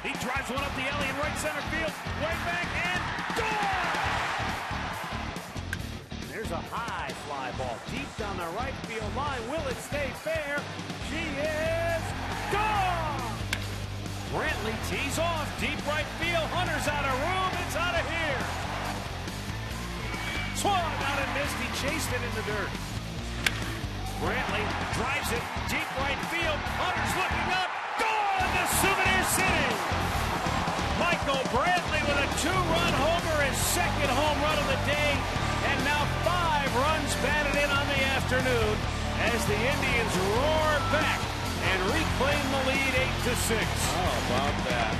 He drives one up the alley in right center field. Way back and gone! There's a high fly ball deep down the right field line. Will it stay fair? She is gone! Brantley tees off deep right field. Hunter's out of room. It's out of here. Swung out and missed. He chased it in the dirt. Brantley drives it deep right field. Hunter's looking up. Gone to Souvenir City. Michael Brantley with a 2-run homer, his second home run of the day, and now 5 runs batted in on the afternoon as the Indians roar back and reclaim the lead 8-6. How about that?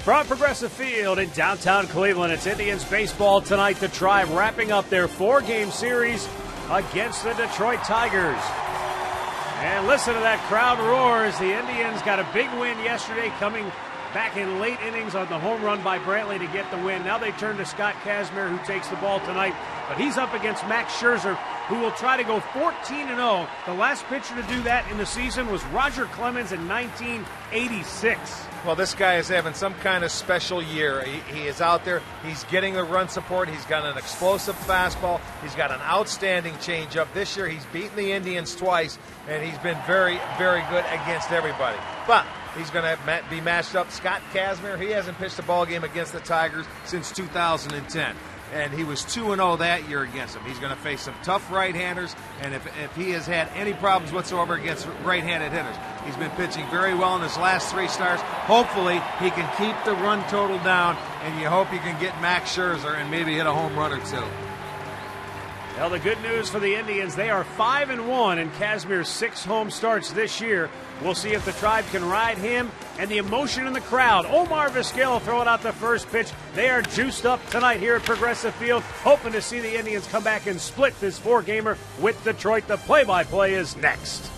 From Progressive Field in downtown Cleveland, it's Indians baseball tonight. The Tribe wrapping up their 4-game series against the Detroit Tigers. And listen to that crowd roar as the Indians got a big win yesterday, coming back in late innings on the home run by Brantley to get the win. Now they turn to Scott Kazmir, who takes the ball tonight. But he's up against Max Scherzer, who will try to go 14-0. The last pitcher to do that in the season was Roger Clemens in 1986. Well, this guy is having some kind of special year. He is out there. He's getting the run support. He's got an explosive fastball. He's got an outstanding changeup. This year he's beaten the Indians twice, and he's been very, very good against everybody. But he's going to be matched up. Scott Kazmir, he hasn't pitched a ball game against the Tigers since 2010. And he was 2-0 that year against them. He's going to face some tough right-handers, and if he has had any problems whatsoever against right-handed hitters, he's been pitching very well in his last 3 starts. Hopefully, he can keep the run total down, and you hope you can get Max Scherzer and maybe hit a home run or 2. Well, the good news for the Indians, they are 5-1 in Kazmir's 6 home starts this year. We'll see if the Tribe can ride him and the emotion in the crowd. Omar Vizquel throwing out the first pitch. They are juiced up tonight here at Progressive Field, hoping to see the Indians come back and split this 4-gamer with Detroit. The play-by-play is next.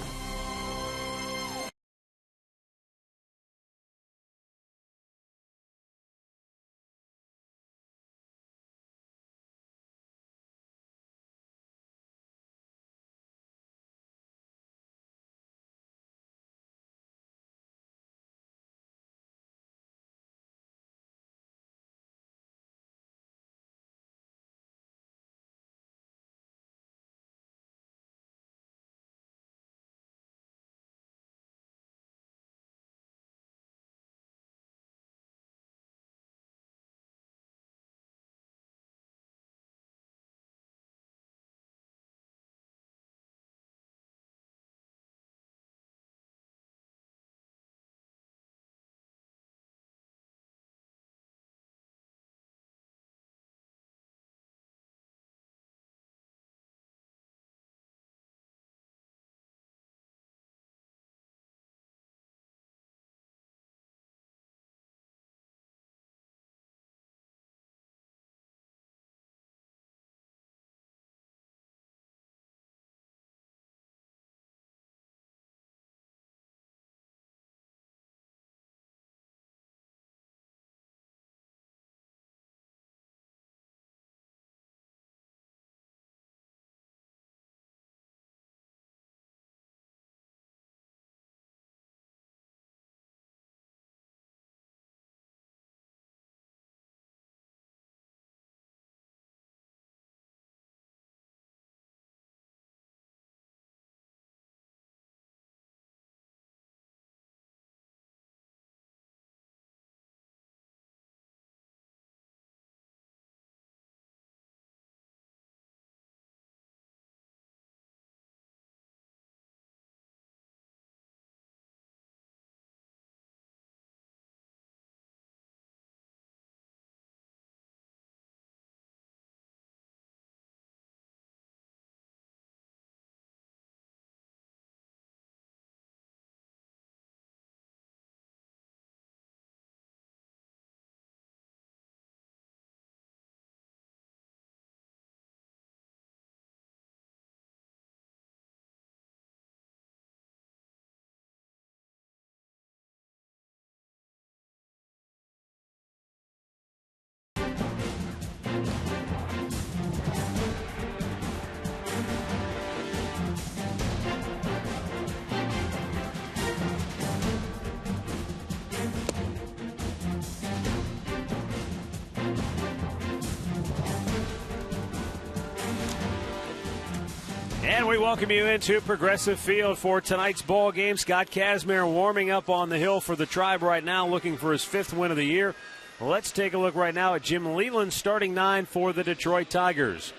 And we welcome you into Progressive Field for tonight's ball game. Scott Kazmir warming up on the hill for the Tribe right now, looking for his 5th win of the year. Let's take a look right now at Jim Leyland's starting 9 for the Detroit Tigers.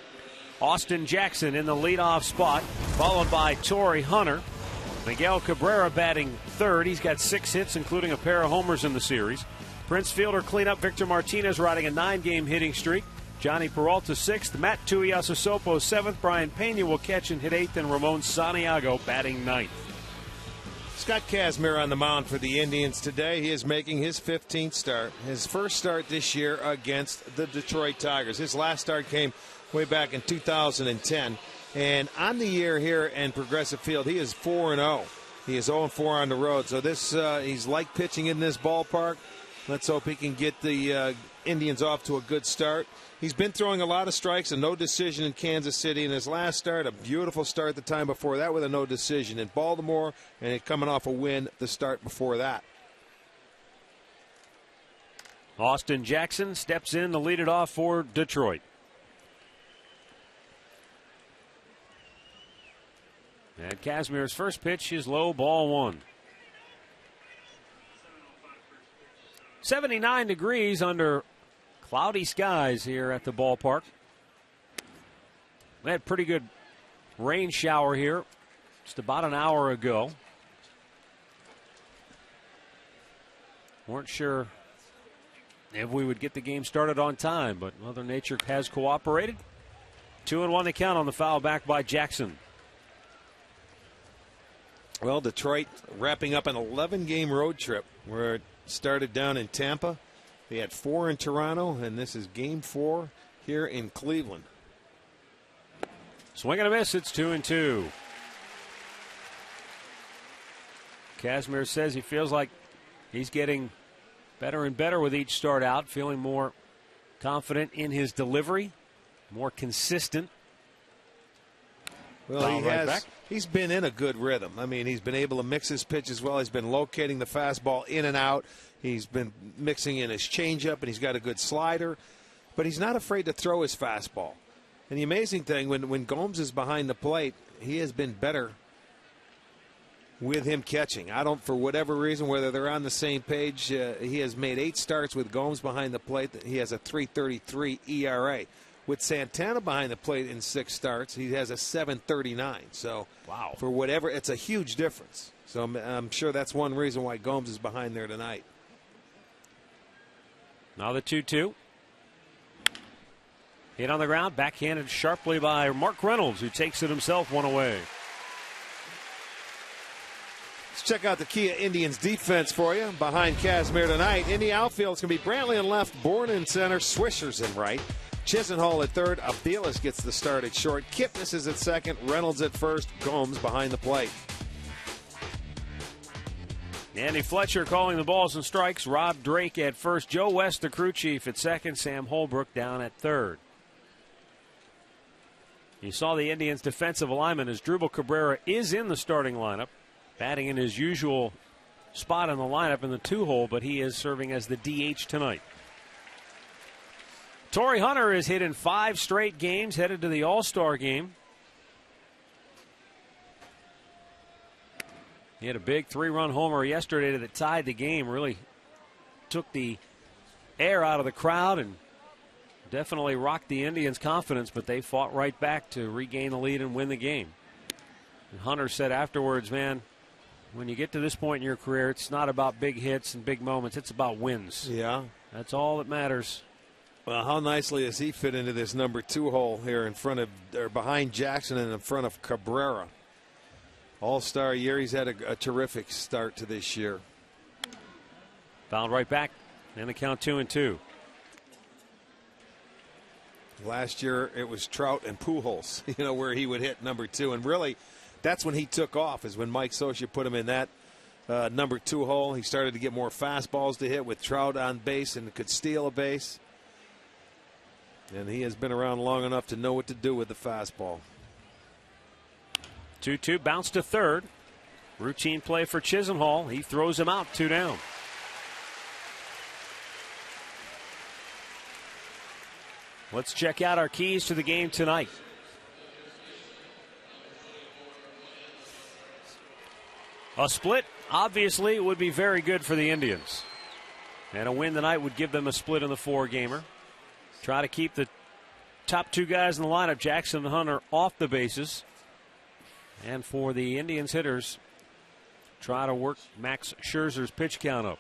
Austin Jackson in the leadoff spot, followed by Torrey Hunter. Miguel Cabrera batting 3rd. He's got 6 hits, including a pair of homers in the series. Prince Fielder cleanup. Victor Martinez riding a 9-game hitting streak. Johnny Peralta 6th. Matt Tuiasosopo 7th. Brian Pena will catch and hit 8th. And Ramon Santiago batting 9th. Scott Kazmir on the mound for the Indians today. He is making his 15th start. His first start this year against the Detroit Tigers. His last start came way back in 2010. And on the year here in Progressive Field, he is 4-0. He is 0-4 on the road. So this he's like pitching in this ballpark. Let's hope he can get the Indians off to a good start. He's been throwing a lot of strikes, a no decision in Kansas City. In his last start, a beautiful start the time before that with a no decision in Baltimore, and coming off a win the start before that. Austin Jackson steps in to lead it off for Detroit. And Kazmir's first pitch is low, ball 1. 79 degrees under cloudy skies here at the ballpark. We had a pretty good rain shower here just about an hour ago. Weren't sure if we would get the game started on time, but Mother Nature has cooperated. 2-1 to count on the foul back by Jackson. Well, Detroit wrapping up an 11-game road trip where it started down in Tampa. They had 4 in Toronto, and this is game 4 here in Cleveland. Swing and a miss. It's 2-2. Kazmir says he feels like he's getting better and better with each start out, feeling more confident in his delivery, more consistent. Well, he's been in a good rhythm. I mean, he's been able to mix his pitches well. He's been locating the fastball in and out. He's been mixing in his changeup, and he's got a good slider. But he's not afraid to throw his fastball. And the amazing thing, when Gomes is behind the plate, he has been better with him catching. I don't, for whatever reason, whether they're on the same page, he has made 8 starts with Gomes behind the plate. He has a 3.33 ERA. With Santana behind the plate in 6 starts, he has a 7.39. So, wow, for whatever, it's a huge difference. So I'm sure that's one reason why Gomes is behind there tonight. Now the 2-2. Hit on the ground, backhanded sharply by Mark Reynolds, who takes it himself, 1 away. Let's check out the Kia Indians defense for you. Behind Kazmir tonight, in the outfield, it's going to be Brantley in left, Bourne in center, Swisher's in right. Chisenhall at third, Aviles gets the start at short, Kipnis is at second, Reynolds at first, Gomes behind the plate. Andy Fletcher calling the balls and strikes, Rob Drake at first, Joe West, the crew chief, at second, Sam Holbrook down at third. You saw the Indians' defensive alignment as Drupal Cabrera is in the starting lineup, batting in his usual spot in the lineup in the 2-hole, but he is serving as the DH tonight. Torrey Hunter is hit in 5 straight games, headed to the All-Star game. He had a big 3-run homer yesterday that tied the game, really took the air out of the crowd and definitely rocked the Indians' confidence, but they fought right back to regain the lead and win the game. And Hunter said afterwards, man, when you get to this point in your career, it's not about big hits and big moments, it's about wins. Yeah. That's all that matters. Well, how nicely does he fit into this number 2 hole here in front of, or behind Jackson and in front of Cabrera. All-Star year. He's had a terrific start to this year. Fouled right back, and the count 2-2. Last year it was Trout and Pujols, where he would hit number 2, and really that's when he took off, is when Mike Scioscia put him in that number 2 hole. He started to get more fastballs to hit with Trout on base and could steal a base. And he has been around long enough to know what to do with the fastball. 2-2, bounce to third. Routine play for Chisenhall. He throws him out, 2 down. Let's check out our keys to the game tonight. A split, obviously, would be very good for the Indians. And a win tonight would give them a split in the 4-gamer. Try to keep the top 2 guys in the lineup, Jackson and Hunter, off the bases. And for the Indians hitters, try to work Max Scherzer's pitch count up.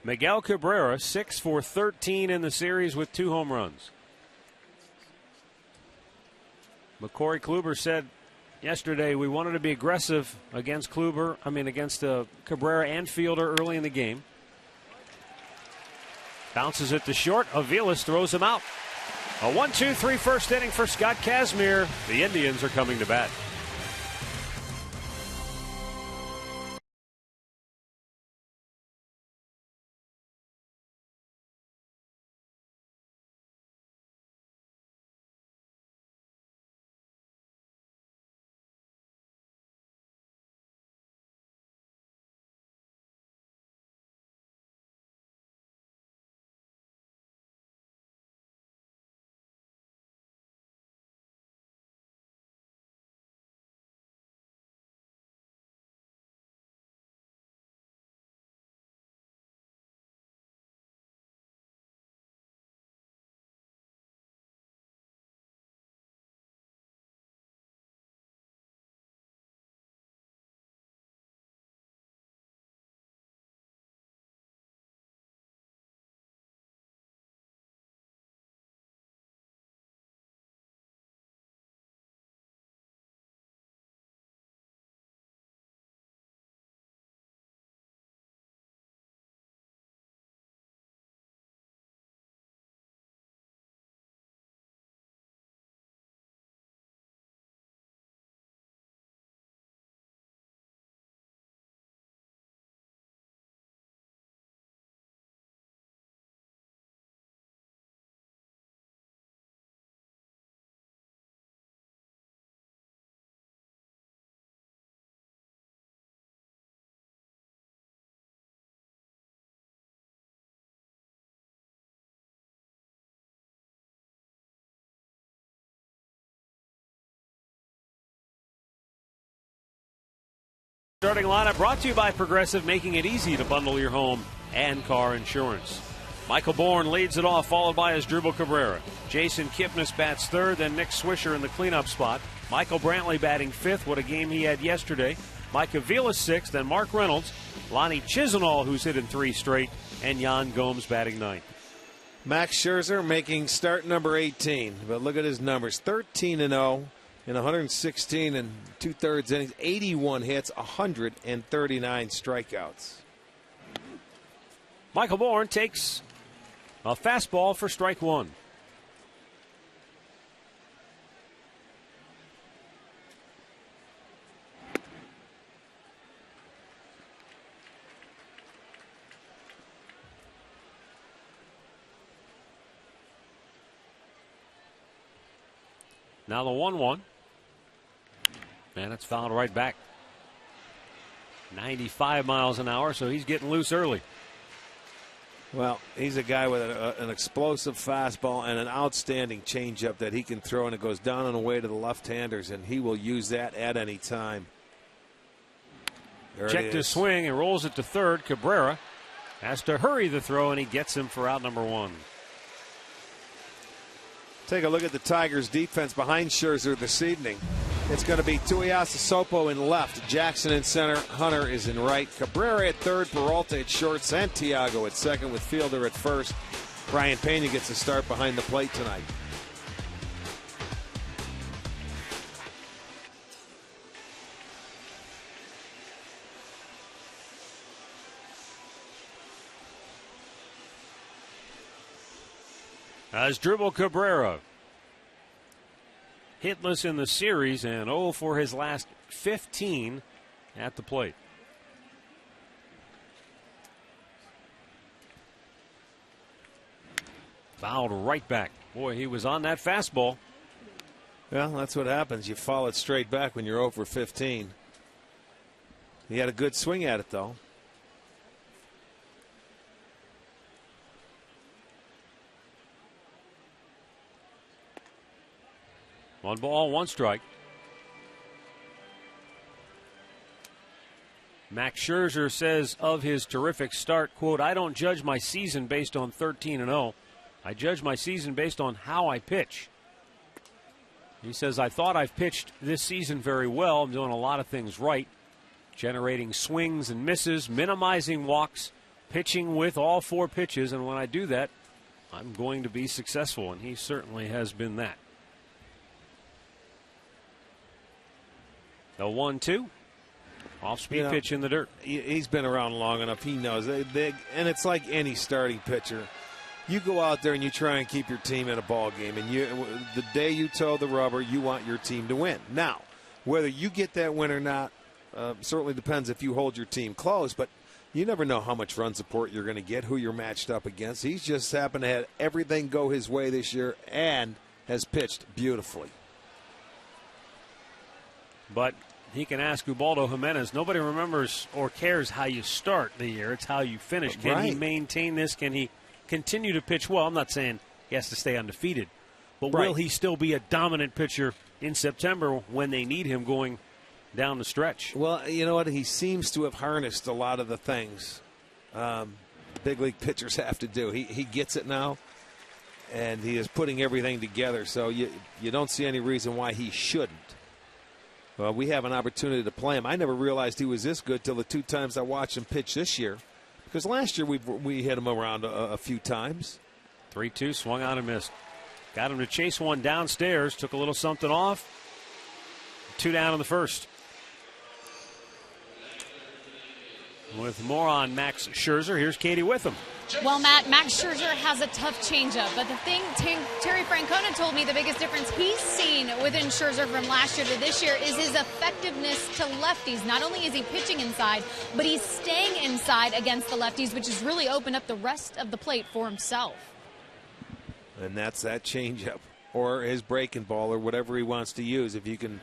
Miguel Cabrera, 6 for 13 in the series with 2 home runs. McCory Kluber said yesterday we wanted to be aggressive against Cabrera and Fielder early in the game. Bounces it to short. Aviles throws him out. A 1-2-3 first inning for Scott Kazmir. The Indians are coming to bat. Starting lineup brought to you by Progressive, making it easy to bundle your home and car insurance. Michael Bourne leads it off, followed by Asdrubal Cabrera. Jason Kipnis bats third, then Nick Swisher in the cleanup spot. Michael Brantley batting fifth. What a game he had yesterday. Mike Aviles sixth, then Mark Reynolds. Lonnie Chisenhall, who's hit in 3 straight, and Yan Gomes batting ninth. Max Scherzer making start number 18. But look at his numbers. 13-0 in 116 and 2/3 innings. 81 hits, 139 strikeouts. Michael Bourne takes a fastball for strike one. Now the 1-1. And it's fouled right back. 95 miles an hour, so he's getting loose early. Well, he's a guy with an explosive fastball and an outstanding changeup that he can throw, and it goes down and away to the left-handers, and he will use that at any time. Checked his swing and rolls it to third. Cabrera has to hurry the throw, and he gets him for out number 1. Take a look at the Tigers' defense behind Scherzer this evening. It's going to be Tuiasa Sopo in left, Jackson in center, Hunter is in right, Cabrera at third, Peralta at short, Santiago at second with Fielder at first. Brian Pena gets a start behind the plate tonight. Asdrubal Cabrera, hitless in the series and 0 for his last 15 at the plate. Fouled right back. Boy, he was on that fastball. Well, that's what happens. You foul it straight back when you're 0 for 15. He had a good swing at it, though. 1 ball, 1 strike. Max Scherzer says of his terrific start, quote, "I don't judge my season based on 13-0. I judge my season based on how I pitch." He says, "I thought I've pitched this season very well. I'm doing a lot of things right, generating swings and misses, minimizing walks, pitching with all 4 pitches, and when I do that, I'm going to be successful," and he certainly has been that. The 1-2. Off-speed pitch in the dirt. He's been around long enough. He knows. And it's like any starting pitcher. You go out there and you try and keep your team in a ball game. And the day you toe the rubber, you want your team to win. Now, whether you get that win or not certainly depends if you hold your team close. But you never know how much run support you're going to get, who you're matched up against. He's just happened to have everything go his way this year and has pitched beautifully. But he can ask Ubaldo Jimenez. Nobody remembers or cares how you start the year. It's how you finish. Can he maintain this? Can he continue to pitch well? I'm not saying he has to stay undefeated. But will he still be a dominant pitcher in September when they need him going down the stretch? Well, you know what? He seems to have harnessed a lot of the things big league pitchers have to do. He gets it now, and he is putting everything together. So you don't see any reason why he shouldn't. Well, we have an opportunity to play him. I never realized he was this good till the 2 times I watched him pitch this year. Because last year we hit him around a few times. 3-2, swung on and missed. Got him to chase one downstairs, took a little something off. 2 down in the first. With more on Max Scherzer, here's Katie Witham. Well, Matt, Max Scherzer has a tough changeup, but the thing Terry Francona told me the biggest difference he's seen within Scherzer from last year to this year is his effectiveness to lefties. Not only is he pitching inside, but he's staying inside against the lefties, which has really opened up the rest of the plate for himself. And that's that changeup or his breaking ball or whatever he wants to use. If you can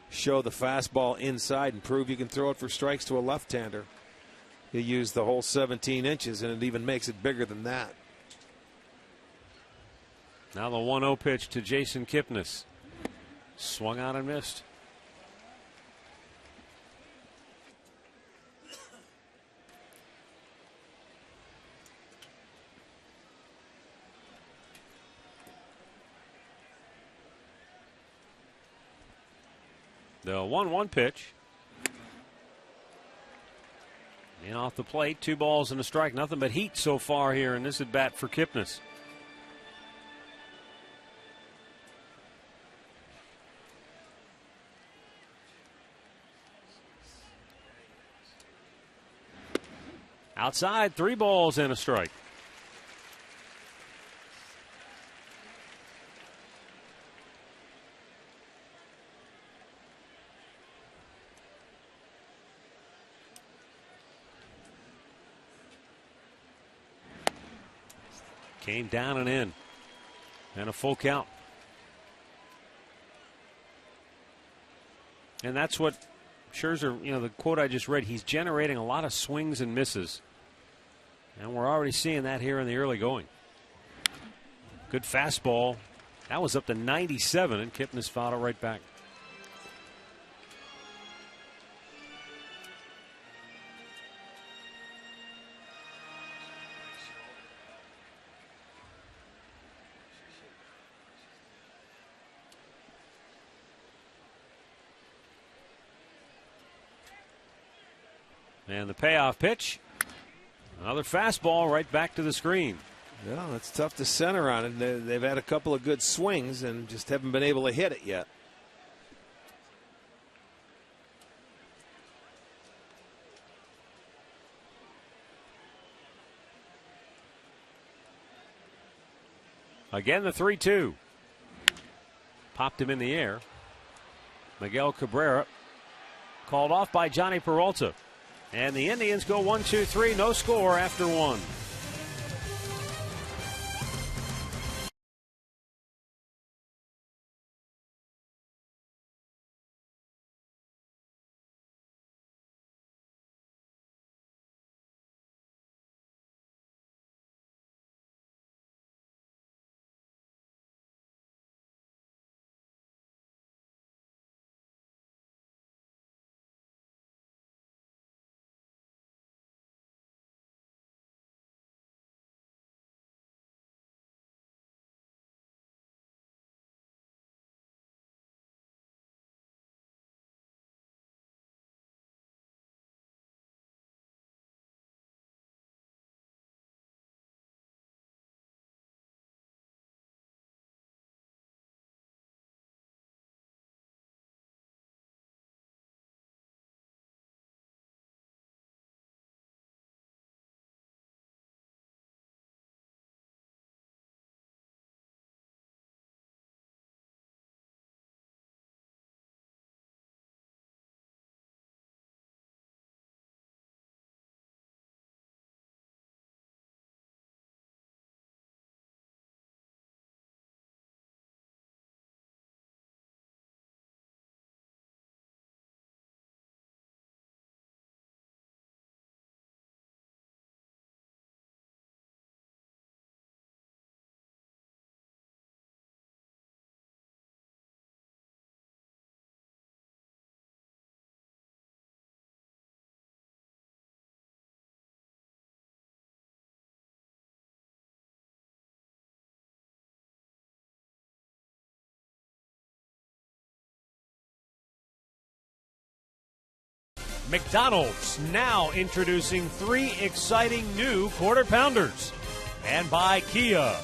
show the fastball inside and prove you can throw it for strikes to a left-hander, you use the whole 17 inches, and it even makes it bigger than that. Now the 1-0 pitch to Jason Kipnis. Swung on and missed. The 1-1 pitch. In off the plate, 2 balls and a strike. Nothing but heat so far here in this at bat for Kipnis. Outside, 3 balls and a strike. Came down and in. And a full count. And that's what Scherzer, the quote I just read, he's generating a lot of swings and misses. And we're already seeing that here in the early going. Good fastball. That was up to 97, and Kipnis fouled it right back. And the payoff pitch. Another fastball right back to the screen. Well, it's tough to center on it. They've had a couple of good swings and just haven't been able to hit it yet. Again, the 3-2. Popped him in the air. Miguel Cabrera called off by Johnny Peralta. And the Indians go 1-2-3, no score after 1. McDonald's now introducing 3 exciting new quarter pounders. And by Kia.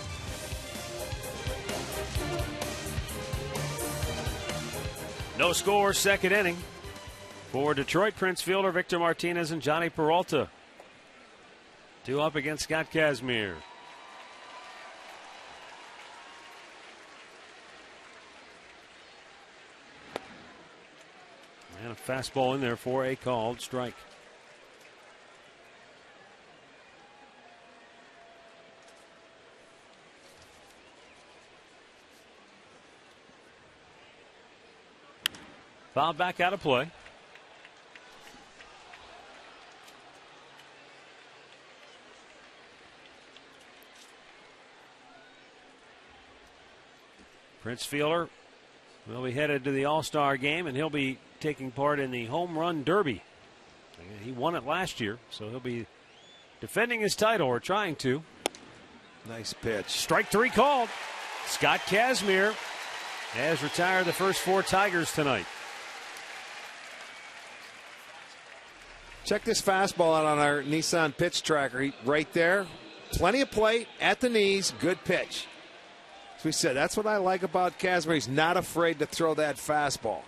No score, second inning. For Detroit, Prince fielder Victor Martinez and Johnny Peralta. 2 up against Scott Kazmir. And a fastball in there for a called strike. Foul back out of play. Prince fielder will be headed to the All-Star game, and he'll be taking part in the Home Run Derby. He won it last year, so he'll be defending his title, or trying to. Nice pitch. Strike 3 called. Scott Kazmir has retired the first 4 Tigers tonight. Check this fastball out on our Nissan pitch tracker. Right there. Plenty of plate at the knees. Good pitch. As we said, that's what I like about Kazmir. He's not afraid to throw that fastball.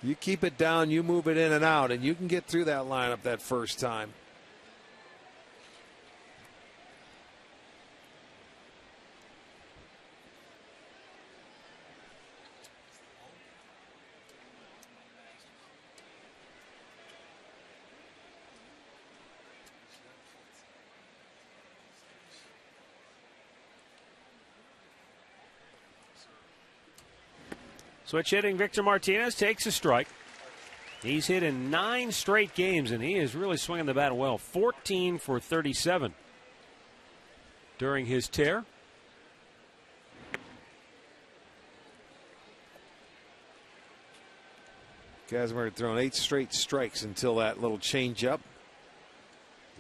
You keep it down, you move it in and out, and you can get through that lineup that first time. Switch hitting Victor Martinez takes a strike. He's hit in 9 straight games, and he is really swinging the bat well. 14 for 37 during his tear. Kazmir had thrown 8 straight strikes until that little changeup.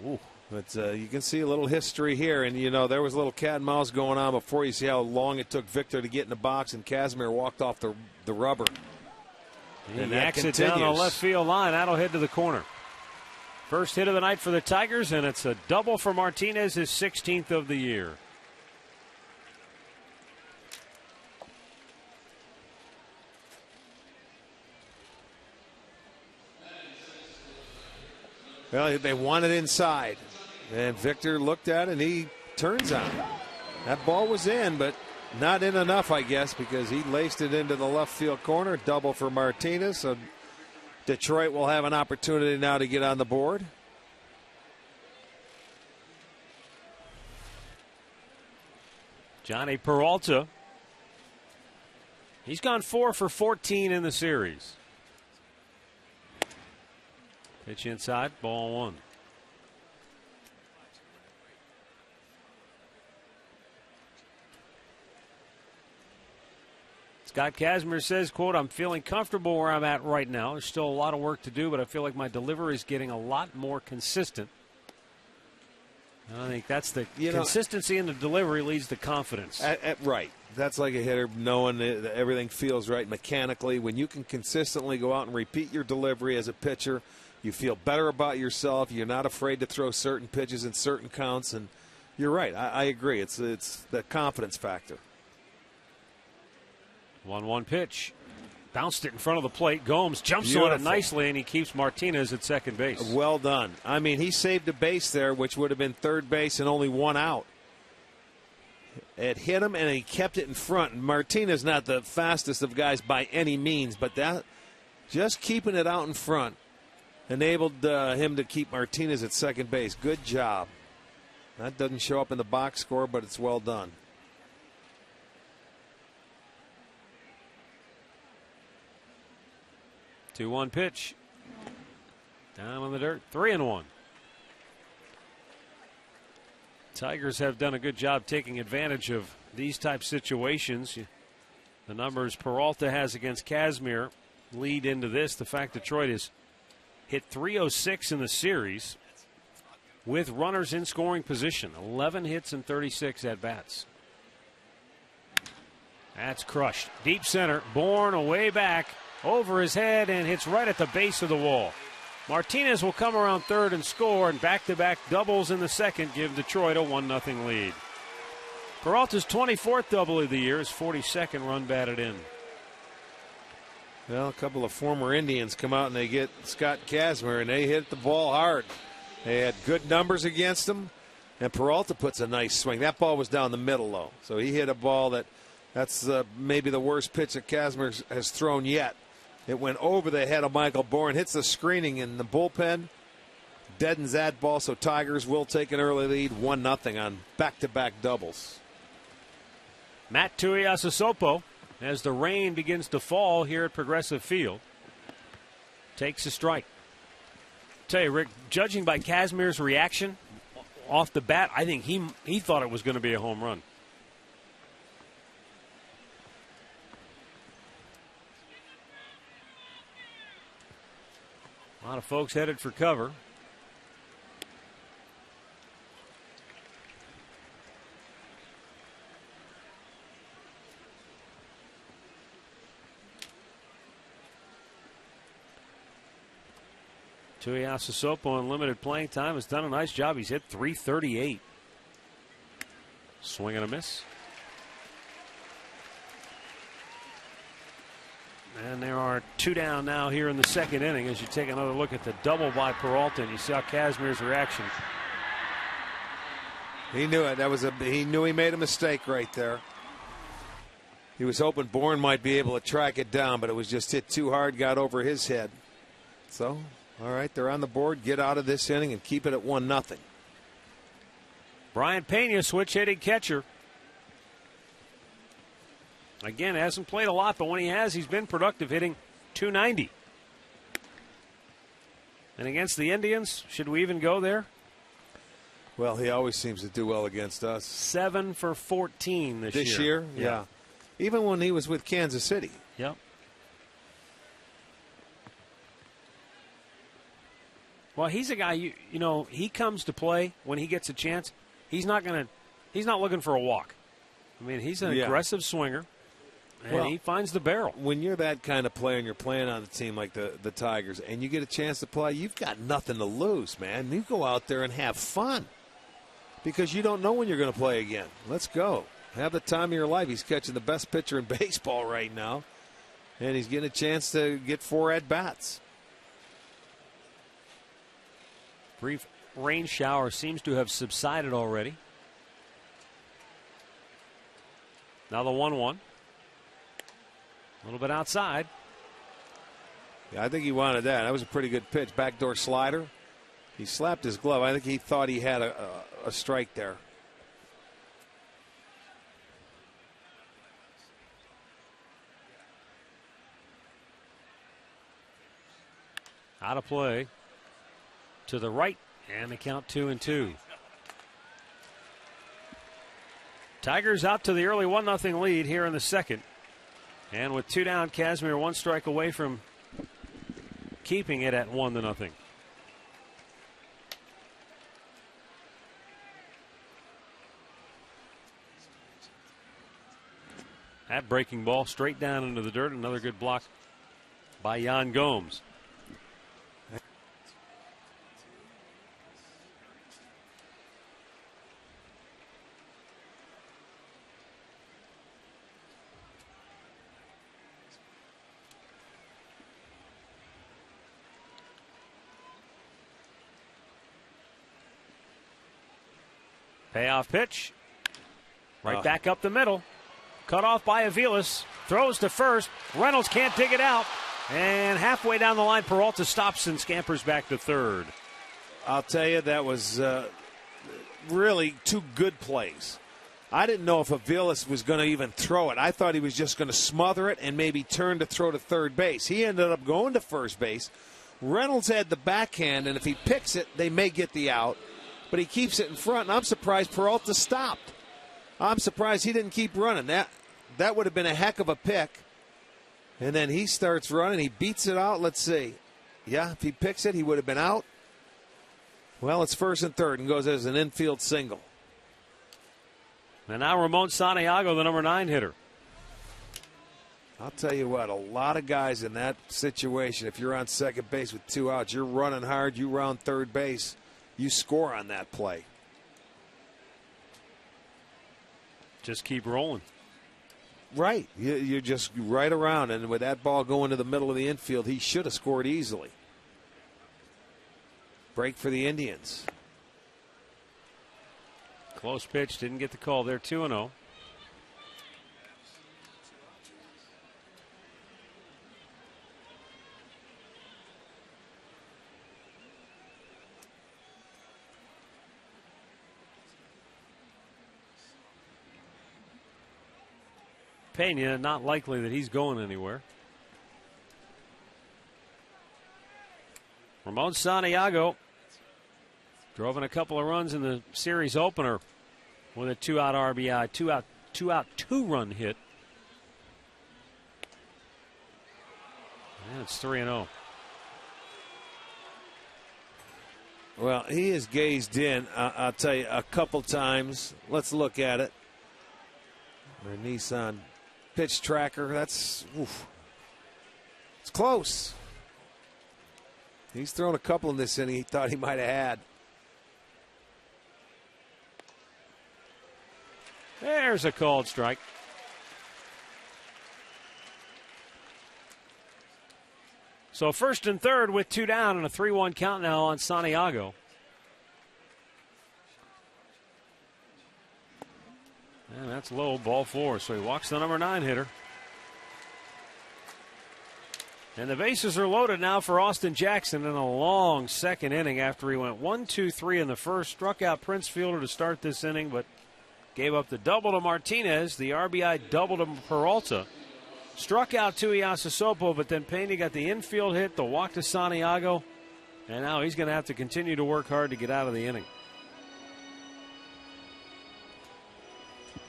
Ooh. But you can see a little history here, and you know there was a little cat and mouse going on before. You see how long it took Victor to get in the box, and Kazmir walked off the rubber. He yaks it down the left field line. That'll head to the corner. First hit of the night for the Tigers, and it's a double for Martinez, his 16th of the year. Well, they want it inside. And Victor looked at it, and he turns on it. That ball was in, but not in enough, I guess, because he laced it into the left field corner. Double for Martinez. So Detroit will have an opportunity now to get on the board. Johnny Peralta. He's gone 4 for 14 in the series. Pitch inside, ball 1. Scott Kazmir says, quote, "I'm feeling comfortable where I'm at right now. There's still a lot of work to do, but I feel like my delivery is getting a lot more consistent." And I think that's the consistency in the delivery leads to confidence. Right. That's like a hitter knowing that everything feels right mechanically. When you can consistently go out and repeat your delivery as a pitcher, you feel better about yourself. You're not afraid to throw certain pitches in certain counts. And you're right. I agree. It's the confidence factor. 1-1 pitch. Bounced it in front of the plate. Gomes jumps Beautiful. on it nicely, and he keeps Martinez at second base. Well done. I mean, he saved a base there, which would have been third base and only 1 out. It hit him, and he kept it in front. Martinez not the fastest of guys by any means, but that just keeping it out in front enabled him to keep Martinez at second base. Good job. That doesn't show up in the box score, but it's well done. Two-one pitch. Down on the dirt. 3-1. Tigers have done a good job taking advantage of these type situations. The numbers Peralta has against Kazmir lead into this. The fact Detroit has hit .306 in the series with runners in scoring position. 11 hits and 36 at-bats. That's crushed. Deep center. Bourne away back. over his head and hits right at the base of the wall. Martinez will come around third and score, and back-to-back doubles in the second give Detroit a 1-0 lead. Peralta's 24th double of the year, his 42nd run batted in. Well, a couple of former Indians come out and they get Scott Kazmir, and they hit the ball hard. They had good numbers against him, and Peralta puts a nice swing. That ball was down the middle, though, so he hit a ball that's maybe the worst pitch that Kazmir has thrown yet. It went over the head of Michael Bourne, hits the screening in the bullpen, deadens that ball, so Tigers will take an early lead, 1-0 on back-to-back doubles. Matt Tuiasosopo, as the rain begins to fall here at Progressive Field, takes a strike. Tell you, Rick, judging by Kazmir's reaction off the bat, I think he thought it was going to be a home run. A lot of folks headed for cover. Tuiasosopo in limited playing time has done a nice job. He's hit .338. Swing and a miss. And there are two down now here in the second inning as you take another look at the double by Peralta, and you see how Kazmir's reaction. He knew it. He knew he made a mistake right there. He was hoping Bourne might be able to track it down, but it was just hit too hard, got over his head. So, all right, they're on the board. Get out of this inning and keep it at 1-0. Brian Pena, switch hitting catcher. Again, hasn't played a lot, but when he has, he's been productive, hitting .290. And against the Indians, should we even go there? Well, he always seems to do well against us. 7 for 14 this year. This year? Yeah. Even when he was with Kansas City. Yep. Well, he's a guy, you know, he comes to play when he gets a chance. He's not looking for a walk. I mean, he's an aggressive swinger. And he finds the barrel. When you're that kind of player and you're playing on a team like the Tigers and you get a chance to play, you've got nothing to lose, man. You go out there and have fun because you don't know when you're going to play again. Let's go. Have the time of your life. He's catching the best pitcher in baseball right now, and he's getting a chance to get 4 at-bats. Brief rain shower seems to have subsided already. Now the 1-1. A little bit outside. Yeah, I think he wanted that. That was a pretty good pitch. Backdoor slider. He slapped his glove. I think he thought he had a strike there. Out of play. To the right. And the count 2-2. Tigers out to the early 1-0 lead here in the second. And with 2 down, Kazmir 1 strike away from keeping it at 1-0. That breaking ball straight down into the dirt. Another good block by Yan Gomes. Payoff pitch. Right back up the middle. Cut off by Aviles. Throws to first. Reynolds can't dig it out. And halfway down the line, Peralta stops and scampers back to third. I'll tell you, that was really 2 good plays. I didn't know if Aviles was going to even throw it. I thought he was just going to smother it and maybe turn to throw to third base. He ended up going to first base. Reynolds had the backhand, and if he picks it, they may get the out. But he keeps it in front, and I'm surprised Peralta stopped. I'm surprised he didn't keep running. That would have been a heck of a pick. And then he starts running. He beats it out. Let's see. Yeah, if he picks it, he would have been out. Well, it's first and third and goes as an infield single. And now Ramon Santiago, the number 9 hitter. I'll tell you what, a lot of guys in that situation, if you're on second base with 2 outs, you're running hard, you round third base, you score on that play. Just keep rolling. Right. You're just right around, and with that ball going to the middle of the infield, he should have scored easily. Break for the Indians. Close pitch, didn't get the call there, 2-0. Pena, not likely that he's going anywhere. Ramon Santiago drove in a couple of runs in the series opener with a 2-out RBI, 2-run hit. And it's 3-0. Well, he has gazed in, I'll tell you, a couple times. Let's look at it. Our Nissan pitch tracker, that's, oof. It's close. He's thrown a couple in this inning he thought he might have had. There's a called strike. So first and third with 2 down and a 3-1 count now on Santiago. And that's low, ball 4. So he walks the number 9 hitter. And the bases are loaded now for Austin Jackson in a long second inning after he went 1-2-3 in the first. Struck out Prince Fielder to start this inning, but gave up the double to Martinez, the RBI double to Peralta. Struck out Tuiasa Sopo, but then Pena got the infield hit, the walk to Santiago, and now he's going to have to continue to work hard to get out of the inning.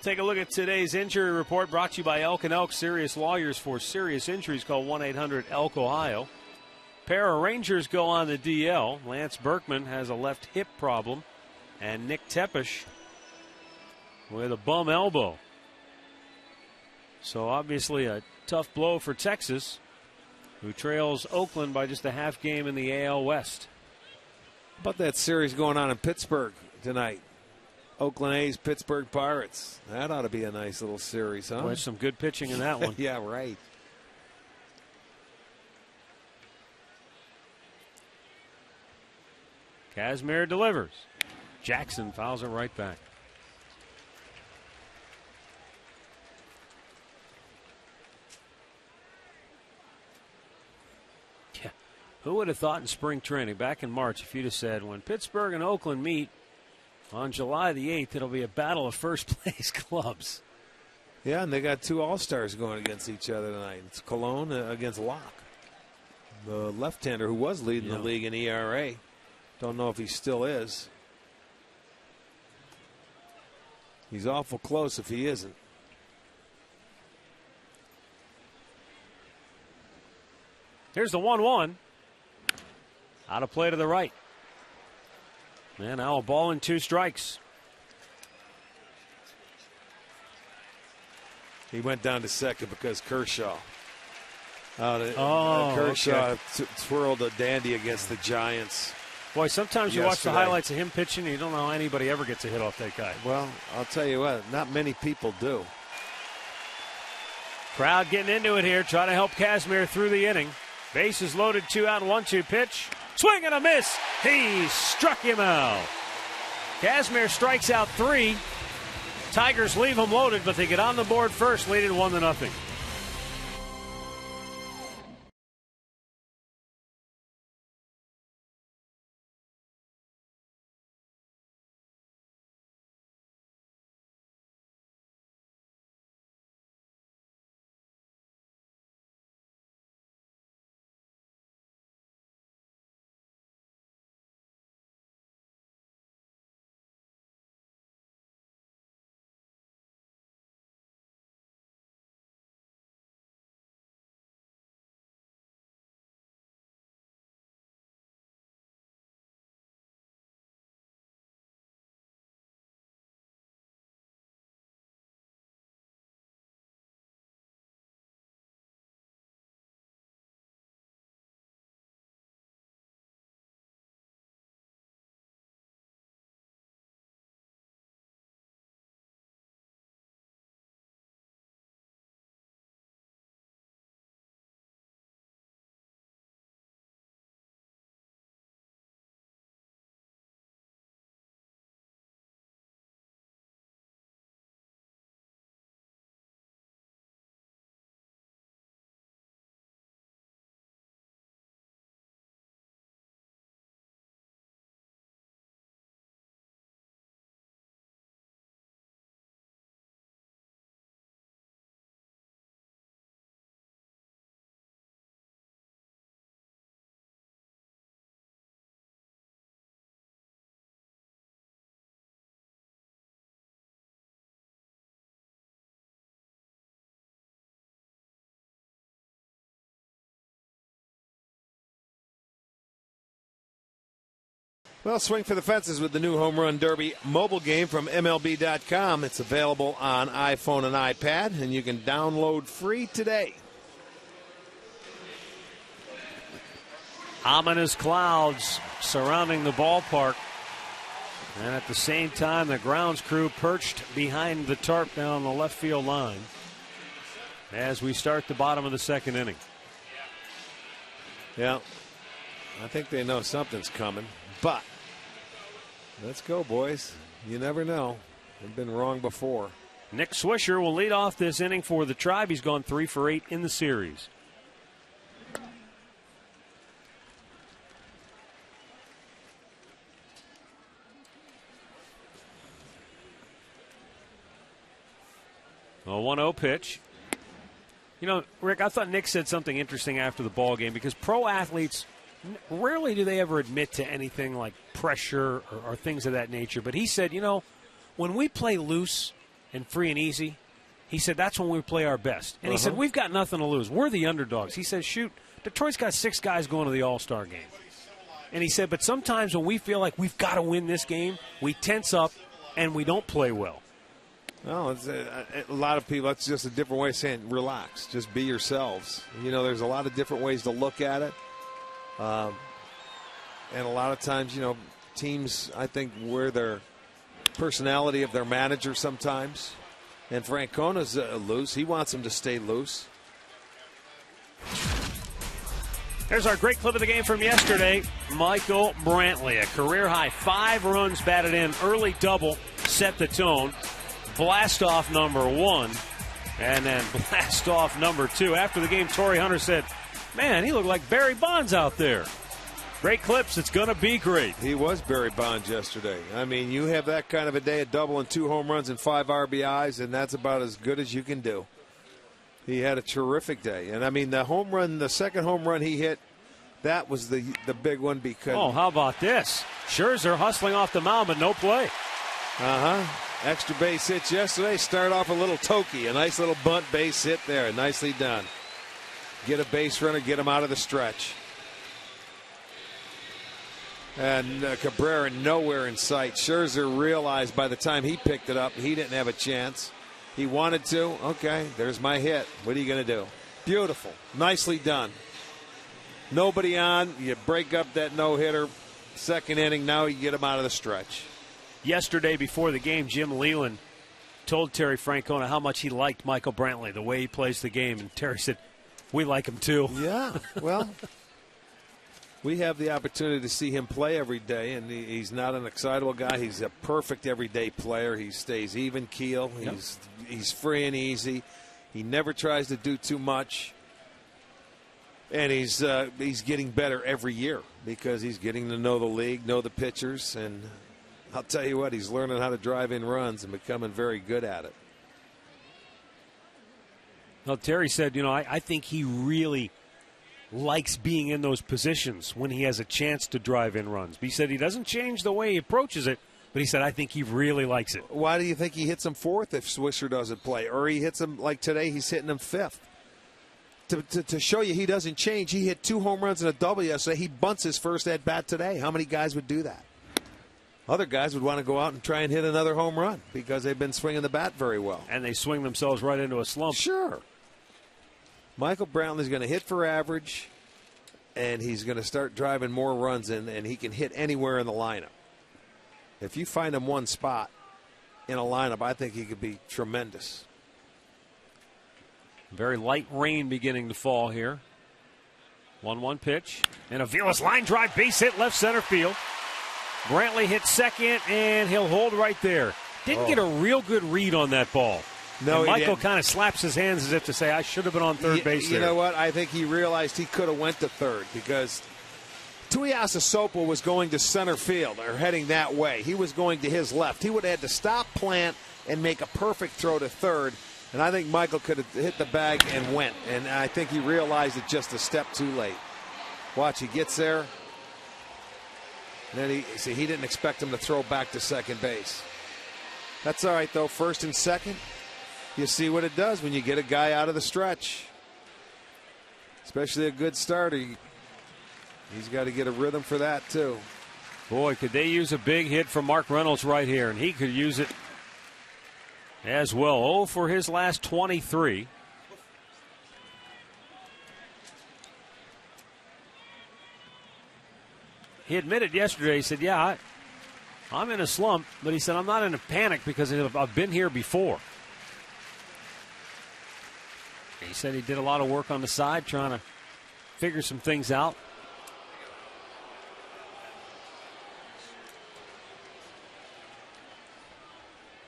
Take a look at today's injury report brought to you by Elk & Elk Serious Lawyers. For serious injuries, call 1-800-ELK-OHIO. Pair of Rangers go on the DL. Lance Berkman has a left hip problem, and Nick Tepesh with a bum elbow. So obviously a tough blow for Texas, who trails Oakland by just a half game in the AL West. How about that series going on in Pittsburgh tonight? Oakland A's, Pittsburgh Pirates. That ought to be a nice little series, huh? Boy, some good pitching in that one. Yeah, right. Kazmir delivers. Jackson fouls it right back. Yeah. Who would have thought in spring training back in March if you'd have said when Pittsburgh and Oakland meet on July the 8th, it'll be a battle of first-place clubs. Yeah, and they got 2 All-Stars going against each other tonight. It's Cologne against Locke, the left-hander who was leading the league in ERA. Don't know if he still is. He's awful close if he isn't. Here's the 1-1. Out of play to the right. And now a ball and 2 strikes. He went down to second because Kershaw. Kershaw twirled a dandy against the Giants. Boy, sometimes you watch the highlights of him pitching and you don't know how anybody ever gets a hit off that guy. Well, I'll tell you what, not many people do. Crowd getting into it here, trying to help Kazmir through the inning. Bases loaded, 2 out, 1-2 pitch. Swing and a miss. He struck him out. Kazmir strikes out 3. Tigers leave him loaded, but they get on the board first, leading 1-0. Well, swing for the fences with the new Home Run Derby mobile game from MLB.com. It's available on iPhone and iPad, and you can download free today. Ominous clouds surrounding the ballpark. And at the same time, the grounds crew perched behind the tarp down the left field line as we start the bottom of the second inning. Yeah, I think they know something's coming, but let's go, boys. You never know. They've been wrong before. Nick Swisher will lead off this inning for the Tribe. He's gone 3 for 8 in the series. A 1-0 pitch. You know, Rick, I thought Nick said something interesting after the ball game because pro athletes, rarely do they ever admit to anything like pressure or things of that nature. But he said, you know, when we play loose and free and easy, he said that's when we play our best. And he said, we've got nothing to lose. We're the underdogs. He said, shoot, Detroit's got 6 guys going to the All-Star game. And he said, but sometimes when we feel like we've got to win this game, we tense up and we don't play well. No, it's a lot of people, that's just a different way of saying relax. Just be yourselves. You know, there's a lot of different ways to look at it. And a lot of times, you know, teams, I think, wear their personality of their manager sometimes. And Francona's loose. He wants them to stay loose. Here's our great clip of the game from yesterday. Michael Brantley, a career-high 5 runs batted in. Early double set the tone. Blast off number 1, and then blast off number 2. After the game, Torrey Hunter said, man, he looked like Barry Bonds out there. Great clips. It's going to be great. He was Barry Bonds yesterday. I mean, you have that kind of a day, a double and 2 home runs and 5 RBIs, and that's about as good as you can do. He had a terrific day. And, I mean, the home run, the second home run he hit, that was the big one because. Oh, how about this? Scherzer hustling off the mound, but no play. Extra base hits yesterday. Start off a little Toki, a nice little bunt base hit there. Nicely done. Get a base runner, get him out of the stretch. And Cabrera nowhere in sight. Scherzer realized by the time he picked it up, he didn't have a chance. He wanted to. Okay, there's my hit. What are you going to do? Beautiful. Nicely done. Nobody on. You break up that no-hitter. Second inning, now you get him out of the stretch. Yesterday before the game, Jim Leland told Terry Francona how much he liked Michael Brantley, the way he plays the game. And Terry said, we like him too. Yeah, well, we have the opportunity to see him play every day, and he's not an excitable guy. He's a perfect everyday player. He stays even keel. He's free and easy. He never tries to do too much. And he's getting better every year because he's getting to know the league, know the pitchers, and I'll tell you what, he's learning how to drive in runs and becoming very good at it. Well, Terry said, you know, I think he really likes being in those positions when he has a chance to drive in runs. But he said he doesn't change the way he approaches it, but he said, I think he really likes it. Why do you think he hits him 4th if Swisher doesn't play? Or he hits him like today, he's hitting him 5th. To show you he doesn't change, he hit 2 home runs and a double yesterday. He bunts his first at bat today. How many guys would do that? Other guys would want to go out and try and hit another home run because they've been swinging the bat very well. And they swing themselves right into a slump. Sure. Michael Brantley's going to hit for average, and he's going to start driving more runs in, and he can hit anywhere in the lineup. If you find him one spot in a lineup, I think he could be tremendous. Very light rain beginning to fall here. 1-1 pitch. And Avila's line drive base hit left center field. Brantley hits second, and he'll hold right there. Didn't get a real good read on that ball. No, and Michael kind of slaps his hands as if to say, I should have been on third base there. You know what? I think he realized he could have went to third because Tuiasa Sopo was going to center field or heading that way. He was going to his left. He would have had to stop, plant, and make a perfect throw to third. And I think Michael could have hit the bag and went. And I think he realized it just a step too late. Watch, he gets there. And then he didn't expect him to throw back to second base. That's all right, though. First and second, you see what it does when you get a guy out of the stretch. Especially a good starter. He's got to get a rhythm for that, too. Boy, could they use a big hit from Mark Reynolds right here, and he could use it as well. 0 for his last 23. He admitted yesterday, he said, yeah, I'm in a slump, but he said, I'm not in a panic because I've been here before. He said he did a lot of work on the side trying to figure some things out.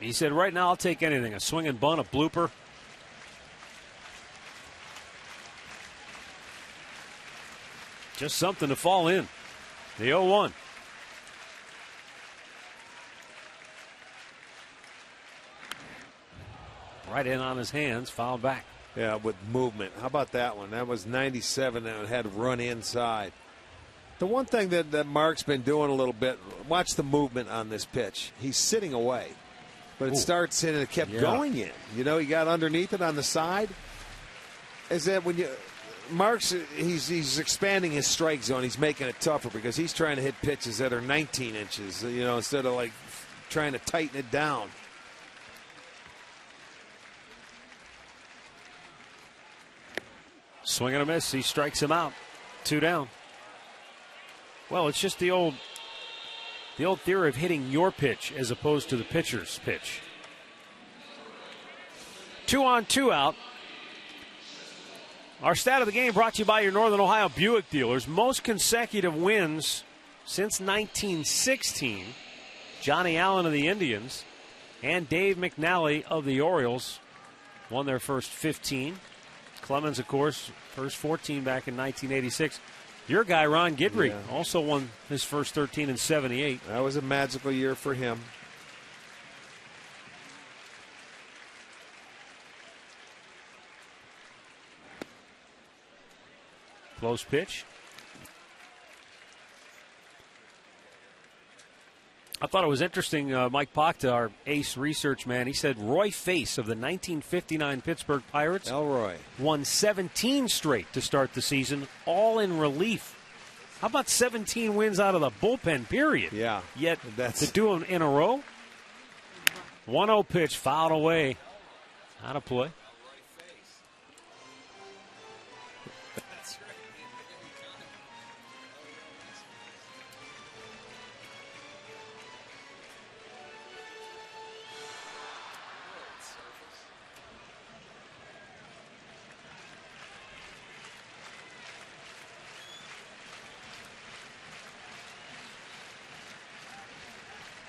He said, right now I'll take anything, a swing and bunt, a blooper. Just something to fall in. The 0-1. Right in on his hands, foul back. Yeah, with movement. How about that one? That was 97 and it had run inside. The one thing that Mark's been doing a little bit, watch the movement on this pitch. He's sitting away, but it starts in and it kept going in. You know, he got underneath it on the side. Is that when you... Mark's he's expanding his strike zone. He's making it tougher because he's trying to hit pitches that are 19 inches, you know, instead of like trying to tighten it down. Swing and a miss. He strikes him out. 2 down. Well, it's just the old theory of hitting your pitch as opposed to the pitcher's pitch. 2 on, 2 out. Our stat of the game brought to you by your Northern Ohio Buick dealers. Most consecutive wins since 1916. Johnny Allen of the Indians and Dave McNally of the Orioles won their first 15. Clemens, of course, first 14 back in 1986. Your guy, Ron Guidry, also won his first 13 in 78. That was a magical year for him. Close pitch. I thought it was interesting, Mike Pachta, our ace research man, he said Roy Face of the 1959 Pittsburgh Pirates Elroy won 17 straight to start the season, all in relief. How about 17 wins out of the bullpen, period? Yeah. Yet to do them in a row. 1-0 pitch, fouled away. Out of play.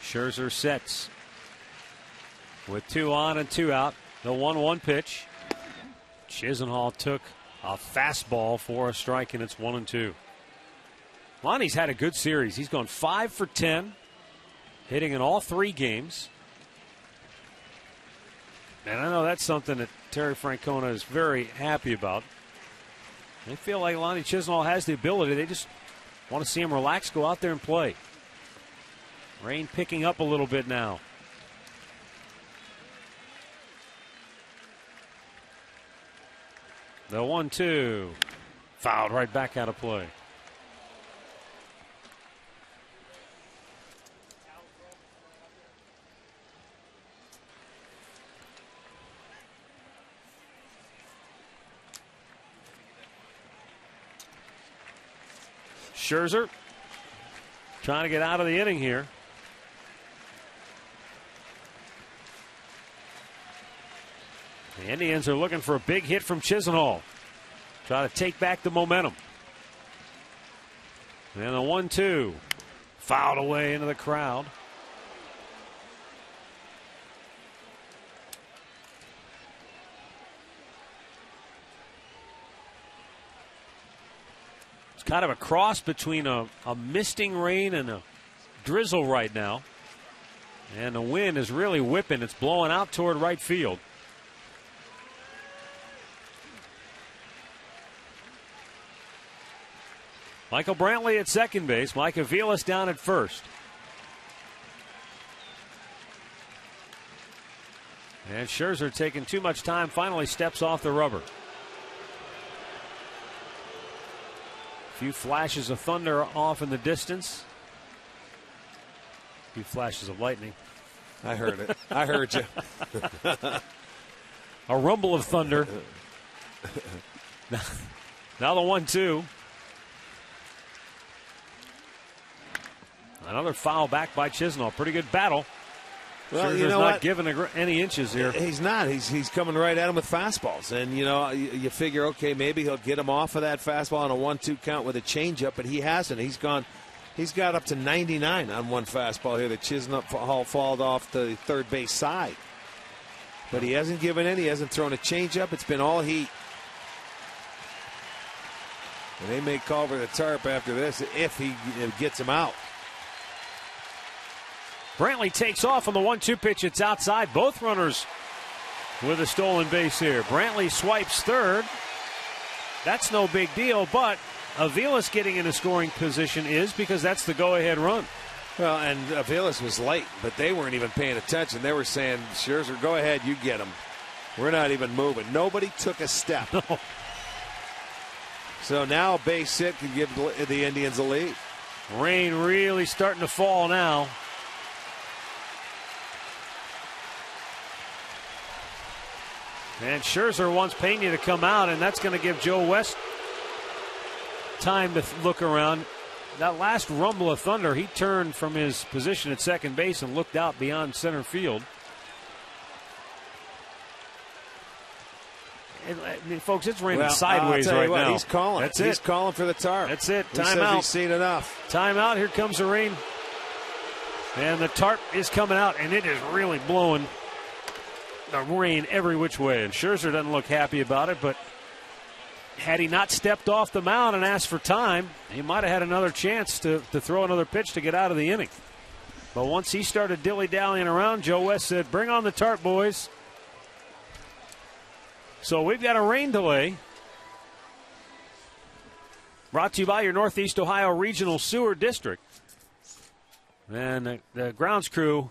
Scherzer sets with 2 on and 2 out. The 1-1 pitch. Chisenhall took a fastball for a strike, and it's 1-2. Lonnie's had a good series. He's gone 5 for 10, hitting in all 3 games. And I know that's something that Terry Francona is very happy about. They feel like Lonnie Chisenhall has the ability. They just want to see him relax, go out there and play. Rain picking up a little bit now. The 1-2. Fouled right back out of play. Scherzer trying to get out of the inning here. The Indians are looking for a big hit from Chisenhall. Try to take back the momentum. And the 1-2. Fouled away into the crowd. It's kind of a cross between a misting rain and a drizzle right now. And the wind is really whipping. It's blowing out toward right field. Michael Brantley at second base. Mike Aviles down at first. And Scherzer, taking too much time, finally steps off the rubber. A few flashes of thunder off in the distance. few flashes of lightning. I heard it. I heard you. A rumble of thunder. Now the 1-2. Another foul back by Chisnall. Pretty good battle. Well, Scherzer's not giving any inches here. He's not. He's coming right at him with fastballs. And, you figure, okay, maybe he'll get him off of that fastball on a 1-2 count with a changeup, but he hasn't. He's got up to 99 on one fastball here that Chisnall fouled off the third base side. But he hasn't given in. He hasn't thrown a changeup. It's been all heat. And they may call for the tarp after this if he gets him out. Brantley takes off on the 1-2 pitch. It's outside. Both runners with a stolen base here. Brantley swipes third. That's no big deal, but Avila's getting in a scoring position because that's the go-ahead run. Well, and Avila's was late, but they weren't even paying attention. They were saying, Scherzer, go ahead, you get him. We're not even moving. Nobody took a step. No. So now a base hit can give the Indians a lead. Rain really starting to fall now. And Scherzer wants Pena to come out, and that's going to give Joe West time to look around. That last rumble of thunder, he turned from his position at second base and looked out beyond center field. Folks, it's raining sideways right now. He's calling. That's He's calling for the tarp. That's it. He says Timeout. he's seen enough. Timeout. Here comes the rain. And the tarp is coming out, and it is really blowing the rain every which way. And Scherzer doesn't look happy about it, but had he not stepped off the mound and asked for time, he might have had another chance to throw another pitch to get out of the inning. But once he started dilly-dallying around, Joe West said, bring on the tarp, boys. So we've got a rain delay. Brought to you by your Northeast Ohio Regional Sewer District. And the grounds crew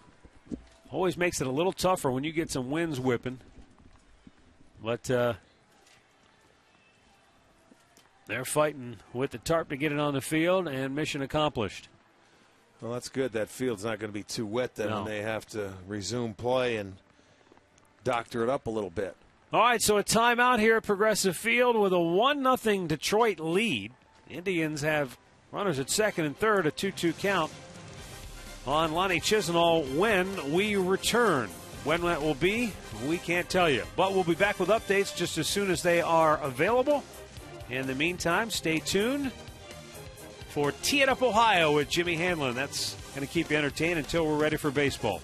always makes it a little tougher when you get some winds whipping. But they're fighting with the tarp to get it on the field, and mission accomplished. Well, that's good. That field's not going to be too wet then when they have to resume play and doctor it up a little bit. All right, so a timeout here at Progressive Field with a 1-0 Detroit lead. Indians have runners at second and third, a 2-2 count on Lonnie Chisenhall when we return. When that will be, we can't tell you. But we'll be back with updates just as soon as they are available. In the meantime, stay tuned for Tee It Up Ohio with Jimmy Hanlon. That's going to keep you entertained until we're ready for baseball.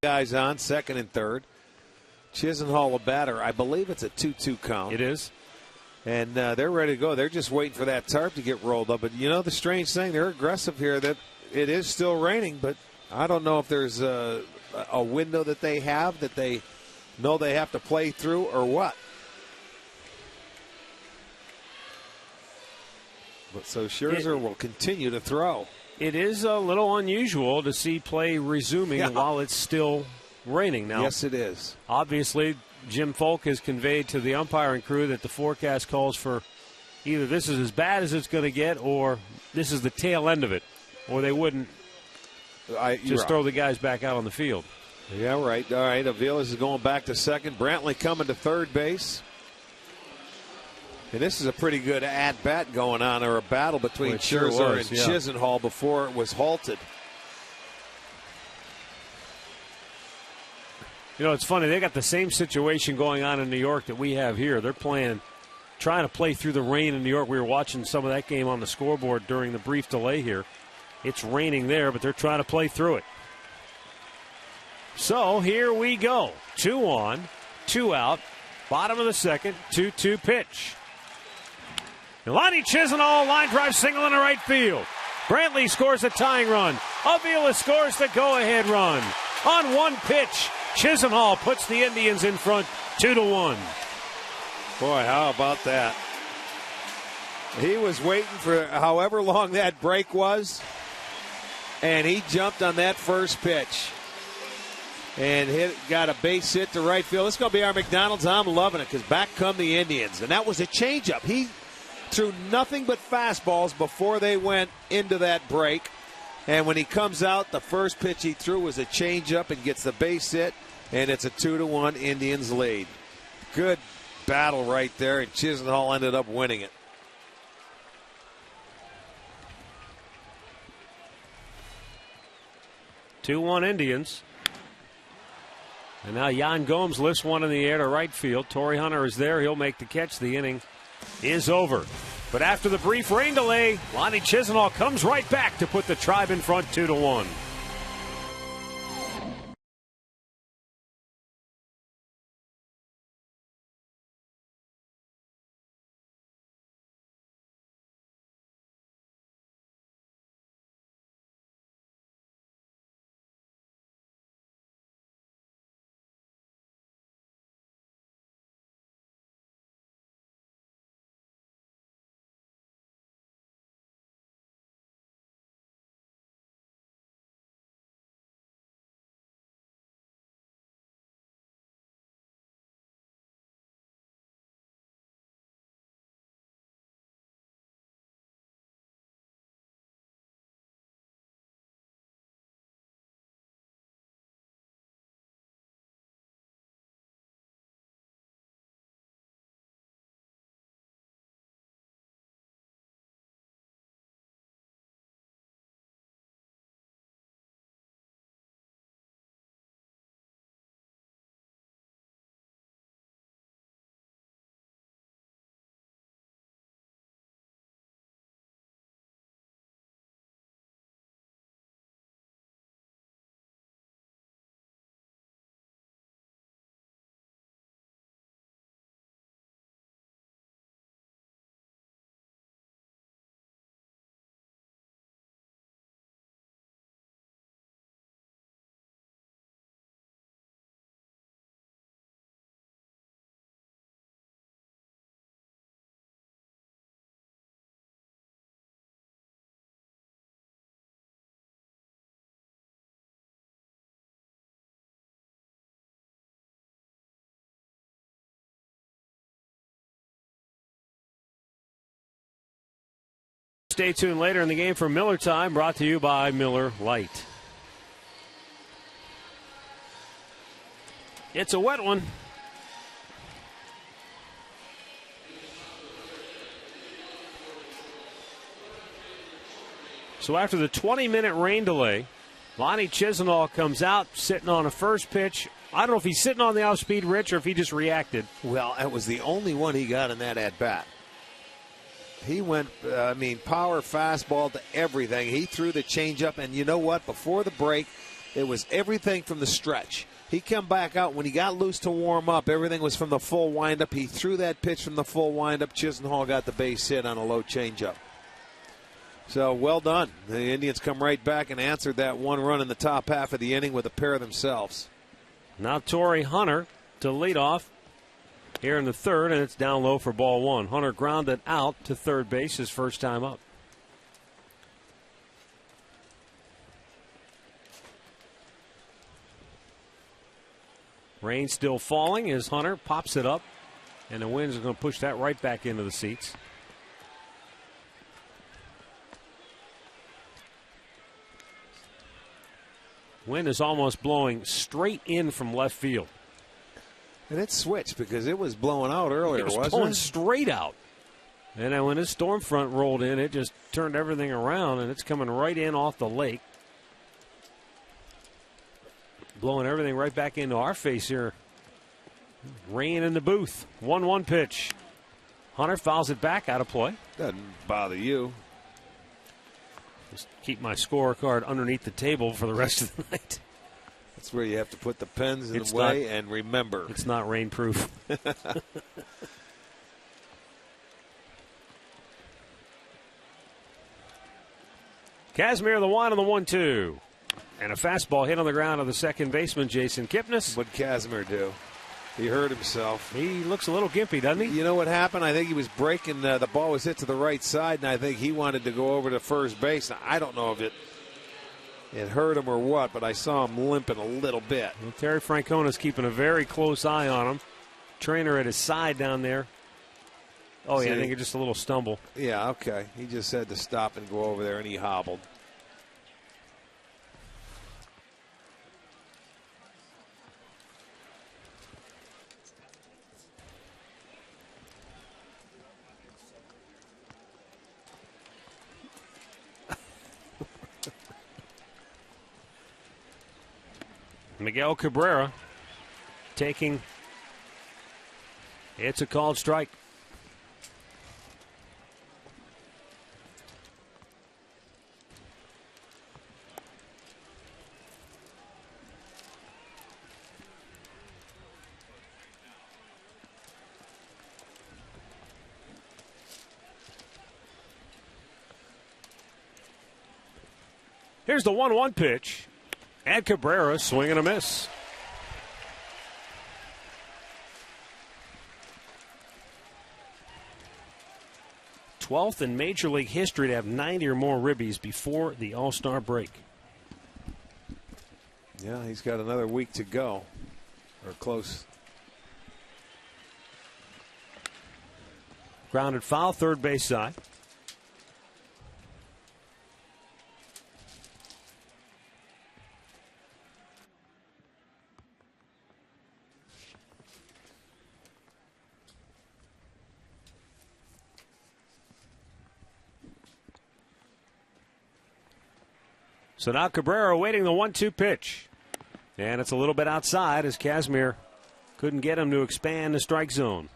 Guys on second and third. Chisenhall a batter. I believe it's a 2-2 count. It is. And they're ready to go. They're just waiting for that tarp to get rolled up. But you know the strange thing, they're aggressive here. That it is still raining, but I don't know if there's a window that they have that they know they have to play through or what. But so Scherzer will continue to throw. It is a little unusual to see play resuming while it's still raining now. Yes, it is. Obviously, Jim Folk has conveyed to the umpiring crew that the forecast calls for either this is as bad as it's going to get or this is the tail end of it, or they wouldn't just throw the guys back out on the field. Yeah, right. All right, Aviles is going back to second. Brantley coming to third base. And this is a pretty good at-bat going on, or a battle between Scherzer and Chisenhall before it was halted. You know, it's funny. They got the same situation going on in New York that we have here. They're trying to play through the rain in New York. We were watching some of that game on the scoreboard during the brief delay here. It's raining there, but they're trying to play through it. So here we go. 2 on, 2 out. Bottom of the second, 2-2 pitch. Lonnie Chisenhall, line drive single into right field. Brantley scores a tying run. Avila scores the go-ahead run. On one pitch, Chisenhall puts the Indians in front 2-1. Boy, how about that? He was waiting for however long that break was, and he jumped on that first pitch and got a base hit to right field. This is going to be our McDonald's. I'm loving it because back come the Indians, and that was a changeup. He threw nothing but fastballs before they went into that break. And when he comes out, the first pitch he threw was a changeup and gets the base hit, and it's a 2-1 Indians lead. Good battle right there, and Chisenhall ended up winning it. Two-1 Indians. And now Jan Gomes lifts one in the air to right field. Torrey Hunter is there. He'll make the catch. The inning is over. But after the brief rain delay, Lonnie Chisenhall comes right back to put the Tribe in front 2-1. Stay tuned later in the game for Miller Time, brought to you by Miller Lite. It's a wet one. So after the 20-minute rain delay, Lonnie Chisenhall comes out sitting on a first pitch. I don't know if he's sitting on the off-speed, Rich, or if he just reacted. Well, it was the only one he got in that at-bat. He went, power fastball to everything. He threw the changeup, and you know what? Before the break, It was everything from the stretch. He came back out when he got loose to warm up. Everything was from the full windup. He threw that pitch from the full windup. Chisenhall got the base hit on a low changeup. So well done. The Indians come right back and answered that one run in the top half of the inning with a pair themselves. Now Torrey Hunter to lead off here in the third, and it's down low for ball one. Hunter grounded out to third base his first time up. Rain still falling as Hunter pops it up, and the wind is going to push that right back into the seats. Wind is almost blowing straight in from left field. And it switched because it was blowing out earlier, wasn't it? It was blowing straight out. And then when this storm front rolled in, it just turned everything around, and it's coming right in off the lake. Blowing everything right back into our face here. Rain in the booth. 1-1 pitch. Hunter fouls it back, out of play. Doesn't bother you. Just keep my scorecard underneath the table for the rest of the night. That's where you have to put the pens in the way and remember. It's not rainproof. Kazmir the 1 and the 1-2. And a fastball hit on the ground of the second baseman, Jason Kipnis. What'd Kazmir do? He hurt himself. He looks a little gimpy, doesn't he? You know what happened? I think he was breaking. The ball was hit to the right side, and I think he wanted to go over to first base. Now, I don't know if it hurt him or what, but I saw him limping a little bit. Well, Terry Francona's keeping a very close eye on him. Trainer at his side down there. Oh, yeah, I think it's just a little stumble. Yeah, okay. He just had to stop and go over there, and he hobbled. Miguel Cabrera taking, it's a called strike. Here's the 1-1 pitch. And Cabrera swing and a miss. #12th in Major League history to have 90 or more ribbies before the All-Star break. Yeah, he's got another week to go. Or close. Grounded foul, third base side. So now Cabrera waiting the 1-2 pitch. And it's a little bit outside as Kazmir couldn't get him to expand the strike zone.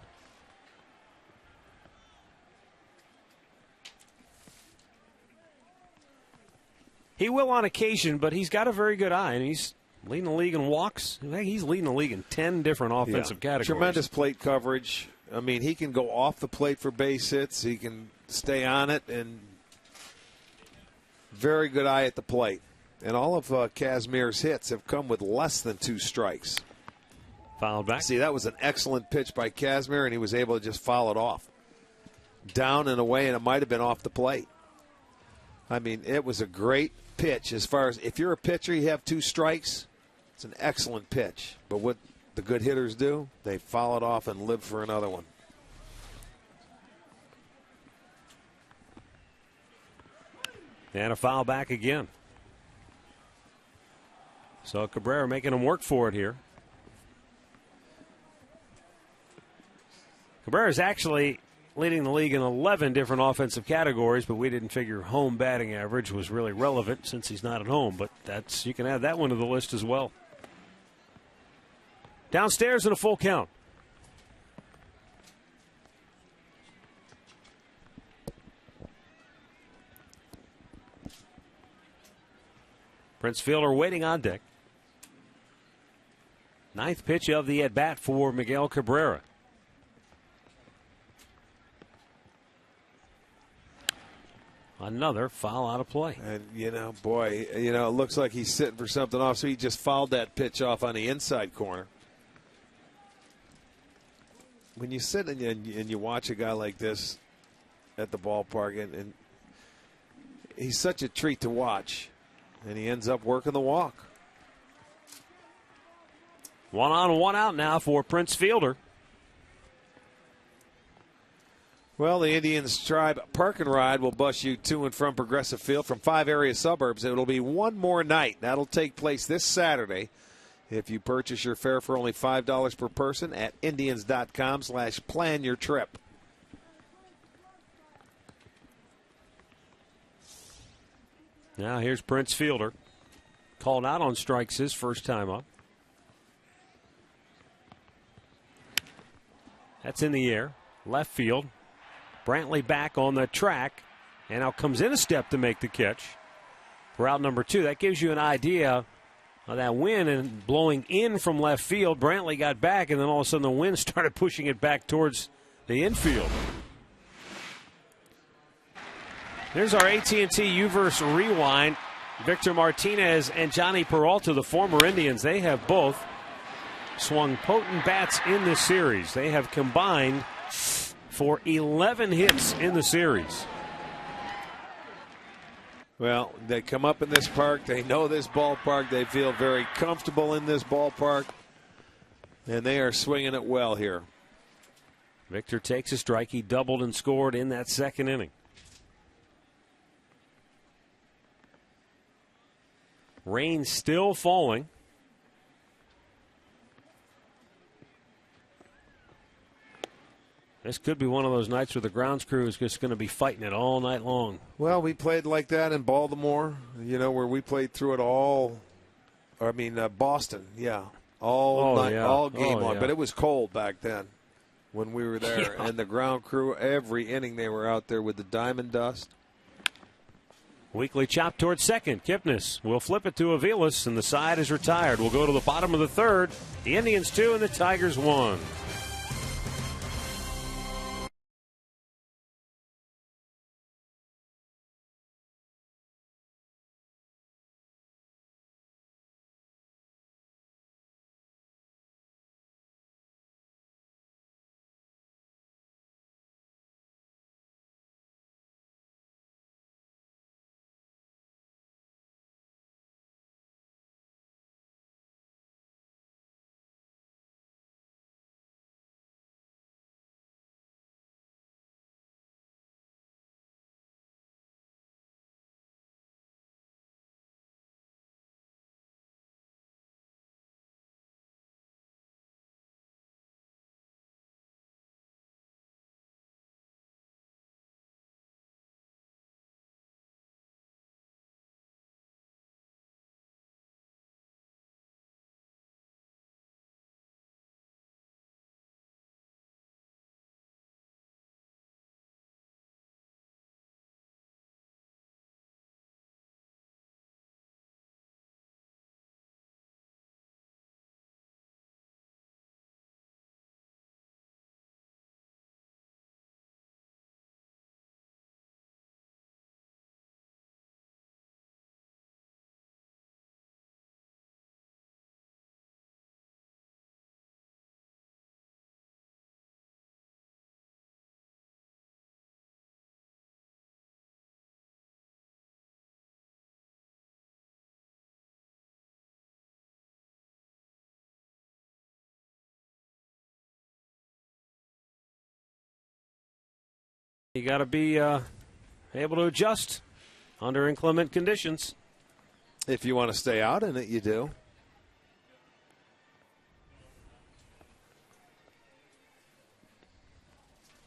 He will on occasion, but he's got a very good eye, and he's leading the league in walks. I think he's leading the league in 10 different offensive categories. Tremendous plate coverage. I mean, he can go off the plate for base hits. He can stay on it, and very good eye at the plate. And all of Kazmir's hits have come with less than 2 strikes. Fouled back. See, that was an excellent pitch by Kazmir, and he was able to just foul it off. Down and away, and it might have been off the plate. I mean, it was a great pitch. As far as if you're a pitcher, you have 2 strikes, it's an excellent pitch. But what the good hitters do, they foul it off and live for another one. And a foul back again. So Cabrera making him work for it here. Cabrera's actually leading the league in 11 different offensive categories, but we didn't figure home batting average was really relevant since he's not at home. But that's, you can add that one to the list as well. Downstairs in a full count. Prince Fielder waiting on deck. Ninth pitch of the at-bat for Miguel Cabrera. Another foul out of play. And, boy, it looks like he's sitting for something off, so he just fouled that pitch off on the inside corner. When you sit and you watch a guy like this at the ballpark, and he's such a treat to watch, and he ends up working the walk. 1 on, 1 out now for Prince Fielder. Well, the Indians Tribe Park and Ride will bus you to and from Progressive Field from 5 area suburbs. It'll be one more night. That'll take place this Saturday. If you purchase your fare for only $5 per person at Indians.com/plan your trip. Now here's Prince Fielder. Called out on strikes his first time up. That's in the air. Left field. Brantley back on the track. And now comes in a step to make the catch. Route number 2. That gives you an idea of that wind and blowing in from left field. Brantley got back, and then all of a sudden the wind started pushing it back towards the infield. There's our AT&T U-verse rewind. Victor Martinez and Johnny Peralta, the former Indians, they have both swung potent bats in this series. They have combined for 11 hits in the series. Well, they come up in this park. They know this ballpark. They feel very comfortable in this ballpark. And they are swinging it well here. Victor takes a strike. He doubled and scored in that second inning. Rain still falling. This could be one of those nights where the grounds crew is just going to be fighting it all night long. Well, we played like that in Baltimore, where we played through it all. Boston, yeah. All night, all game long. Yeah. But it was cold back then when we were there. Yeah. And the ground crew, every inning they were out there with the diamond dust. Weekly chop towards second. Kipnis will flip it to Aviles, and the side is retired. We'll go to the bottom of the third. The Indians 2 and the Tigers 1. You got to be able to adjust under inclement conditions. If you want to stay out in it, you do.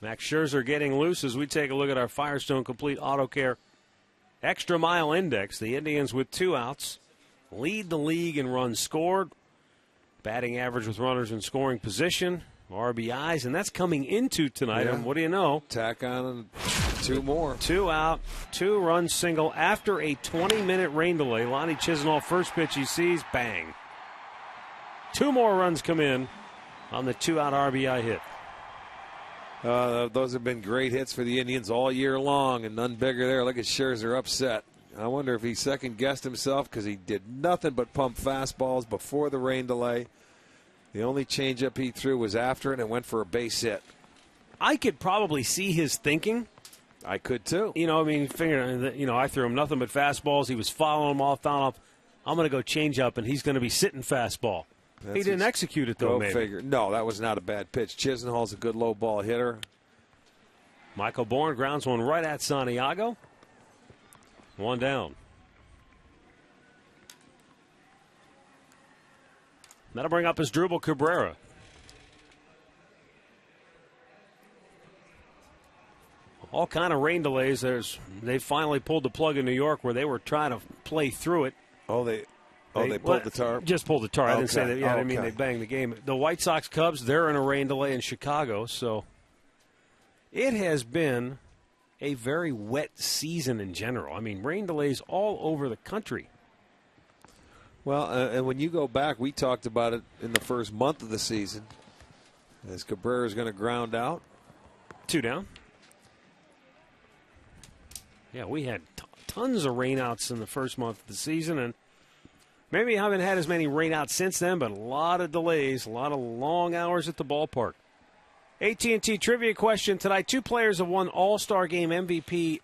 Max Scherzer getting loose as we take a look at our Firestone Complete Auto Care Extra Mile Index. The Indians with 2 outs lead the league in runs scored, batting average with runners in scoring position, RBIs, and that's coming into tonight. Yeah. And what do you know? Tack on Two more. 2 out, 2-run single after a 20-minute rain delay. Lonnie Chisenhall, first pitch he sees, bang. 2 more runs come in on the 2-out RBI hit. Those have been great hits for the Indians all year long, and none bigger there. Look at Scherzer upset. I wonder if he second-guessed himself because he did nothing but pump fastballs before the rain delay. The only changeup he threw was after it and went for a base hit. I could probably see his thinking. I could too. I threw him nothing but fastballs. He was following them all, found off. I'm going to go change up, and he's going to be sitting fastball. He didn't execute it, though, Go maybe. figure. No, that was not a bad pitch. Chisenhall's a good low ball hitter. Michael Bourne grounds one right at Santiago. 1 down. That'll bring up Asdrubal Cabrera. All kind of rain delays. They finally pulled the plug in New York where they were trying to play through it. They pulled the tarp? Just pulled the tarp. I didn't say that. Yeah, okay. I mean they banged the game. The White Sox Cubs, they're in a rain delay in Chicago. So it has been a very wet season in general. I mean, rain delays all over the country. Well, and when you go back, we talked about it in the first month of the season. As Cabrera's going to ground out. 2 down. Yeah, we had tons of rainouts in the first month of the season, and maybe haven't had as many rainouts since then, but a lot of delays, a lot of long hours at the ballpark. AT&T trivia question tonight. 2 players have won All-Star Game MVP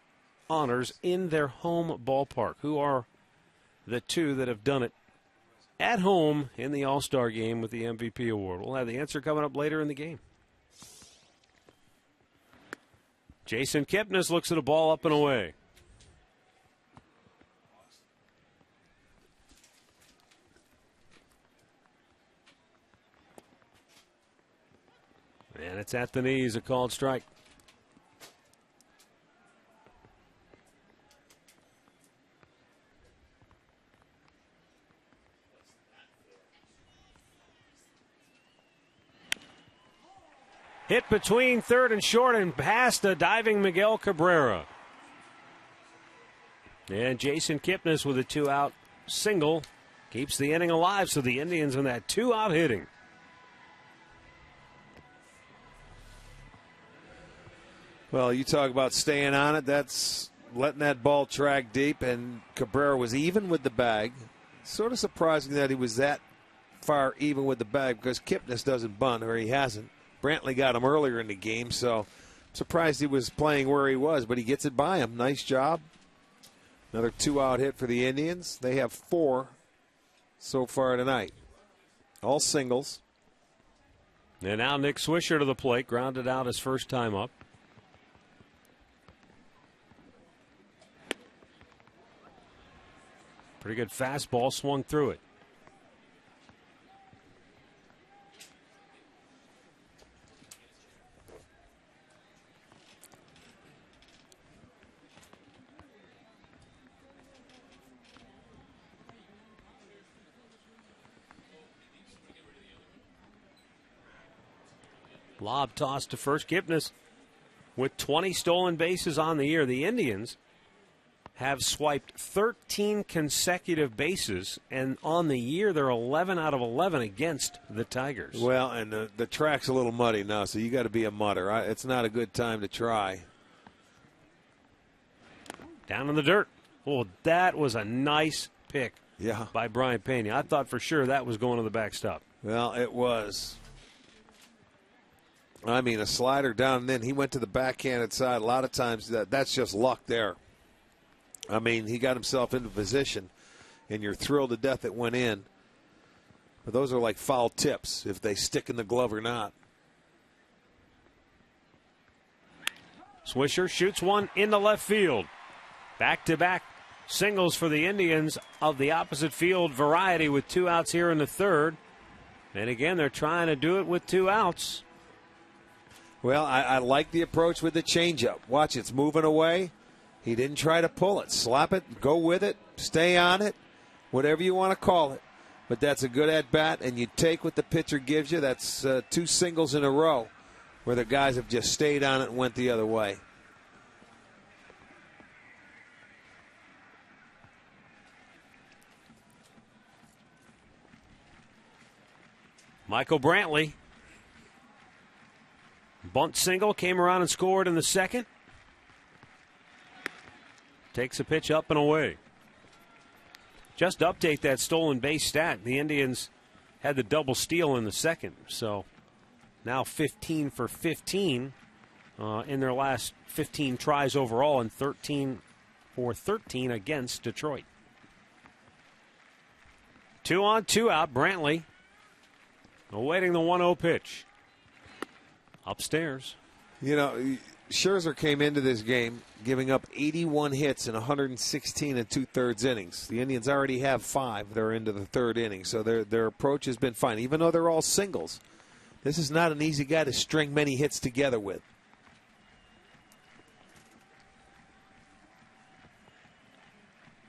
honors in their home ballpark. Who are the 2 that have done it at home in the All-Star Game with the MVP award? We'll have the answer coming up later in the game. Jason Kipnis looks at a ball up and away. And it's at the knees, a called strike. Hit between third and short and past the diving Miguel Cabrera. And Jason Kipnis with a 2-out single keeps the inning alive, so the Indians in that 2-out hitting. Well, you talk about staying on it. That's letting that ball track deep, and Cabrera was even with the bag. Sort of surprising that he was that far even with the bag because Kipnis doesn't bunt, or he hasn't. Brantley got him earlier in the game, so surprised he was playing where he was, but he gets it by him. Nice job. Another 2-out hit for the Indians. They have 4 so far tonight. All singles. And now Nick Swisher to the plate, grounded out his first time up. Pretty good fastball, swung through it. Lob toss to first. Kipnis with 20 stolen bases on the year. The Indians have swiped 13 consecutive bases, and on the year they're 11 out of 11 against the Tigers. Well, and the track's a little muddy now, so you got to be a mutter. It's not a good time to try. Down in the dirt. Oh, that was a nice pick by Brian Pena. I thought for sure that was going to the backstop. Well, it was. I mean, a slider down, and then he went to the backhanded side. A lot of times that's just luck there. I mean, he got himself into position, and you're thrilled to death it went in. But those are like foul tips, if they stick in the glove or not. Swisher shoots one into left field. Back-to-back singles for the Indians of the opposite field variety with 2 outs here in the third. And again, they're trying to do it with 2 outs. Well, I like the approach with the changeup. Watch, it's moving away. He didn't try to pull it. Slap it, go with it, stay on it, whatever you want to call it. But that's a good at-bat, and you take what the pitcher gives you. That's 2 singles in a row where the guys have just stayed on it and went the other way. Michael Brantley. Bunt single, came around and scored in the second. Takes a pitch up and away. Just to update that stolen base stat, the Indians had the double steal in the second. So now 15 for 15 in their last 15 tries overall, and 13 for 13 against Detroit. 2 on, 2 out. Brantley awaiting the 1-0 pitch. Upstairs. You know, Scherzer came into this game giving up 81 hits in 116 and 2/3 innings. The Indians already have 5. They're into the 3rd inning, so their approach has been fine. Even though they're all singles, this is not an easy guy to string many hits together with.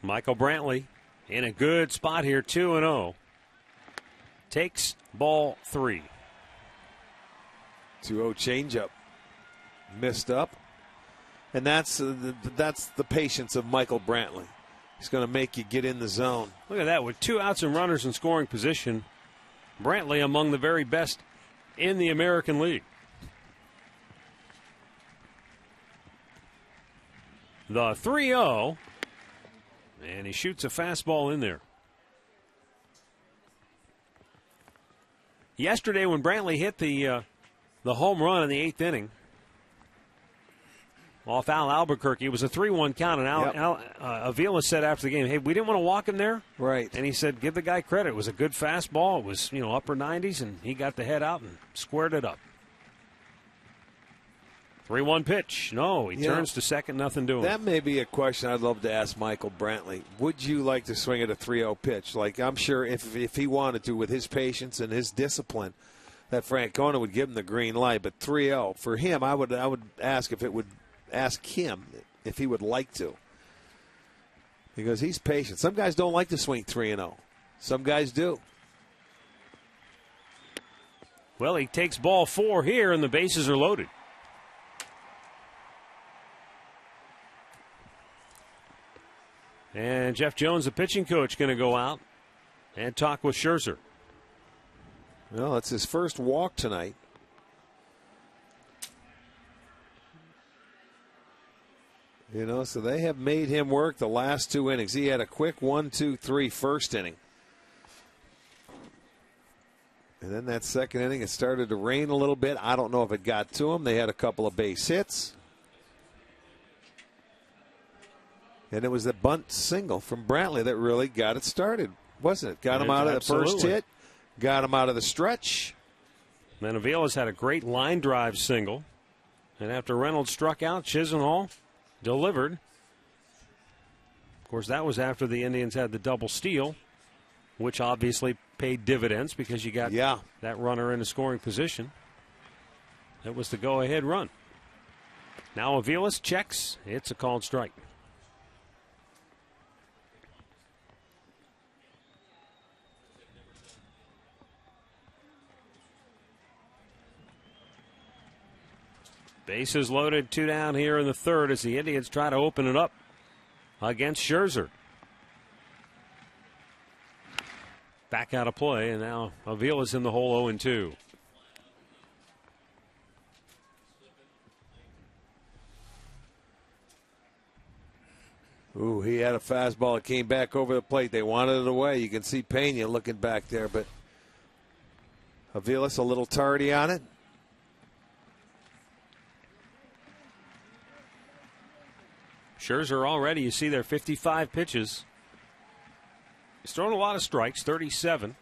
Michael Brantley in a good spot here, 2-0. Takes ball 3. 2-0 changeup. Missed up. And that's the patience of Michael Brantley. He's going to make you get in the zone. Look at that. With 2 outs and runners in scoring position, Brantley among the very best in the American League. The 3-0. And he shoots a fastball in there. Yesterday when Brantley hit the home run in the 8th inning off Al Albuquerque, it was a 3-1 count, and Avila said after the game, hey, we didn't want to walk him there. Right. And he said, give the guy credit. It was a good fastball. It was, upper 90s, and he got the head out and squared it up. 3-1 pitch. No, he turns to second, nothing doing. That may be a question I'd love to ask Michael Brantley. Would you like to swing at a 3-0 pitch? Like, I'm sure if he wanted to, with his patience and his discipline, that Francona would give him the green light. But 3-0 for him, I would ask him if he would like to, because he's patient. Some guys don't like to swing 3-0. Some guys do. Well, he takes ball 4 here, and the bases are loaded. And Jeff Jones, the pitching coach, going to go out and talk with Scherzer. Well, it's his first walk tonight. So they have made him work the last 2 innings. He had a quick 1-2-3 first inning. And then that second inning, it started to rain a little bit. I don't know if it got to him. They had a couple of base hits. And it was the bunt single from Brantley that really got it started, wasn't it? Got him out of the first hit, got him out of the stretch. Then Avila's had a great line drive single. And after Reynolds struck out, Chisenhall delivered. Of course, that was after the Indians had the double steal, which obviously paid dividends because you got that runner in a scoring position. That was the go-ahead run. Now Avilas checks. It's a called strike. Bases loaded, 2 down here in the 3rd as the Indians try to open it up against Scherzer. Back out of play, and now Avila's in the hole 0-2. Ooh, he had a fastball that came back over the plate. They wanted it away. You can see Pena looking back there, but Avila's a little tardy on it. Scherzer already, you see there, 55 pitches. He's thrown a lot of strikes, 37.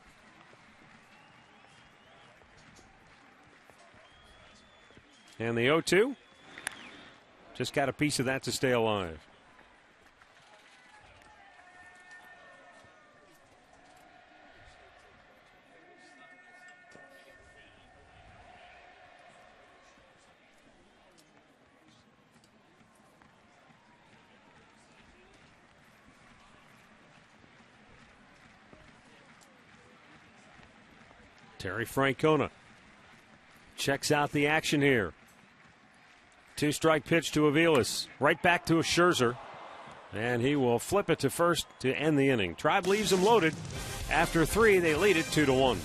And the 0-2. Just got a piece of that to stay alive. Terry Francona checks out the action here. 2-strike pitch to Avilas. Right back to a Scherzer. And he will flip it to first to end the inning. Tribe leaves him loaded. After 3, they lead it 2-1.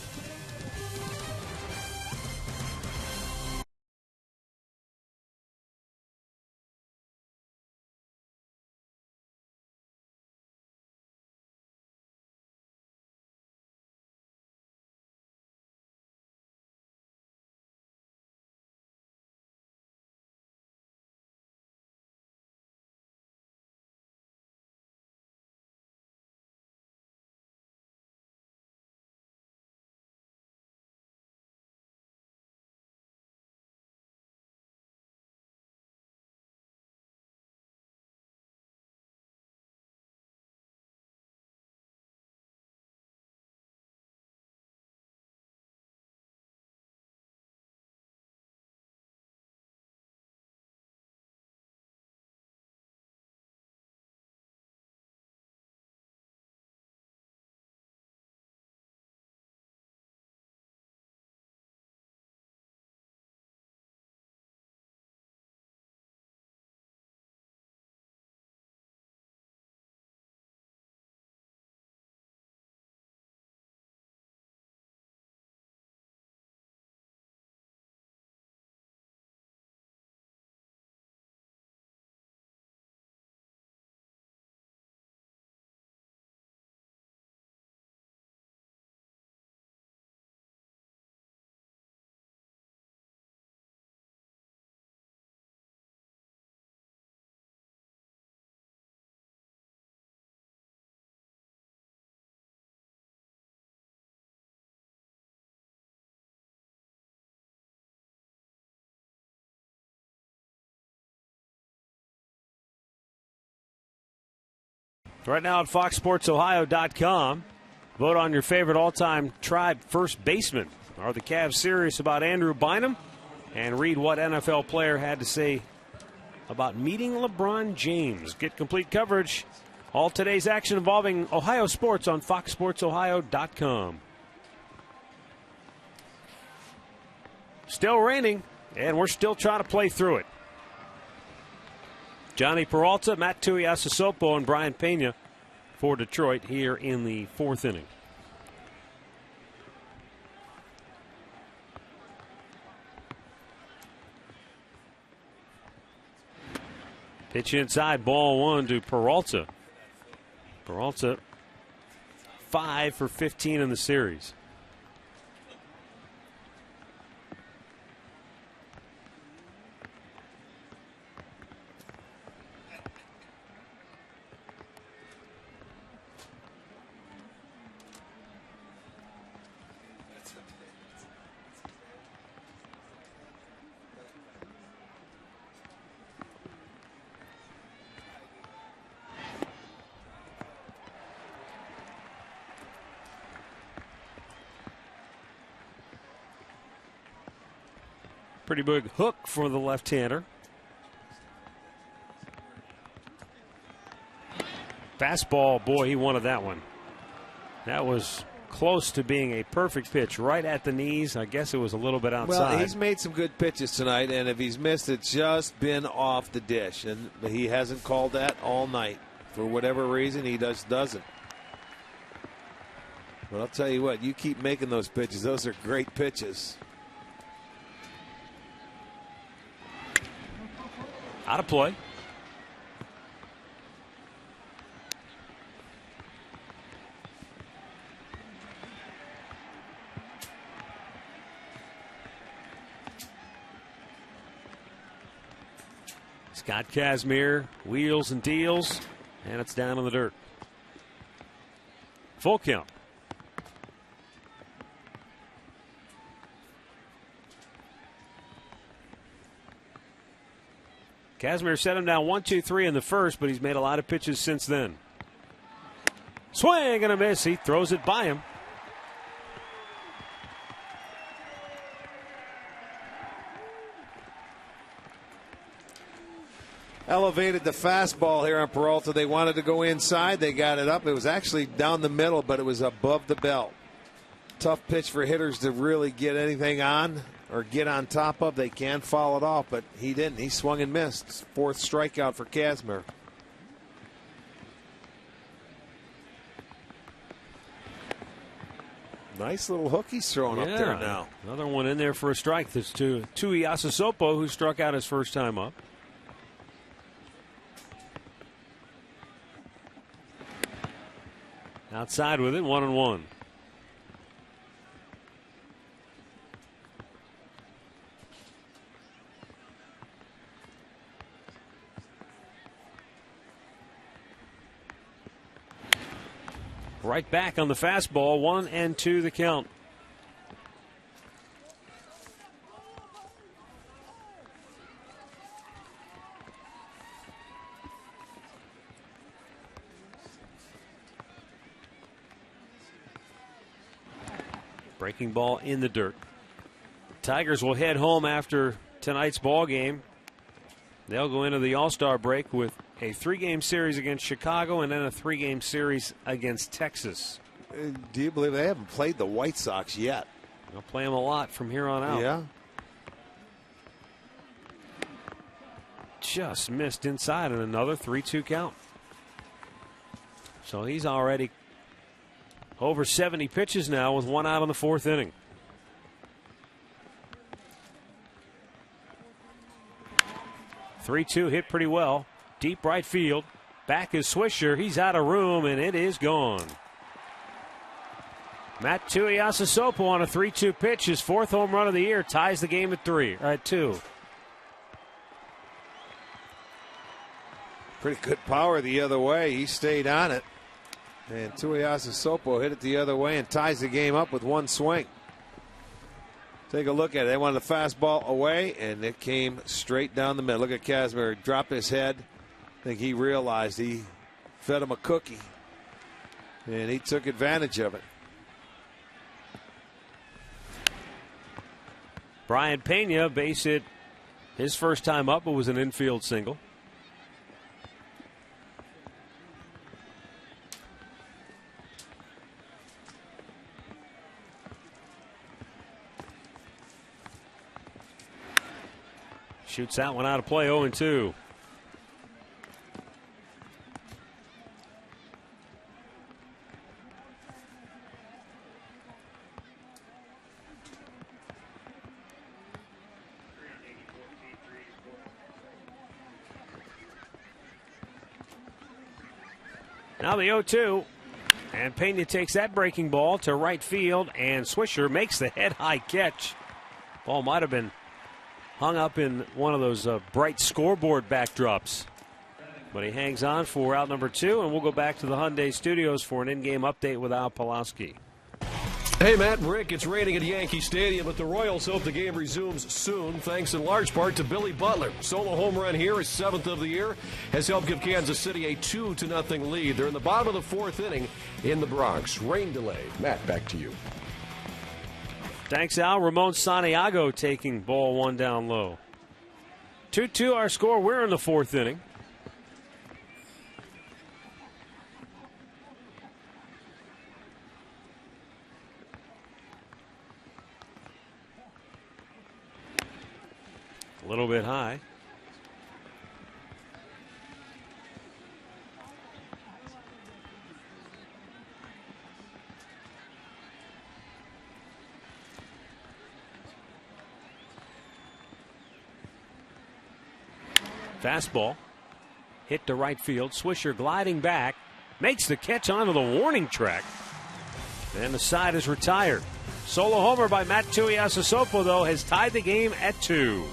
Right now at foxsportsohio.com, vote on your favorite all-time Tribe first baseman. Are the Cavs serious about Andrew Bynum? And read what NFL player had to say about meeting LeBron James. Get complete coverage. All today's action involving Ohio sports on foxsportsohio.com. Still raining, and we're still trying to play through it. Johnny Peralta, Matt Tuiasosopo, and Brian Pena for Detroit here in the fourth inning. Pitch inside, ball one to Peralta. Peralta 5 for 15 in the series. Pretty big hook for the left-hander. Fastball, boy, he wanted that one. That was close to being a perfect pitch, right at the knees. I guess it was a little bit outside. Well, he's made some good pitches tonight, and if he's missed, it's just been off the dish. And he hasn't called that all night. For whatever reason, he just doesn't. But I'll tell you what, you keep making those pitches. Those are great pitches. Out of play. Scott Kazmir wheels and deals, and it's down in the dirt. Full count. Kazmir set him down 1-2-3 in the first, but he's made a lot of pitches since then. Swing and a miss. He throws it by him. Elevated the fastball here on Peralta. They wanted to go inside. They got it up. It was actually down the middle, but it was above the belt. Tough pitch for hitters to really get anything on or get on top of. They can foul it off, but he didn't. He swung and missed. Fourth strikeout for Kazmir. Nice little hook he's throwing up there now. Another one in there for a strike. That's to Tuiasosopo, who struck out his first time up. Outside with it, 1-1. Right back on the fastball, 1-2 the count. Breaking ball in the dirt. Tigers will head home after tonight's ball game. They'll go into the All-Star break with a 3-game series against Chicago and then a 3-game series against Texas. Do you believe they haven't played the White Sox yet? They'll play them a lot from here on out. Yeah. Just missed inside and another 3-2 count. So he's already over 70 pitches now with one out in the fourth inning. Three-two hit pretty well. Deep right field. Back is Swisher. He's out of room, and it is gone. Matt Tuiasosopo on a 3-2 pitch. His fourth home run of the year ties the game at 2. Pretty good power the other way. He stayed on it. And Tuiasosopo hit it the other way and ties the game up with one swing. Take a look at it. They wanted the fastball away, and it came straight down the middle. Look at Kazmir drop his head. I think he realized he fed him a cookie, and he took advantage of it. Brian Pena base hit his first time up. It was an infield single. Shoots that one out of play, 0-2. Now the 0-2, and Pena takes that breaking ball to right field, and Swisher makes the head-high catch. Ball might have been hung up in one of those bright scoreboard backdrops. But he hangs on for out number 2, and we'll go back to the Hyundai Studios for an in-game update with Al Pulaski. Hey, Matt and Rick, it's raining at Yankee Stadium, but the Royals hope the game resumes soon, thanks in large part to Billy Butler. Solo home run here, his 7th of the year, has helped give Kansas City a 2-0 lead. They're in the bottom of the 4th inning in the Bronx. Rain delay. Matt, back to you. Thanks, Al. Ramon Santiago taking ball 1 down low. 2-2 our score. We're in the 4th inning. A little bit high. Fastball hit to right field. Swisher gliding back, makes the catch onto the warning track, and the side is retired. Solo homer by Matt Tuiasosopo, though, has tied the game at 2.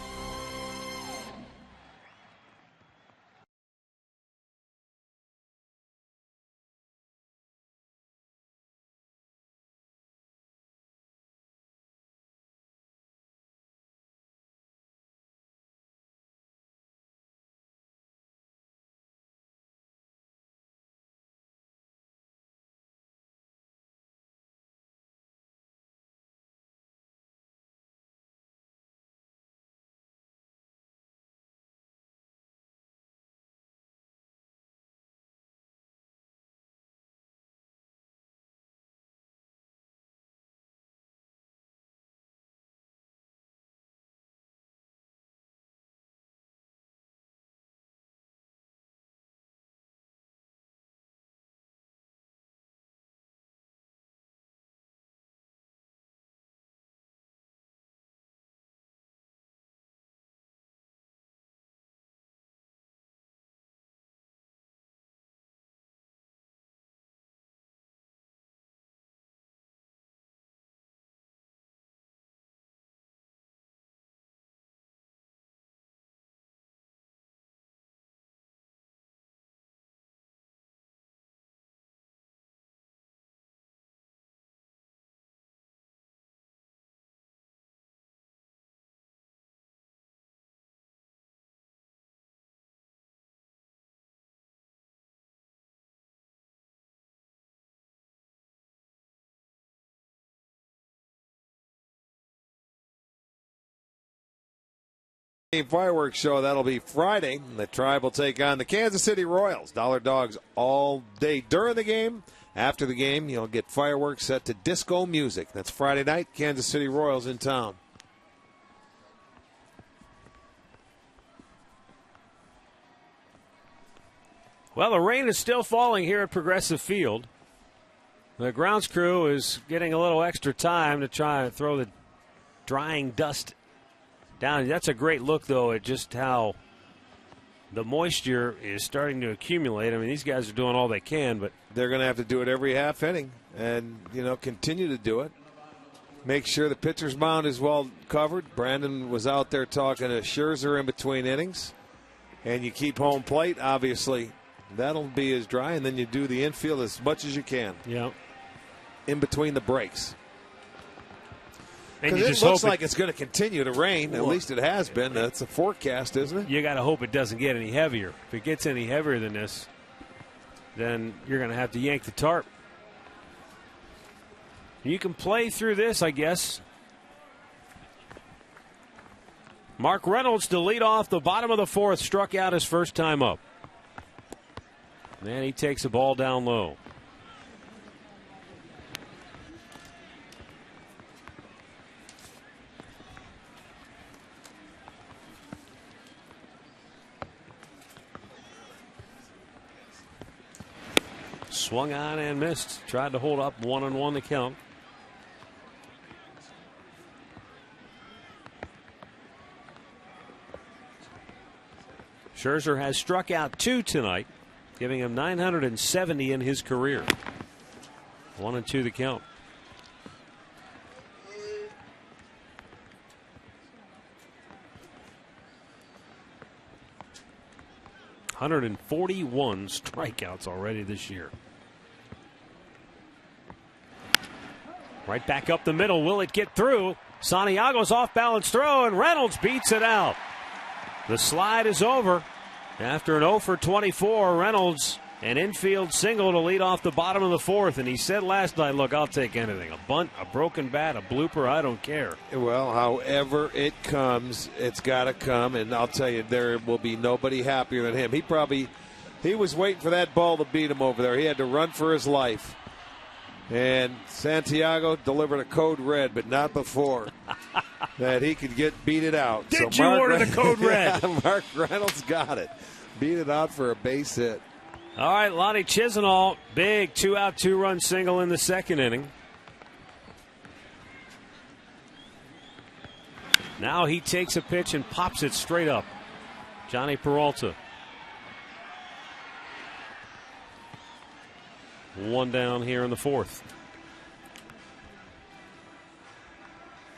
Fireworks show. That'll be Friday. The Tribe will take on the Kansas City Royals. Dollar Dogs all day during the game. After the game, you'll get fireworks set to disco music. That's Friday night. Kansas City Royals in town. Well, the rain is still falling here at Progressive Field. The grounds crew is getting a little extra time to try and throw the drying dust down. That's a great look, though, at just how the moisture is starting to accumulate. I mean, these guys are doing all they can, but they're going to have to do it every half inning and, continue to do it. Make sure the pitcher's mound is well covered. Brandon was out there talking to Scherzer in between innings. And you keep home plate, obviously. That'll be as dry, and then you do the infield as much as you can. Yeah. In between the breaks. And it looks like it's going to continue to rain. At least it has been. That's a forecast, isn't it? You got to hope it doesn't get any heavier. If it gets any heavier than this, then you're going to have to yank the tarp. You can play through this, I guess. Mark Reynolds to lead off the bottom of the fourth, struck out his first time up. And he takes a ball down low. Swung on and missed. Tried to hold up 1-1 the count. Scherzer has struck out 2 tonight, giving him 970 in his career. 1-2 the count. $141 strikeouts already this year. Right back up the middle. Will it get through? Santiago's off balance throw, and Reynolds beats it out. The slide is over. After an 0 for 24, Reynolds an infield single to lead off the bottom of the fourth. And he said last night, look, I'll take anything. A bunt, a broken bat, a blooper, I don't care. Well, however it comes, it's got to come. And I'll tell you, there will be nobody happier than him. He was waiting for that ball to beat him over there. He had to run for his life. And Santiago delivered a code red, but not before that he could beat it out. Did you order the code red? Yeah, Mark Reynolds got it. Beat it out for a base hit. All right, Lonnie Chisenhall, big 2-out, 2-run single in the second inning. Now he takes a pitch and pops it straight up. Johnny Peralta. 1 down here in the fourth.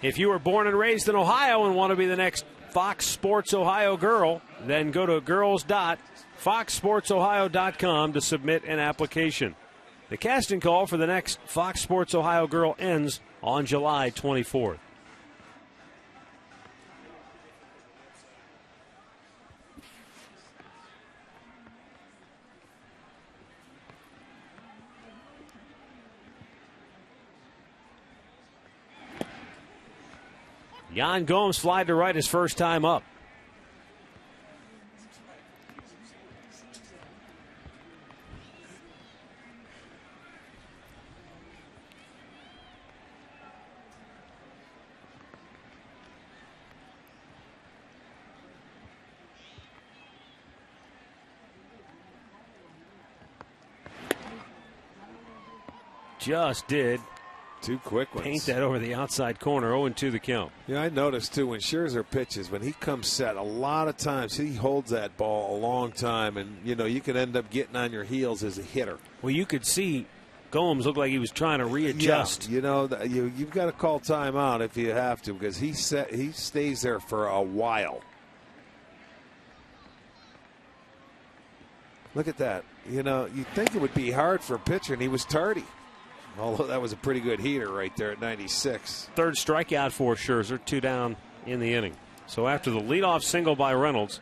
If you were born and raised in Ohio and want to be the next Fox Sports Ohio girl, then go to girls.foxsportsohio.com to submit an application. The casting call for the next Fox Sports Ohio girl ends on July 24th. Yan Gomes fly to right his first time up. Just did. 2 quick ones. Paint that over the outside corner. 0-2 the count. Yeah, I noticed too when Scherzer pitches, when he comes set, a lot of times he holds that ball a long time, and you can end up getting on your heels as a hitter. Well, you could see Gomes looked like he was trying to readjust. Yeah, you've got to call timeout if you have to, because he stays there for a while. Look at that. You'd think it would be hard for a pitcher, and he was tardy. Although that was a pretty good heater right there at 96. Third strikeout for Scherzer, 2 down in the inning. So after the leadoff single by Reynolds,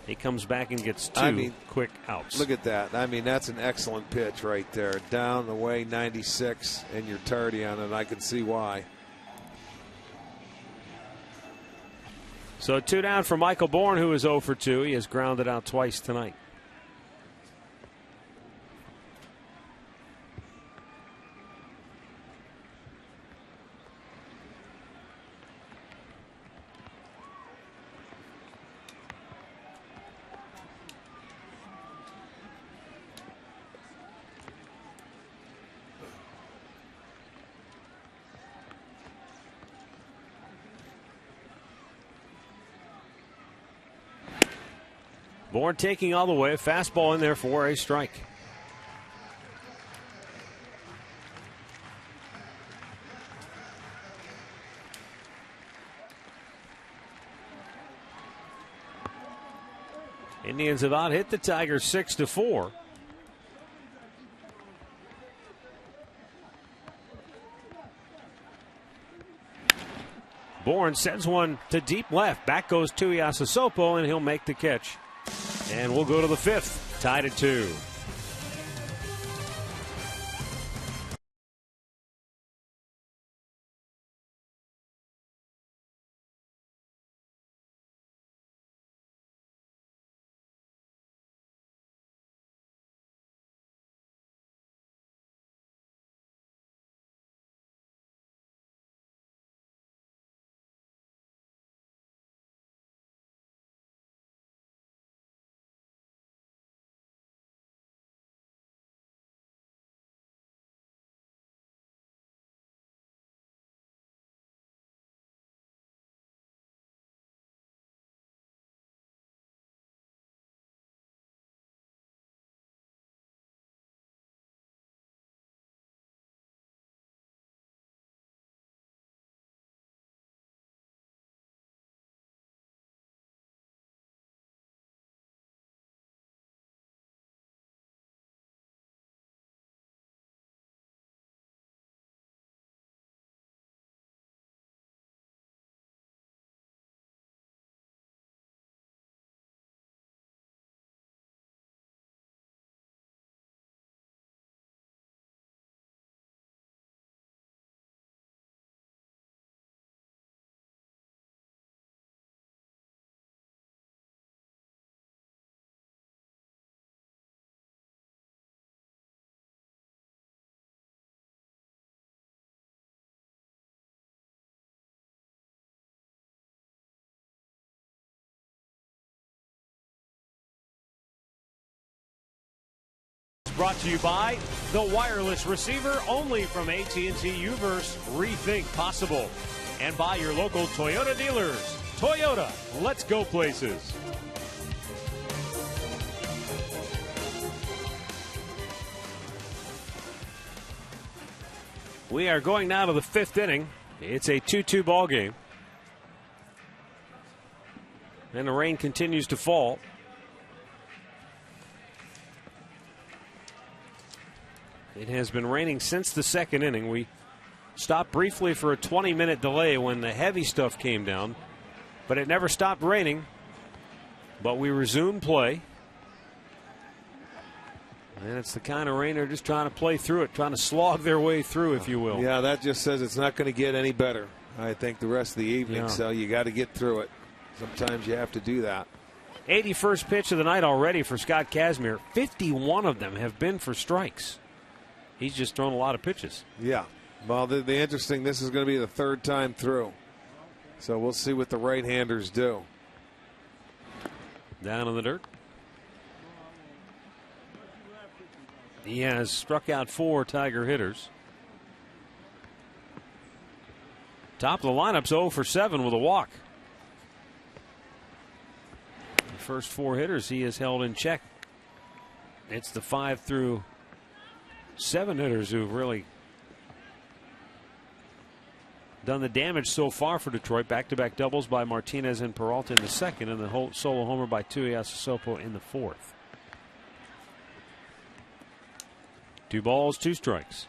he comes back and gets 2 quick outs. Look at that. That's an excellent pitch right there. Down the way, 96, and you're tardy on it. I can see why. So 2 down for Michael Bourne, who is 0 for 2. He has grounded out twice tonight. Bourne taking all the way. Fastball in there for a strike. Indians have out-hit the Tigers 6-4. Bourne sends one to deep left. Back goes Tuiasosopo, and he'll make the catch. And we'll go to the fifth, tied at 2. brought to you by the wireless receiver only from AT&T Uverse. Rethink possible. And by your local Toyota dealers. Toyota, let's go places. We are going now to the 5th inning. It's a 2-2 ball game. And the rain continues to fall. It has been raining since the 2nd inning. We stopped briefly for a 20-minute delay when the heavy stuff came down, but it never stopped raining. But we resumed play. And it's the kind of rain they're just trying to play through it, trying to slog their way through, if you will. Yeah, that just says it's not going to get any better, I think, the rest of the evening. Yeah. So you got to get through it. Sometimes you have to do that. 81st pitch of the night already for Scott Kazmir. 51 of them have been for strikes. He's just thrown a lot of pitches. Yeah. Well, the interesting, this is going to be the 3rd time through. So we'll see what the right-handers do. Down in the dirt. He has struck out 4 Tiger hitters. Top of the lineup's 0 for 7 with a walk. The first 4 hitters he has held in check. It's the 5 through 7 hitters who've really done the damage so far for Detroit. Back-to-back doubles by Martinez and Peralta in the 2nd, and the solo homer by Tuiasosopo in the 4th. 2 balls, 2 strikes.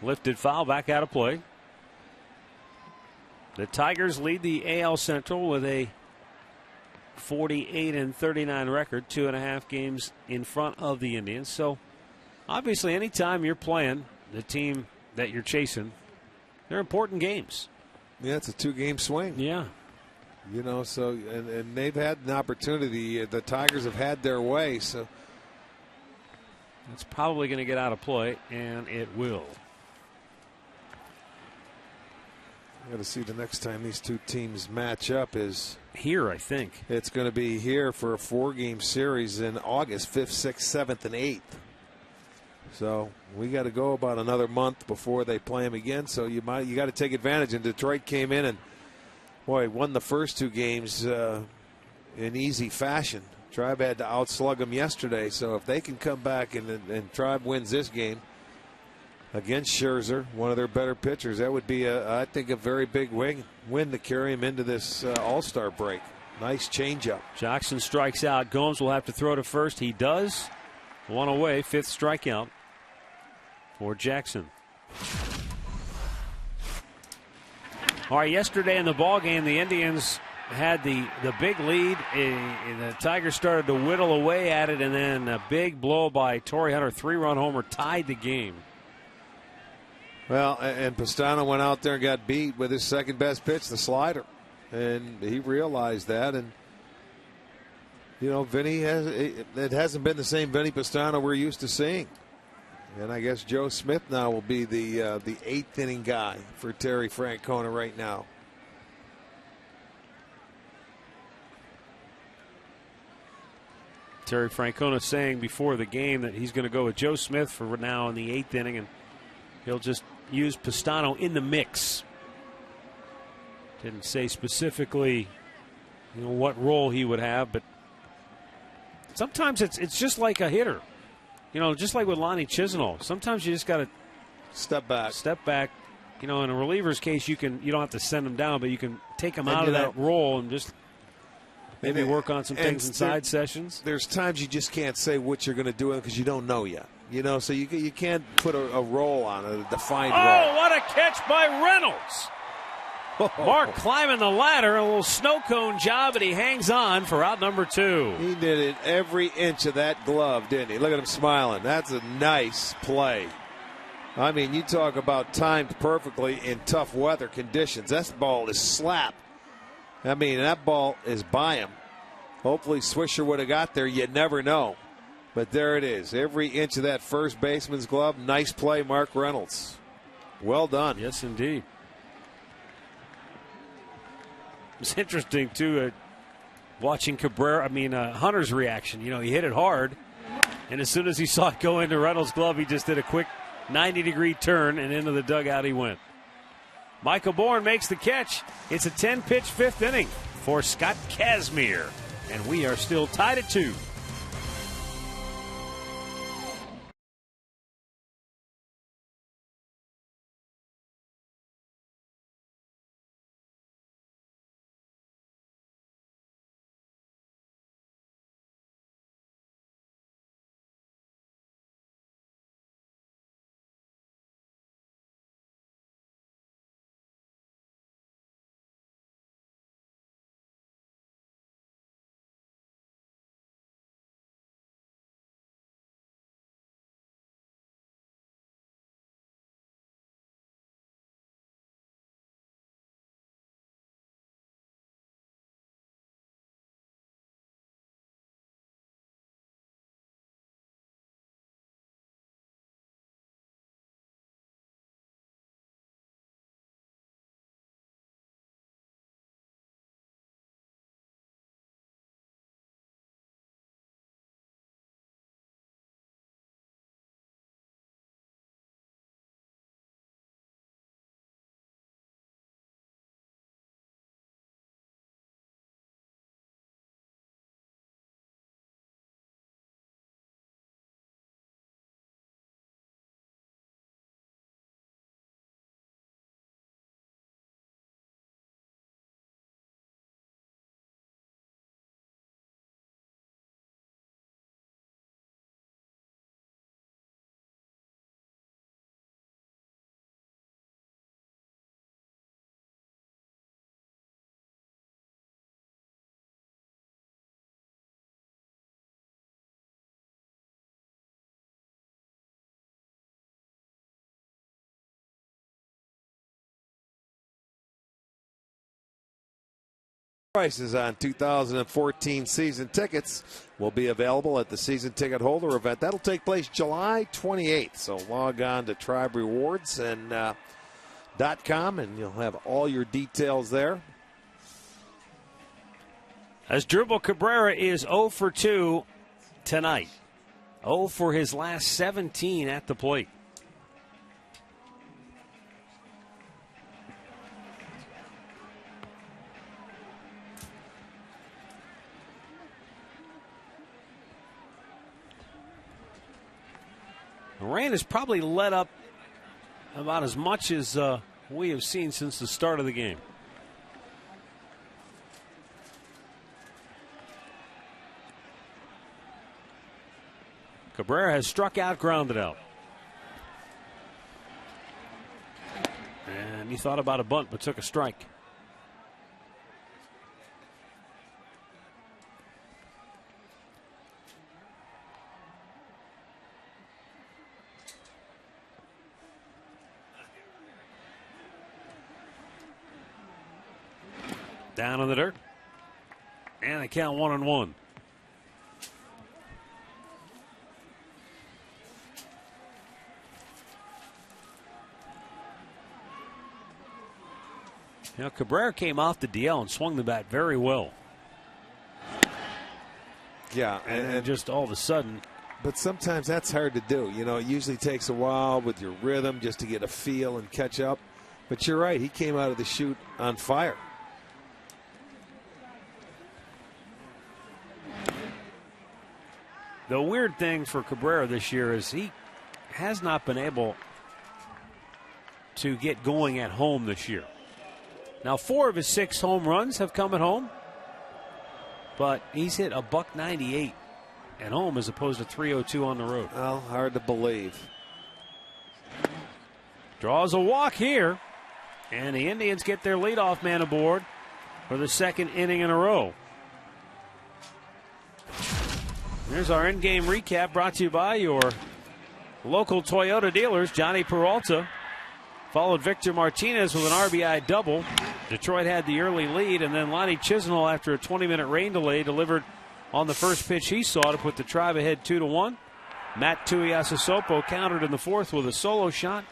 Lifted foul, back out of play. The Tigers lead the AL Central with a 48-39 record, 2.5 games in front of the Indians. So, obviously, anytime you're playing the team that you're chasing, they're important games. Yeah, it's a 2-game swing. Yeah. You know, so, and they've had an opportunity. The Tigers have had their way, so. It's probably going to get out of play, and it will. Got to see the next time these 2 teams match up is here, I think. It's going to be here for a 4-game series in August, 5th, 6th, 7th, and 8th. So we got to go about another month before they play them again. So you got to take advantage. And Detroit came in and, boy, won the first 2 games in easy fashion. Tribe had to outslug them yesterday. So if they can come back and Tribe wins this game against Scherzer, one of their better pitchers, that would be, I think, a very big win to carry him into this All-Star break. Nice changeup. Jackson strikes out. Gomes will have to throw to first. He does. 1 away, 5th strikeout for Jackson. All right, yesterday in the ball game, the Indians had the big lead. The Tigers started to whittle away at it, and then a big blow by Torrey Hunter, 3-run homer, tied the game. Well, and Pastano went out there and got beat with his second best pitch, the slider. And he realized that. And, you know, it hasn't been the same Vinny Pastano we're used to seeing. And I guess Joe Smith now will be the 8th inning guy for Terry Francona right now. Terry Francona saying before the game that he's going to go with Joe Smith for now in the 8th inning, and he'll just use Pastano in the mix. Didn't say specifically, you know, what role he would have, but sometimes it's just like a hitter. You know, just like with Lonnie Chisenhall. Sometimes you just got to step back. You know, in a reliever's case, you don't have to send him down, but you can take him out of that role and just maybe work on some things inside sessions. There's times you just can't say what you're going to do because you don't know yet. You know, so you can't put a role on it, a defined role. Oh, what a catch by Reynolds. Mark climbing the ladder, a little snow cone job, and he hangs on for out number 2. He did it every inch of that glove, didn't he? Look at him smiling. That's a nice play. I mean, you talk about timed perfectly in tough weather conditions. That ball is slap. I mean, that ball is by him. Hopefully Swisher would have got there. You never know. But there it is. Every inch of that first baseman's glove. Nice play, Mark Reynolds. Well done. Yes, indeed. It's interesting, too, watching Hunter's reaction. You know, he hit it hard, and as soon as he saw it go into Reynolds' glove, he just did a quick 90-degree turn, and into the dugout he went. Michael Bourne makes the catch. It's a 10-pitch fifth inning for Scott Kazmir, and we are still tied at 2. Prices on 2014 season tickets will be available at the season ticket holder event. That'll take place July 28th. So log on to Tribe Rewards and .com, and you'll have all your details there. As Drupal Cabrera is 0 for 2 tonight. 0 for his last 17 at the plate. The rain has probably let up about as much as we have seen since the start of the game. Cabrera has struck out, grounded out. And he thought about a bunt but took a strike. Down in the dirt. And they count 1-1. You know, Cabrera came off the DL and swung the bat very well. Yeah, and just all of a sudden. But sometimes that's hard to do. You know, it usually takes a while with your rhythm just to get a feel and catch up. But you're right, he came out of the chute on fire. The weird thing for Cabrera this year is he has not been able to get going at home this year. Now, 4 of his 6 home runs have come at home, but he's hit a .198 at home as opposed to .302 on the road. Well, hard to believe. Draws a walk here, and the Indians get their leadoff man aboard for the second inning in a row. There's our in-game recap brought to you by your local Toyota dealers. Johnny Peralta followed Victor Martinez with an RBI double. Detroit had the early lead, and then Lonnie Chisenhall, after a 20-minute rain delay, delivered on the first pitch he saw to put the Tribe ahead 2-1. Matt Tuiasosopo countered in the fourth with a solo shot,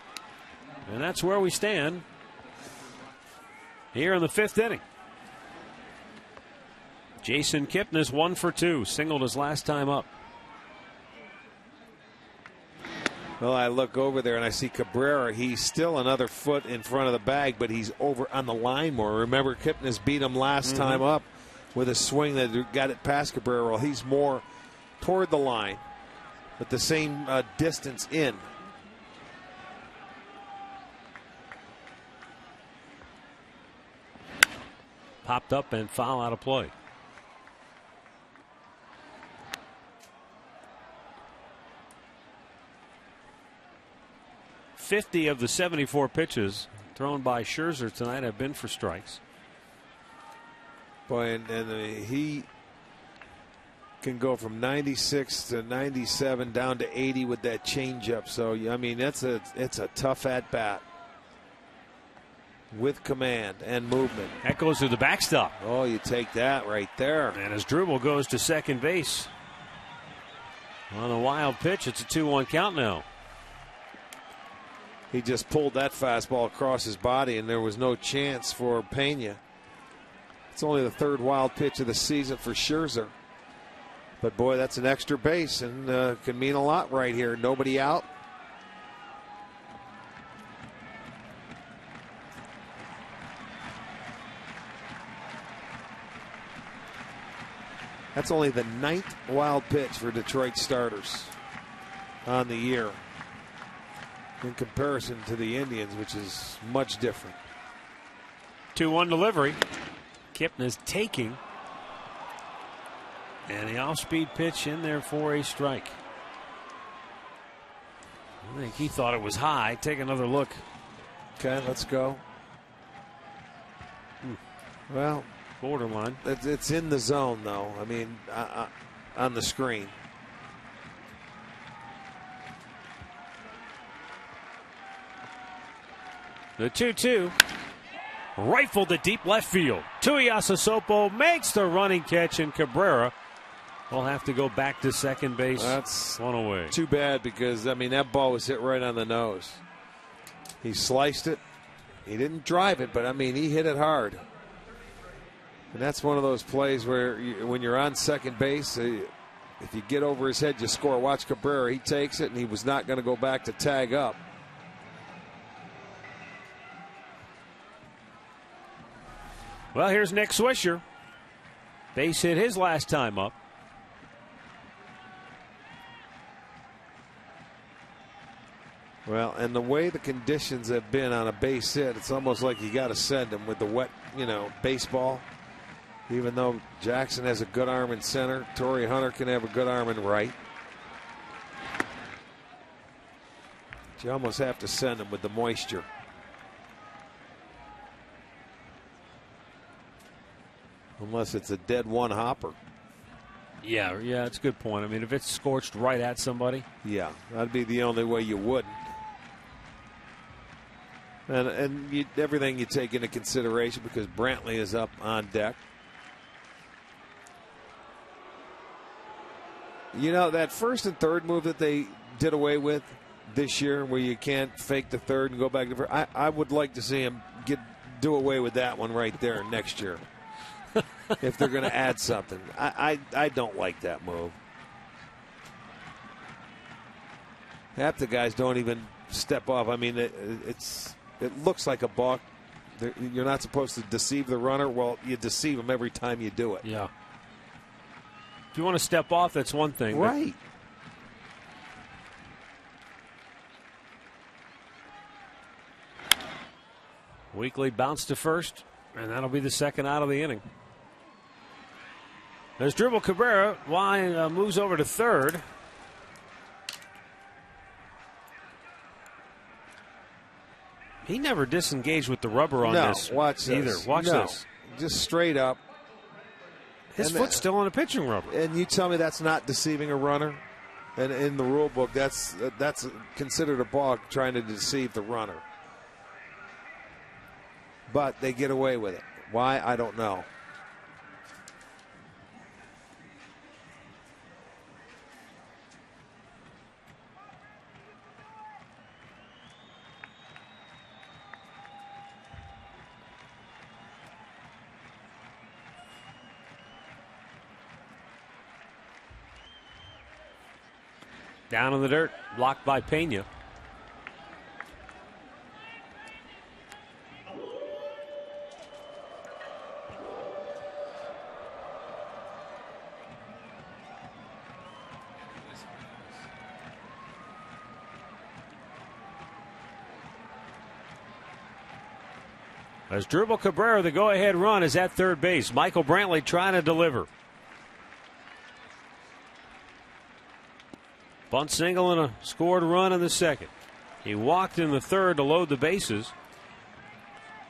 and that's where we stand here in the fifth inning. Jason Kipnis 1 for 2, singled his last time up. Well, I look over there and I see Cabrera. He's still another foot in front of the bag, but he's over on the line more. Remember, Kipnis beat him last time up with a swing that got it past Cabrera. Well, he's more toward the line, but the same distance in. Popped up and foul out of play. .50 of the 74 pitches thrown by Scherzer tonight have been for strikes. Boy, and he can go from 96 to 97 down to 80 with that changeup. So I mean, it's a tough at bat with command and movement. That goes to the backstop. Oh, you take that right there. And as Drupal goes to second base on a wild pitch, it's a 2-1 count now. He just pulled that fastball across his body, and there was no chance for Pena. It's only the third wild pitch of the season for Scherzer. But, boy, that's an extra base and can mean a lot right here. Nobody out. That's only the 9th wild pitch for Detroit starters on the year, in comparison to the Indians, which is much different. 2-1 delivery. Kipnis taking. And the off-speed pitch in there for a strike. I think he thought it was high. Take another look. Okay, let's go. Well, borderline. It's in the zone, though. I mean, on the screen. The 2-2. Rifled to deep left field. Tuiasosopo makes the running catch, and Cabrera will have to go back to second base. That's one away. Too bad, because, I mean, that ball was hit right on the nose. He sliced it. He didn't drive it, but, I mean, he hit it hard. And that's one of those plays where when you're on second base, if you get over his head, you score. Watch Cabrera. He takes it, and he was not going to go back to tag up. Well, here's Nick Swisher. Base hit his last time up. Well, and the way the conditions have been on a base hit, it's almost like you got to send him with the wet, baseball. Even though Jackson has a good arm in center, Torrey Hunter can have a good arm in right. But you almost have to send him with the moisture. Unless it's a dead one hopper. Yeah, that's a good point. I mean, if it's scorched right at somebody. Yeah, that'd be the only way you wouldn't. And everything you take into consideration, because Brantley is up on deck. That first and third move that they did away with this year, where you can't fake the third and go back to first, I would like to see him do away with that one right there next year. If they're going to add something. I don't like that move. Half the guys don't even step off. I mean, it looks like a balk. You're not supposed to deceive the runner. Well, you deceive them every time you do it. Yeah. If you want to step off, that's one thing. Right. Weekly bounce to first, and that'll be the second out of the inning. There's Dribble Cabrera. Moves over to third. He never disengaged with the rubber on this. Watch this. Either. Watch this. Just straight up. His foot's still on the pitching rubber. And you tell me that's not deceiving a runner? And in the rule book, that's considered a balk trying to deceive the runner. But they get away with it. Why? I don't know. Down in the dirt, blocked by Pena. As Drupal Cabrera, the go-ahead run is at third base. Michael Brantley trying to deliver. Bunt single and a scored run in the second. He walked in the third to load the bases.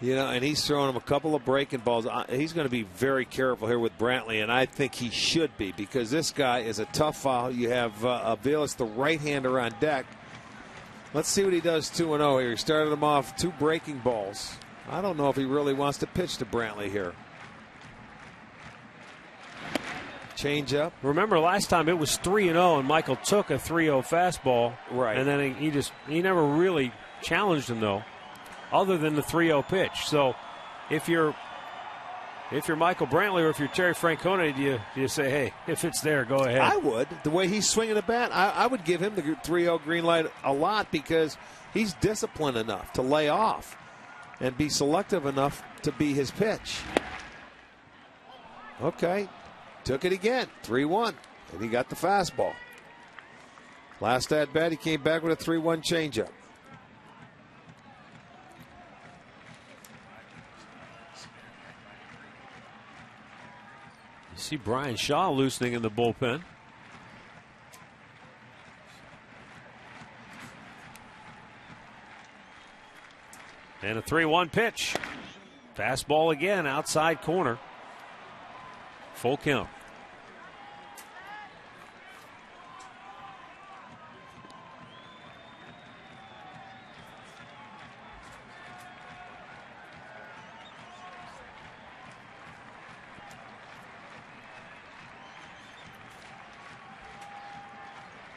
You know, and he's throwing him a couple of breaking balls. He's going to be very careful here with Brantley, and I think he should be, because this guy is a tough foul. You have Aviles, the right-hander, on deck. Let's see what he does 2-0 here. He started him off 2 breaking balls. I don't know if he really wants to pitch to Brantley here. Change up. Remember last time it was 3-0 and Michael took a 3-0 fastball. Right. And then he never really challenged him, though, other than the 3-0 pitch. So if you're Michael Brantley or if you're Terry Francona, do you say, hey, if it's there, go ahead? I would. The way he's swinging the bat, I would give him the 3-0 green light a lot, because he's disciplined enough to lay off and be selective enough to be his pitch. Okay. Took it again, 3-1, and he got the fastball. Last at bat, he came back with a 3-1 changeup. You see Brian Shaw loosening in the bullpen. And a 3-1 pitch. Fastball again, outside corner. Full count.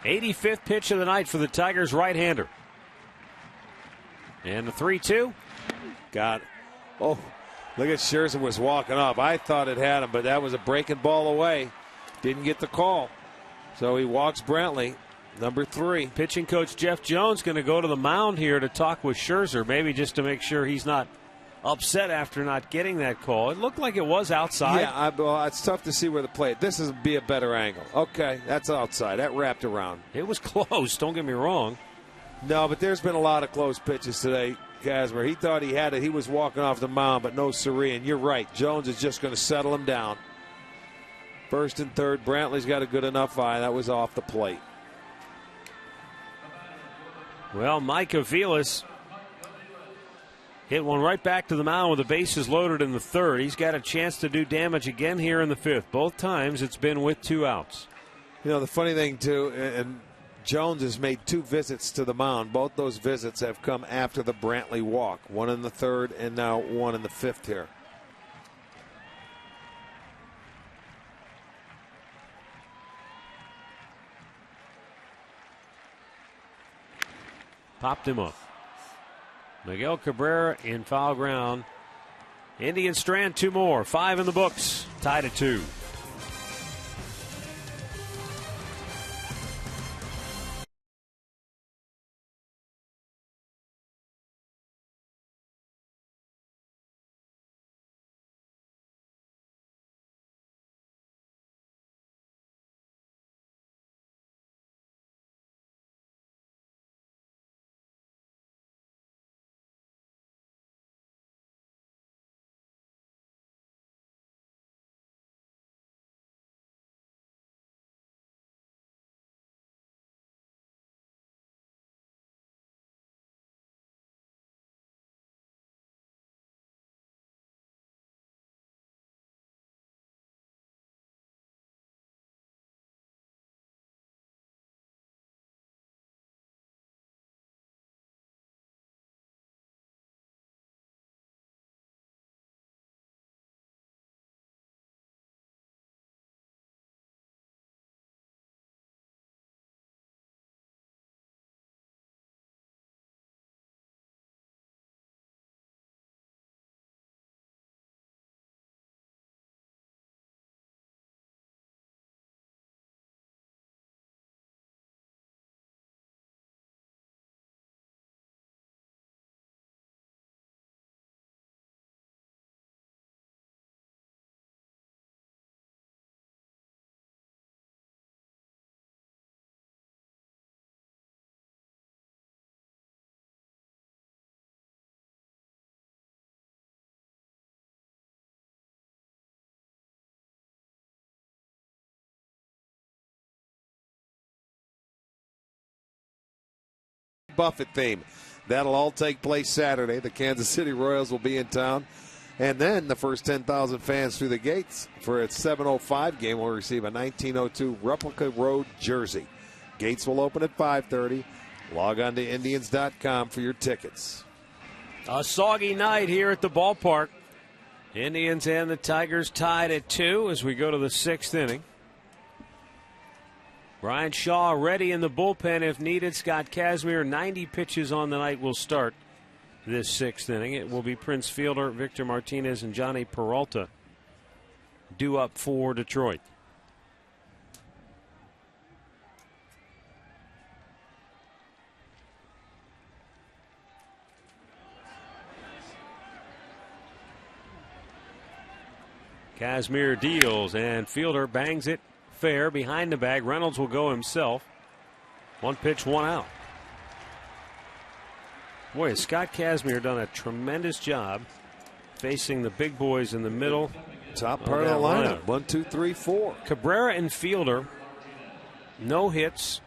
'85th pitch of the night for the Tigers right-hander. And the 3-2. Got it. Oh, look at Scherzer was walking off. I thought it had him, but that was a breaking ball away. Didn't get the call. So he walks Brantley, number 3. Pitching coach Jeff Jones going to go to the mound here to talk with Scherzer, maybe just to make sure he's not upset after not getting that call. It looked like it was outside. Yeah, well, it's tough to see where the play. This would be a better angle. Okay, that's outside. That wrapped around. It was close, don't get me wrong. No, but there's been a lot of close pitches today, Kazmir. He thought he had it. He was walking off the mound, but no siree. And you're right. Jones is just going to settle him down. First and third. Brantley's got a good enough eye. That was off the plate. Well, Mike Aviles hit one right back to the mound with the bases loaded in the third. He's got a chance to do damage again here in the fifth. Both times it's been with 2 outs. You know, the funny thing, too, and Jones has made 2 visits to the mound. Both those visits have come after the Brantley walk. One in the third and now one in the fifth here. Popped him up. Miguel Cabrera in foul ground. Indians strand 2 more. 5 in the books. Tied at 2. Buffett theme. That'll all take place Saturday. The Kansas City Royals will be in town. And then the first 10,000 fans through the gates for its 7:05 game will receive a 1902 replica road jersey. Gates will open at 5:30. Log on to Indians.com for your tickets. A soggy night here at the ballpark. Indians and the Tigers tied at 2 as we go to the 6th inning. Brian Shaw ready in the bullpen if needed. Scott Kazmir, 90 pitches on the night, will start this 6th inning. It will be Prince Fielder, Victor Martinez, and Johnny Peralta due up for Detroit. Kazmir deals, and Fielder bangs it fair behind the bag. Reynolds will go himself. 1 pitch, 1 out. Boy, has Scott Kazmir done a tremendous job facing the big boys in the middle. Top part of the lineup. 1, 2, 3, 4. Cabrera and Fielder, no hits.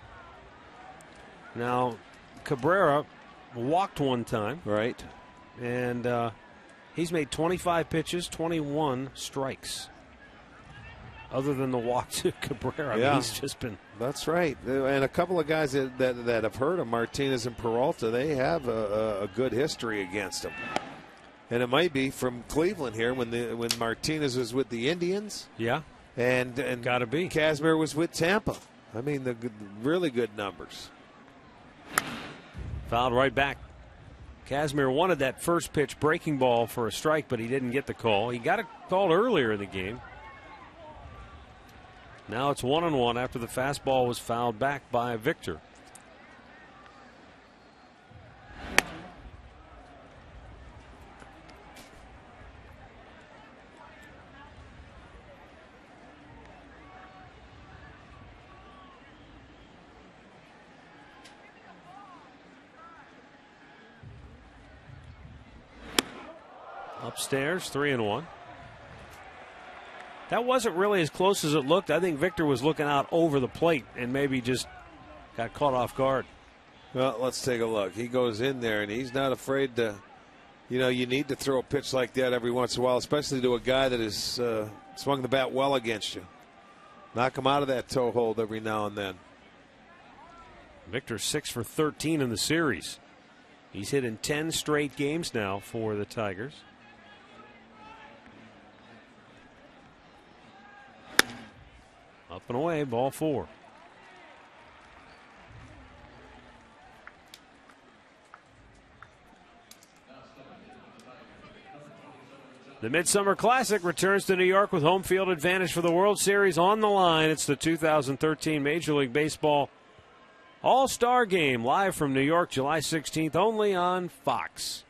Now, Cabrera walked 1 time. Right. And he's made 25 pitches, 21 strikes. Other than the walk to Cabrera, yeah. He's just been. That's right. And a couple of guys that have heard of Martinez and Peralta, they have a good history against him. And it might be from Cleveland here when Martinez was with the Indians. Yeah. And gotta be. Kazmir was with Tampa. I mean, really good numbers. Fouled right back. Kazmir wanted that first pitch breaking ball for a strike, but he didn't get the call. He got it called earlier in the game. Now it's 1-1 after the fastball was fouled back by Victor. Upstairs, 3-1. That wasn't really as close as it looked. I think Victor was looking out over the plate and maybe just got caught off guard. Well, let's take a look. He goes in there, and he's not afraid to, you need to throw a pitch like that every once in a while, especially to a guy that has swung the bat well against you. Knock him out of that toe hold every now and then. Victor 6 for 13 in the series. He's hit in 10 straight games now for the Tigers. Up and away, ball 4. The Midsummer Classic returns to New York with home field advantage for the World Series on the line. It's the 2013 Major League Baseball All-Star Game, live from New York, July 16th, only on Fox.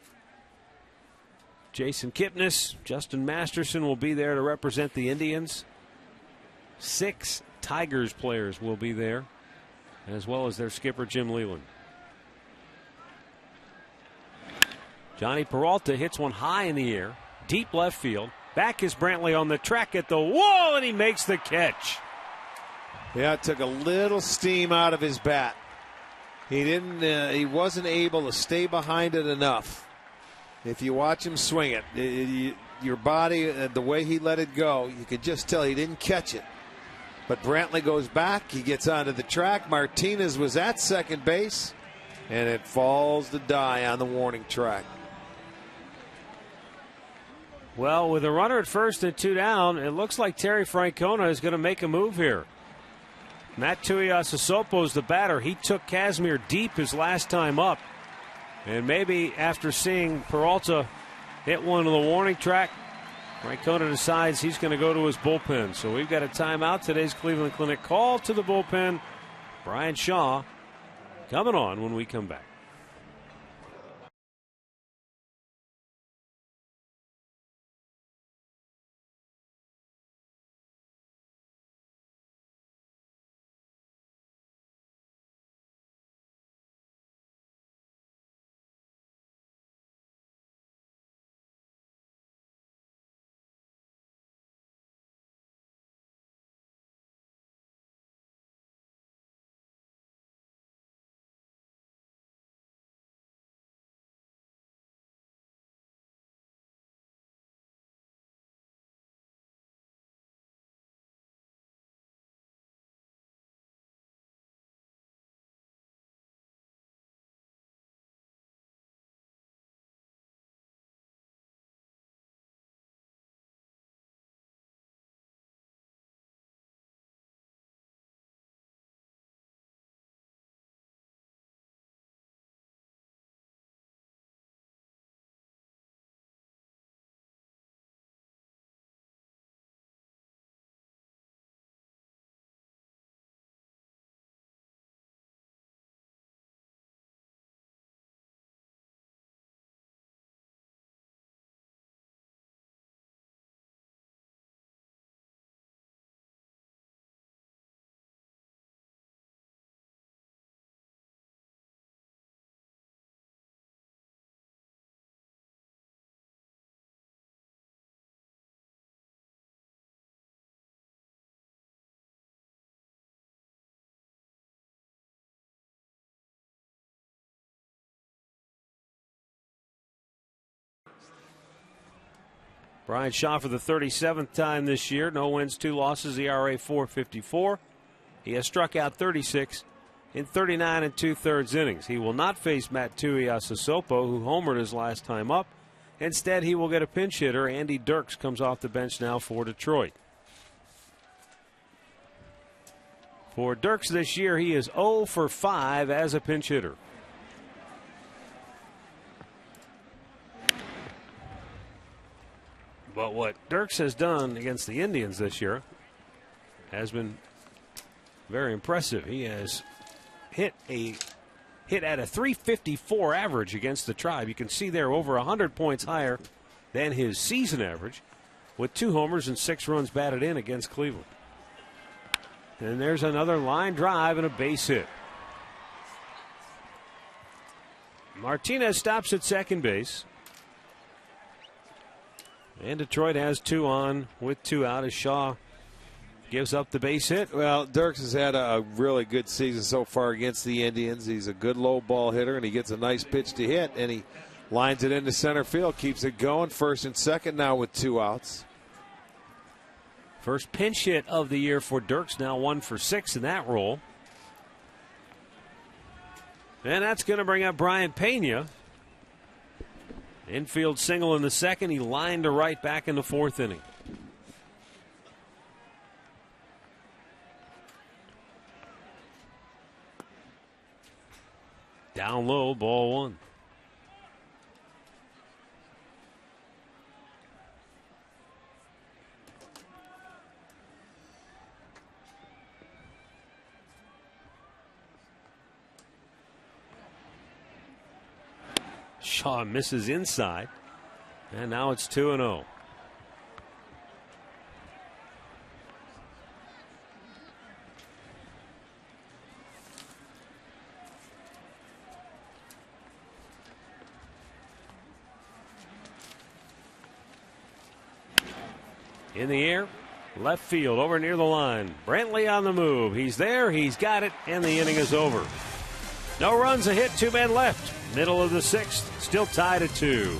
Jason Kipnis, Justin Masterson will be there to represent the Indians. 6 Tigers players will be there, as well as their skipper, Jim Leyland. Johnny Peralta hits one high in the air, deep left field. Back is Brantley on the track at the wall, and he makes the catch. Yeah, it took a little steam out of his bat. He wasn't able to stay behind it enough. If you watch him swing it, your body, the way he let it go, you could just tell he didn't catch it. But Brantley goes back. He gets onto the track. Martinez was at second base, and it falls to die on the warning track. Well, with a runner at first and 2 down, it looks like Terry Francona is going to make a move here. Matt Tuiasosopo is the batter. He took Kazmir deep his last time up. And maybe after seeing Peralta hit one to the warning track, Francona decides he's going to go to his bullpen. So we've got a timeout. Today's Cleveland Clinic call to the bullpen. Brian Shaw coming on when we come back. Brian Shaw for the 37th time this year. No wins, 2 losses, ERA 4.54. He has struck out 36 in 39 2/3 innings. He will not face Matt Tuiasosopo, who homered his last time up. Instead, he will get a pinch hitter. Andy Dirks comes off the bench now for Detroit. For Dirks this year, he is 0 for 5 as a pinch hitter. But what Dirks has done against the Indians this year has been very impressive. He has hit at a 354 average against the Tribe. You can see there over 100 points higher than his season average, with 2 homers and 6 runs batted in against Cleveland. And there's another line drive and a base hit. Martinez stops at second base. And Detroit has 2 on with 2 out as Shaw gives up the base hit. Well, Dirks has had a really good season so far against the Indians. He's a good low ball hitter, and he gets a nice pitch to hit, and he lines it into center field, keeps it going. First and second now with 2 outs. First pinch hit of the year for Dirks, now 1 for 6 in that role. And that's going to bring up Brian Pena. Infield single in the second. He lined to right back in the 4th inning. Down low, ball 1. Shaw misses inside, and now it's 2-0. In the air, left field, over near the line. Brantley on the move. He's there, he's got it, and the inning is over. No runs, a hit, 2 men left. Middle of the 6th, still tied at 2.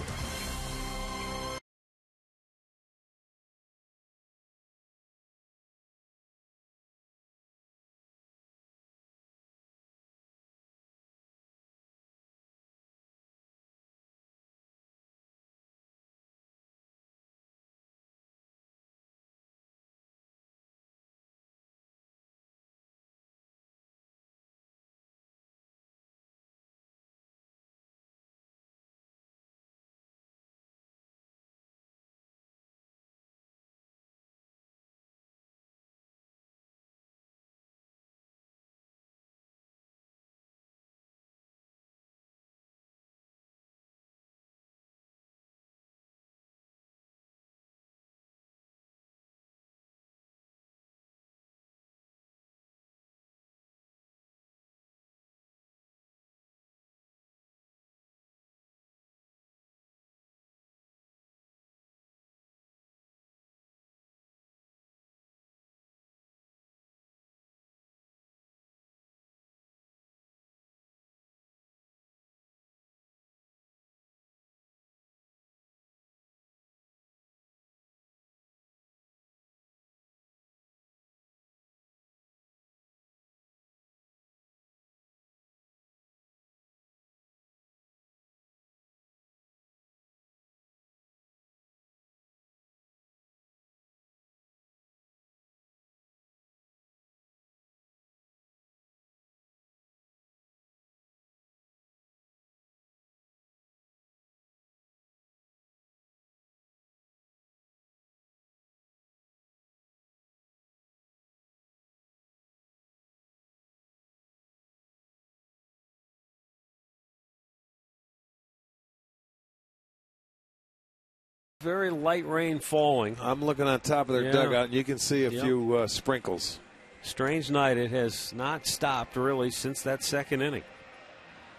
Very light rain falling. I'm looking on top of their dugout, and you can see a few sprinkles. Strange night. It has not stopped really since that 2nd inning.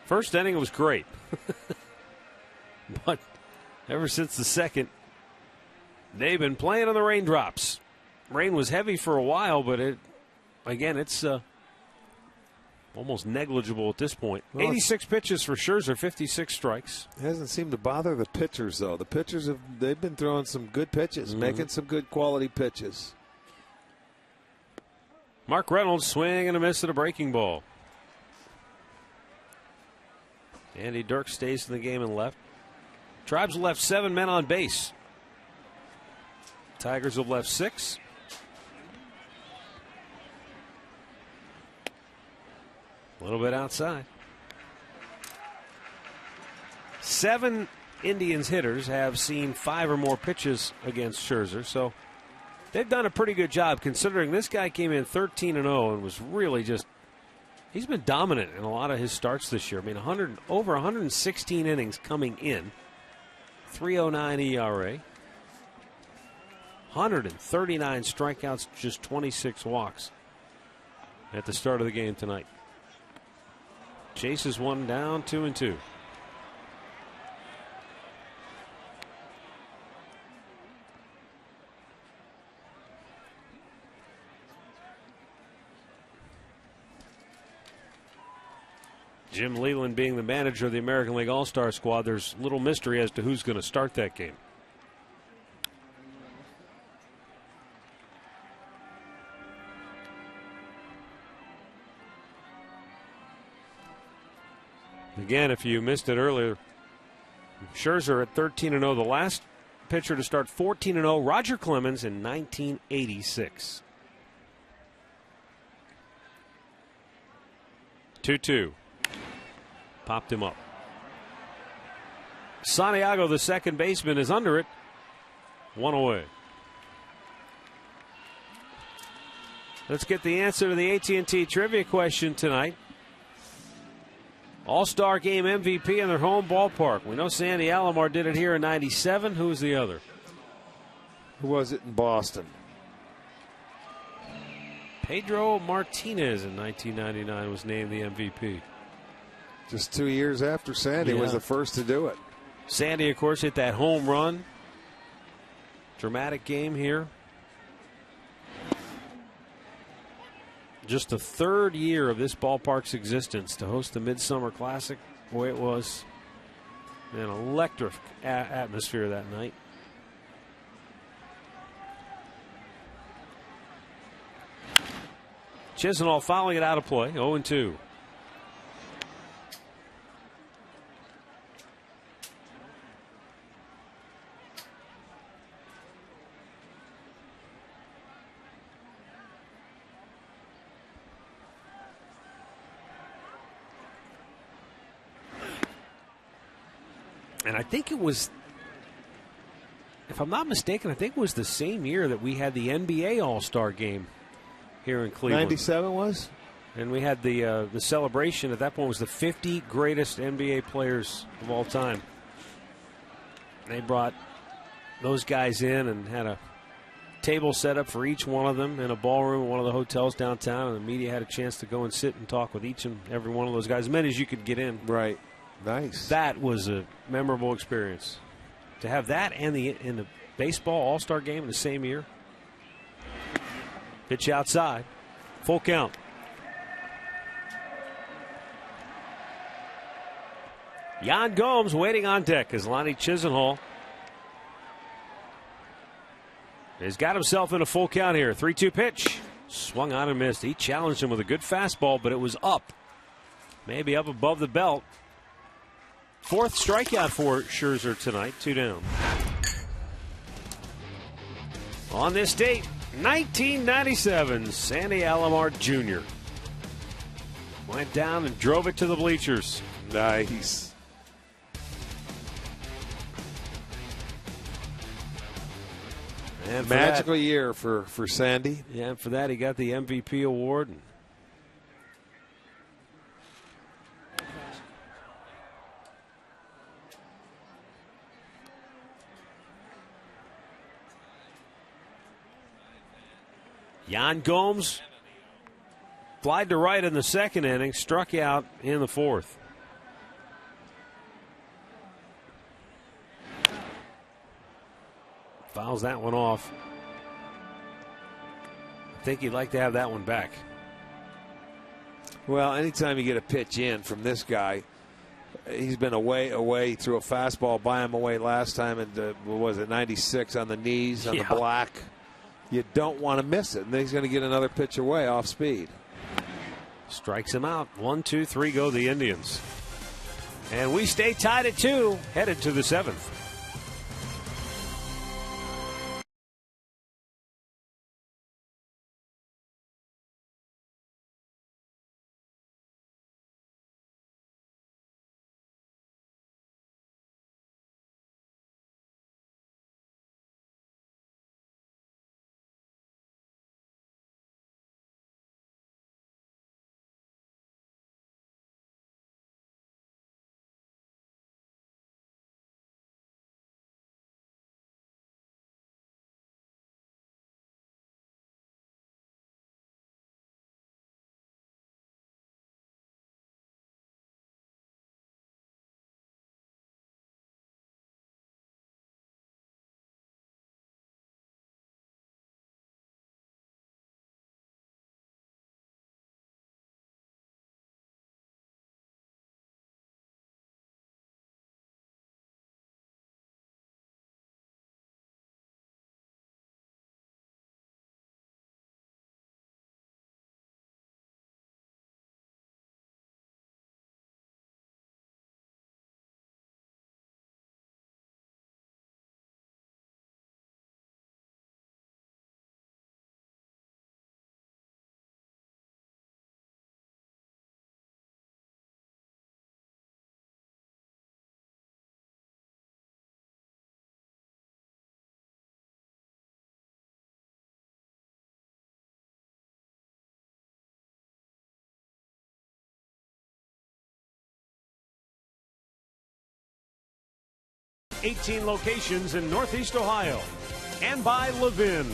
First inning was great. But ever since the 2nd, they've been playing on the raindrops. Rain was heavy for a while, but it's almost negligible at this point. Well, 86 pitches for Scherzer, 56 strikes. It hasn't seemed to bother the pitchers, though. The pitchers they've been throwing some good pitches, making some good quality pitches. Mark Reynolds swing and a miss at a breaking ball. Andy Dirk stays in the game and left. Tribes left 7 men on base. Tigers have left 6. A little bit outside. 7 Indians hitters have seen 5 or more pitches against Scherzer, so they've done a pretty good job considering this guy came in 13-0 and was really just, he's been dominant in a lot of his starts this year. I mean, over 116 innings coming in, 3.09 ERA, 139 strikeouts, just 26 walks at the start of the game tonight. Chases one down, 2-2. Jim Leland being the manager of the American League All-Star squad, there's little mystery as to who's going to start that game. Again, if you missed it earlier, Scherzer at 13-0, the last pitcher to start 14-0, Roger Clemens in 1986. 2-2. Popped him up. Santiago, the second baseman, is under it. 1 away. Let's get the answer to the AT&T trivia question tonight. All-Star Game MVP in their home ballpark. We know Sandy Alomar did it here in 97. Who was the other? Who was it in Boston? Pedro Martinez in 1999 was named the MVP. Just 2 years after Sandy was the first to do it. Sandy, of course, hit that home run. Dramatic game here. Just the third year of this ballpark's existence to host the Midsummer Classic. Boy, it was an electric atmosphere that night. Chisenhall fouling it out of play, 0-2. And I think it was, if I'm not mistaken, I think it was the same year that we had the NBA All-Star Game here in Cleveland. 97 was? And we had the celebration. At that point was the 50 greatest NBA players of all time. They brought those guys in and had a table set up for each one of them in a ballroom at one of the hotels downtown, and the media had a chance to go and sit and talk with each and every one of those guys, as many as you could get in. Right. Nice. That was a memorable experience. To have that and in the baseball All-Star Game in the same year. Pitch outside. Full count. Jan Gomes waiting on deck as Lonnie Chisenhall has got himself in a full count here. 3-2 pitch. Swung on and missed. He challenged him with a good fastball, but it was up. Maybe up above the belt. Fourth strikeout for Scherzer tonight, 2 down. On this date, 1997, Sandy Alomar Jr. went down and drove it to the bleachers. Nice. And magical year for Sandy. Yeah, and for that he got the MVP award. Jan Gomes flied to right in the second inning, struck out in the fourth. Fouls that one off. I think he'd like to have that one back. Well, anytime you get a pitch in from this guy, he's been away, threw a fastball by him away last time, and what was it, 96 on the knees, on the black. You don't want to miss it. And then he's going to get another pitch away off speed. Strikes him out. 1, 2, 3 go the Indians. And we stay tied at 2, headed to the 7th. '18 locations in Northeast Ohio, and by Levin.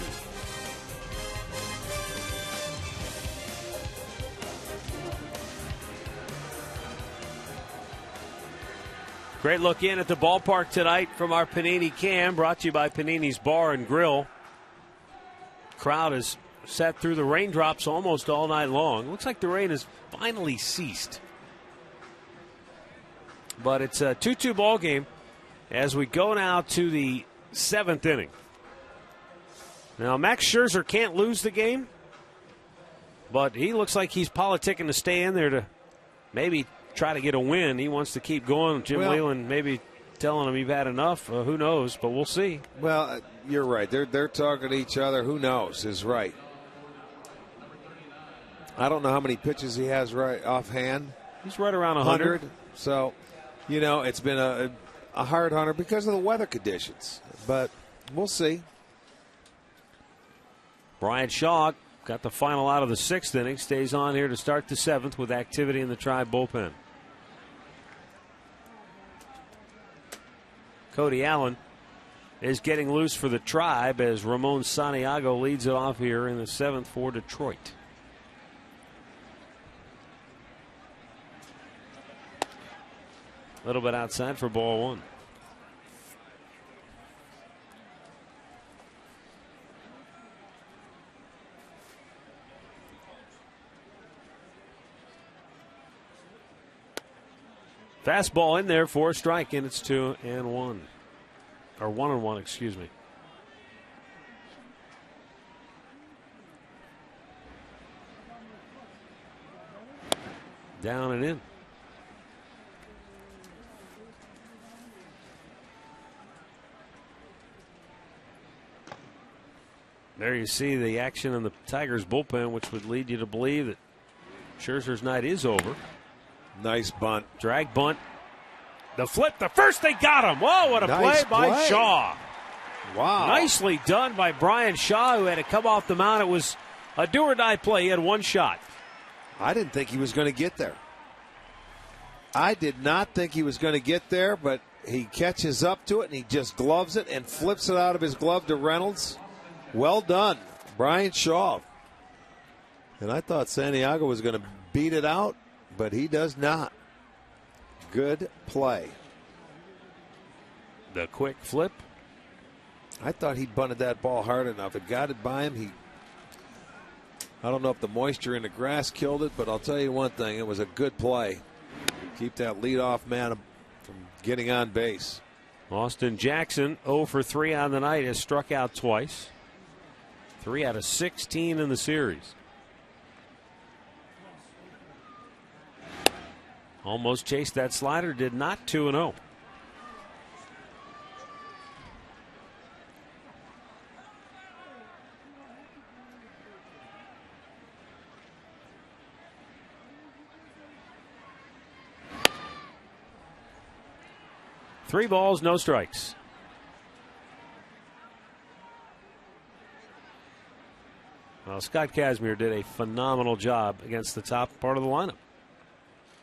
Great look in at the ballpark tonight from our Panini Cam, brought to you by Panini's Bar and Grill. Crowd has sat through the raindrops almost all night long. Looks like the rain has finally ceased. But it's a 2-2 ball game as we go now to the 7th inning. Now, Max Scherzer can't lose the game, but he looks like he's politicking to stay in there to maybe try to get a win. He wants to keep going. Jim Leyland maybe telling him he's had enough. Who knows, but we'll see. Well, you're right. They're talking to each other. Who knows is right. I don't know how many pitches he has right offhand. He's right around 100. So, it's been a hard hunter because of the weather conditions. But we'll see. Brian Shaw got the final out of the 6th inning. Stays on here to start the 7th with activity in the Tribe bullpen. Cody Allen is getting loose for the Tribe as Ramon Santiago leads it off here in the 7th for Detroit. A little bit outside for ball 1. Fastball in there for a strike, and it's 2-1. Or 1-1, excuse me. Down and in. There you see the action in the Tigers bullpen, which would lead you to believe that Scherzer's night is over. Nice bunt. Drag bunt. The flip. The first, they got him. Whoa, what a nice play by Shaw. Wow. Nicely done by Brian Shaw, who had to come off the mound. It was a do-or-die play. He had one shot. I didn't think he was going to get there. I did not think he was going to get there, but he catches up to it, and he just gloves it and flips it out of his glove to Reynolds. Well done, Brian Shaw. And I thought Santiago was going to beat it out, but he does not. Good play. The quick flip. I thought he bunted that ball hard enough. It got it by him. I don't know if the moisture in the grass killed it, but I'll tell you one thing, it was a good play. Keep that leadoff man from getting on base. Austin Jackson 0 for 3 on the night, has struck out twice. 3 out of 16 in the series. Almost chased that slider, did not. 2-0. Three balls, no strikes. Well, Scott Kazmir did a phenomenal job against the top part of the lineup.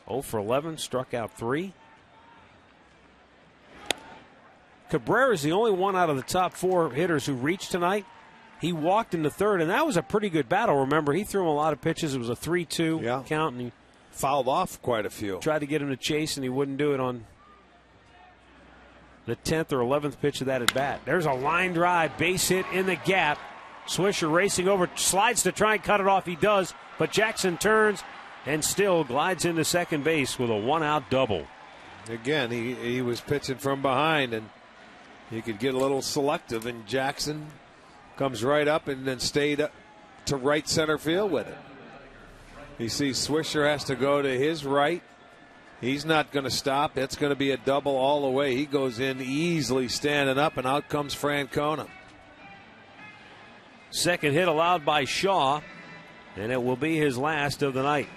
0 for 11, struck out 3. Cabrera is the only one out of the top 4 hitters who reached tonight. He walked in the third, and that was a pretty good battle. Remember, he threw him a lot of pitches. It was a 3-2 count, and he fouled off quite a few. Tried to get him to chase, and he wouldn't do it on the 10th or 11th pitch of that at bat. There's a line drive, base hit in the gap. Swisher racing over, slides to try and cut it off. He does, but Jackson turns and still glides into second base with a 1-out double. Again, he was pitching from behind, and he could get a little selective, and Jackson comes right up and then stayed up to right center field with it. You see Swisher has to go to his right. He's not going to stop. It's going to be a double all the way. He goes in easily standing up, and out comes Francona. Second hit allowed by Shaw, and it will be his last of the night.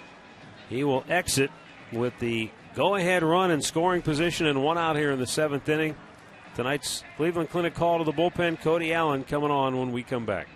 He will exit with the go-ahead run in scoring position and 1 out here in the 7th inning. Tonight's Cleveland Clinic call to the bullpen. Cody Allen coming on when we come back.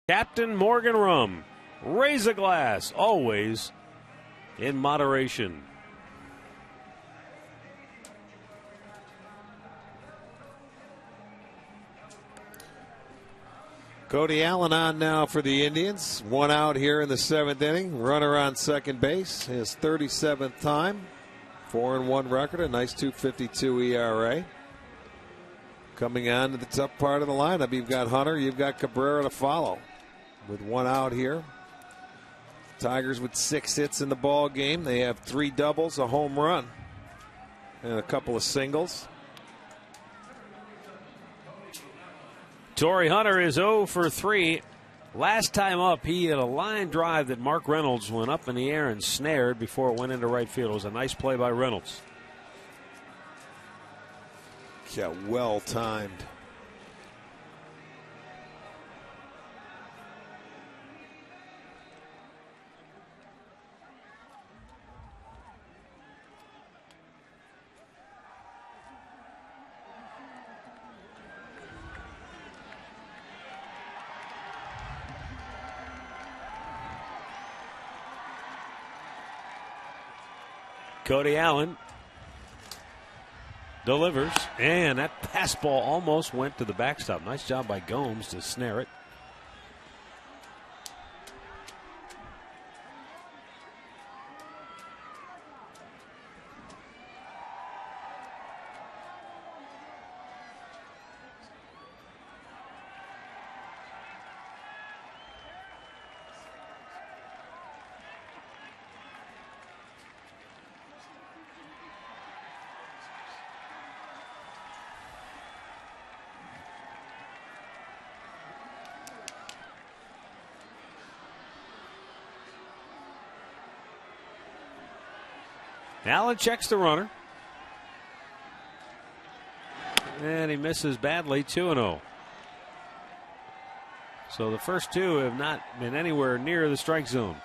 Captain Morgan Rum. Raise a glass, always in moderation. Cody Allen on now for the Indians. 1 out here in the 7th inning. Runner on second base. His 37th time. 4-1 record. A nice 2.52 ERA. Coming on to the top part of the lineup. You've got Hunter. You've got Cabrera to follow. With 1 out here. Tigers with 6 hits in the ball game. They have 3 doubles, a home run, and a couple of singles. Torrey Hunter is 0 for 3. Last time up, he had a line drive that Mark Reynolds went up in the air and snared before it went into right field. It was a nice play by Reynolds. Yeah, well timed. Cody Allen delivers, and that pass ball almost went to the backstop. Nice job by Gomes to snare it. Allen checks the runner. And he misses badly, 2-0. So the first two have not been anywhere near the strike zone.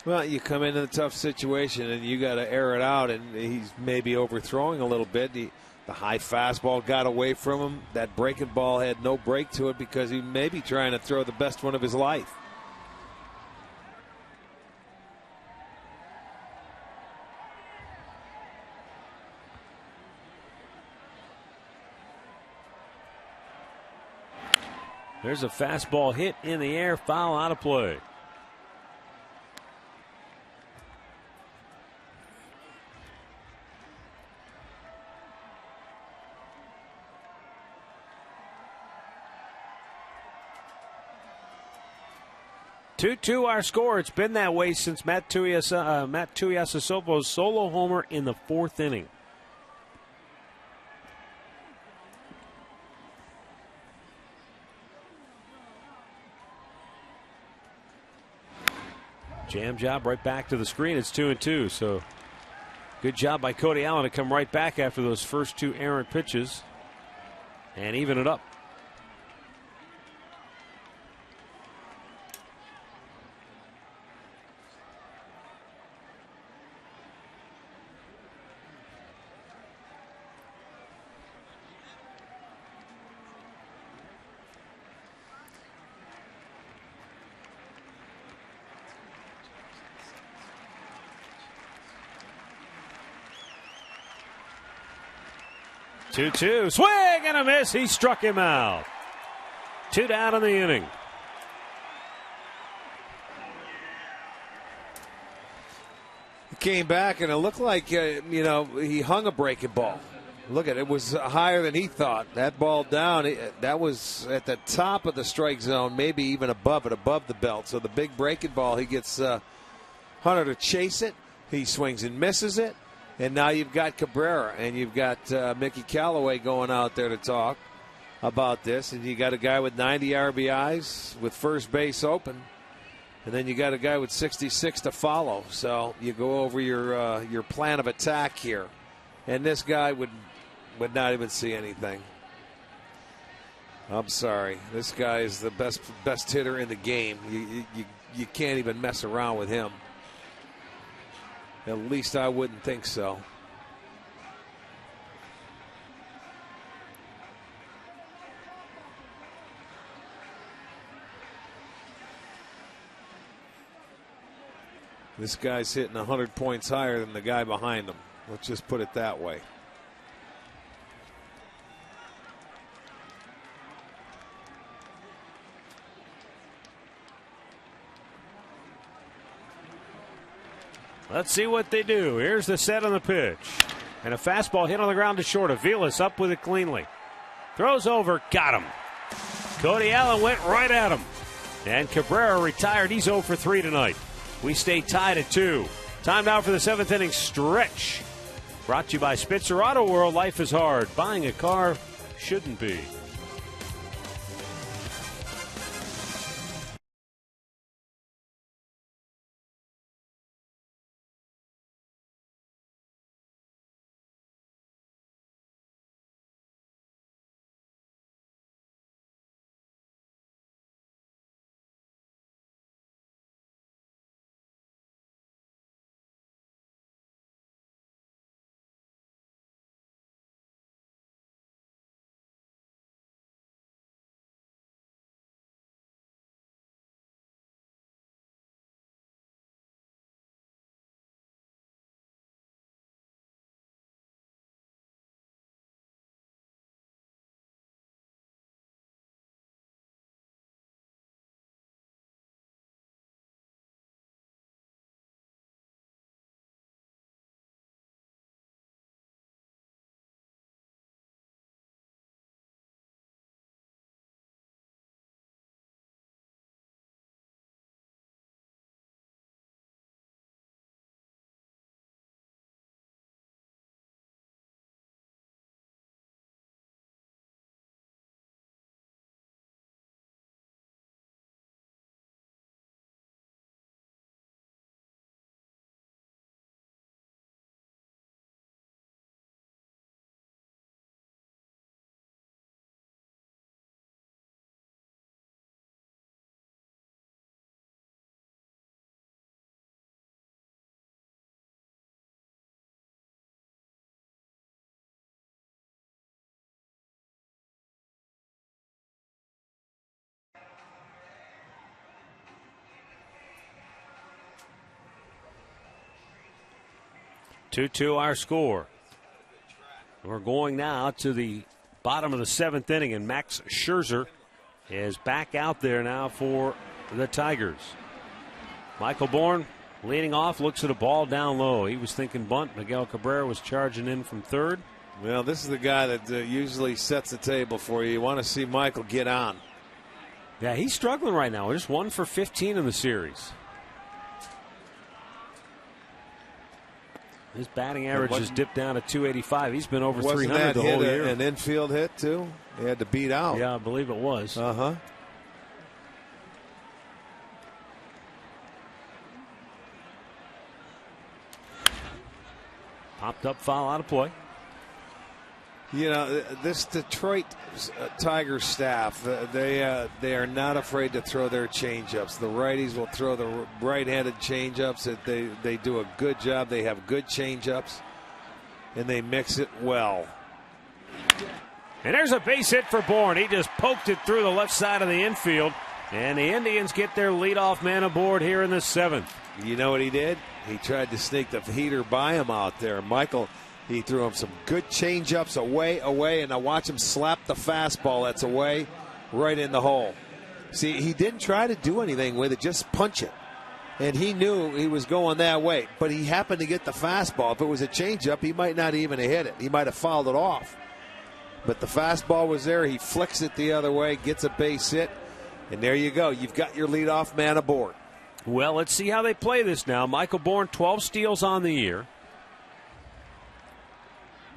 Well, you come into the tough situation and you got to air it out, and he's maybe overthrowing a little bit. The high fastball got away from him. That breaking ball had no break to it because he may be trying to throw the best one of his life. There's a fastball hit in the air, foul, out of play. Two our score. It's been that way since Matt Tuiasosopo's solo homer in the fourth inning. Jam job right back to the screen. It's 2-2. So good job by Cody Allen to come right back after those first two errant pitches and even it up. Two, swing and a miss. He struck him out. 2 down in the inning. He came back and it looked like, he hung a breaking ball. Look at it, was higher than he thought. That ball down, that was at the top of the strike zone, maybe even above it, above the belt. So the big breaking ball, he gets Hunter to chase it. He swings and misses it. And now you've got Cabrera and you've got Mickey Callaway going out there to talk about this. And you got a guy with 90 RBIs with first base open. And then you got a guy with 66 to follow. So you go over your plan of attack here. And this guy would not even see anything. I'm sorry. This guy is the best hitter in the game. You can't even mess around with him. At least I wouldn't think so. This guy's hitting 100 points higher than the guy behind him. Let's just put it that way. Let's see what they do. Here's the set on the pitch. And a fastball hit on the ground to short. Avilas up with it cleanly. Throws over, got him. Cody Allen went right at him. And Cabrera retired. He's 0 for 3 tonight. We stay tied at 2. Time now for the 7th inning stretch. Brought to you by Spitzer Auto World. Life is hard. Buying a car shouldn't be. 2-2 our score. We're going now to the bottom of the 7th inning, and Max Scherzer is back out there now for the Tigers. Michael Bourne leading off, looks at a ball down low. He was thinking bunt. Miguel Cabrera was charging in from third. Well, this is the guy that usually sets the table for you. You want to see Michael get on. Yeah, he's struggling right now. Just 1 for 15 in the series. His batting average has dipped down to 285. He's been over 300 the whole year. An infield hit, too? He had to beat out. Yeah, I believe it was. Uh-huh. Popped up, foul, out of play. You know, this Detroit Tigers staff, they are not afraid to throw their changeups. The righties will throw the right-handed changeups. They do a good job. They have good changeups, and they mix it well. And there's a base hit for Bourne. He just poked it through the left side of the infield, and the Indians get their leadoff man aboard here in the 7th. You know what he did? He tried to sneak the heater by him out there. Michael, he threw him some good change-ups away, and I watch him slap the fastball that's away right in the hole. See, he didn't try to do anything with it, just punch it. And he knew he was going that way, but he happened to get the fastball. If it was a change-up, he might not even have hit it. He might have fouled it off. But the fastball was there. He flicks it the other way, gets a base hit, and there you go. You've got your leadoff man aboard. Well, let's see how they play this now. Michael Bourne, 12 steals on the year.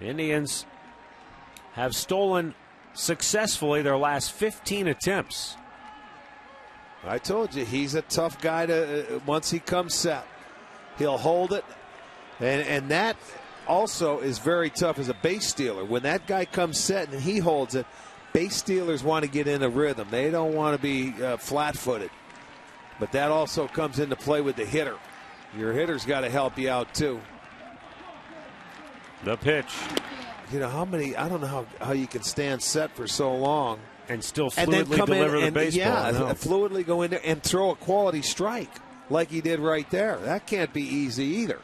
Indians have stolen successfully their last 15 attempts. I told you, he's a tough guy to once he comes set. He'll hold it, and that also is very tough as a base stealer. When that guy comes set and he holds it, base stealers want to get in a rhythm. They don't want to be flat-footed. But that also comes into play with the hitter. Your hitter's got to help you out, too. The pitch. You know, I don't know how you can stand set for so long. And still fluidly deliver the baseball. Yeah, fluidly go in there and throw a quality strike like he did right there. That can't be easy either.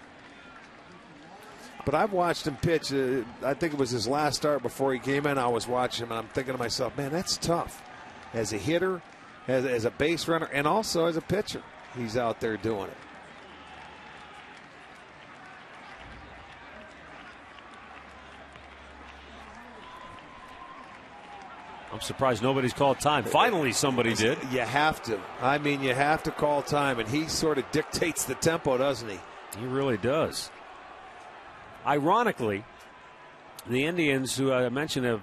But I've watched him pitch. I think it was his last start before he came in. I was watching him, and I'm thinking to myself, man, that's tough. As a hitter, as a base runner, and also as a pitcher, he's out there doing it. I'm surprised nobody's called time. Finally, somebody did. You have to. I mean, you have to call time, and he sort of dictates the tempo, doesn't he? He really does. Ironically, the Indians, who I mentioned have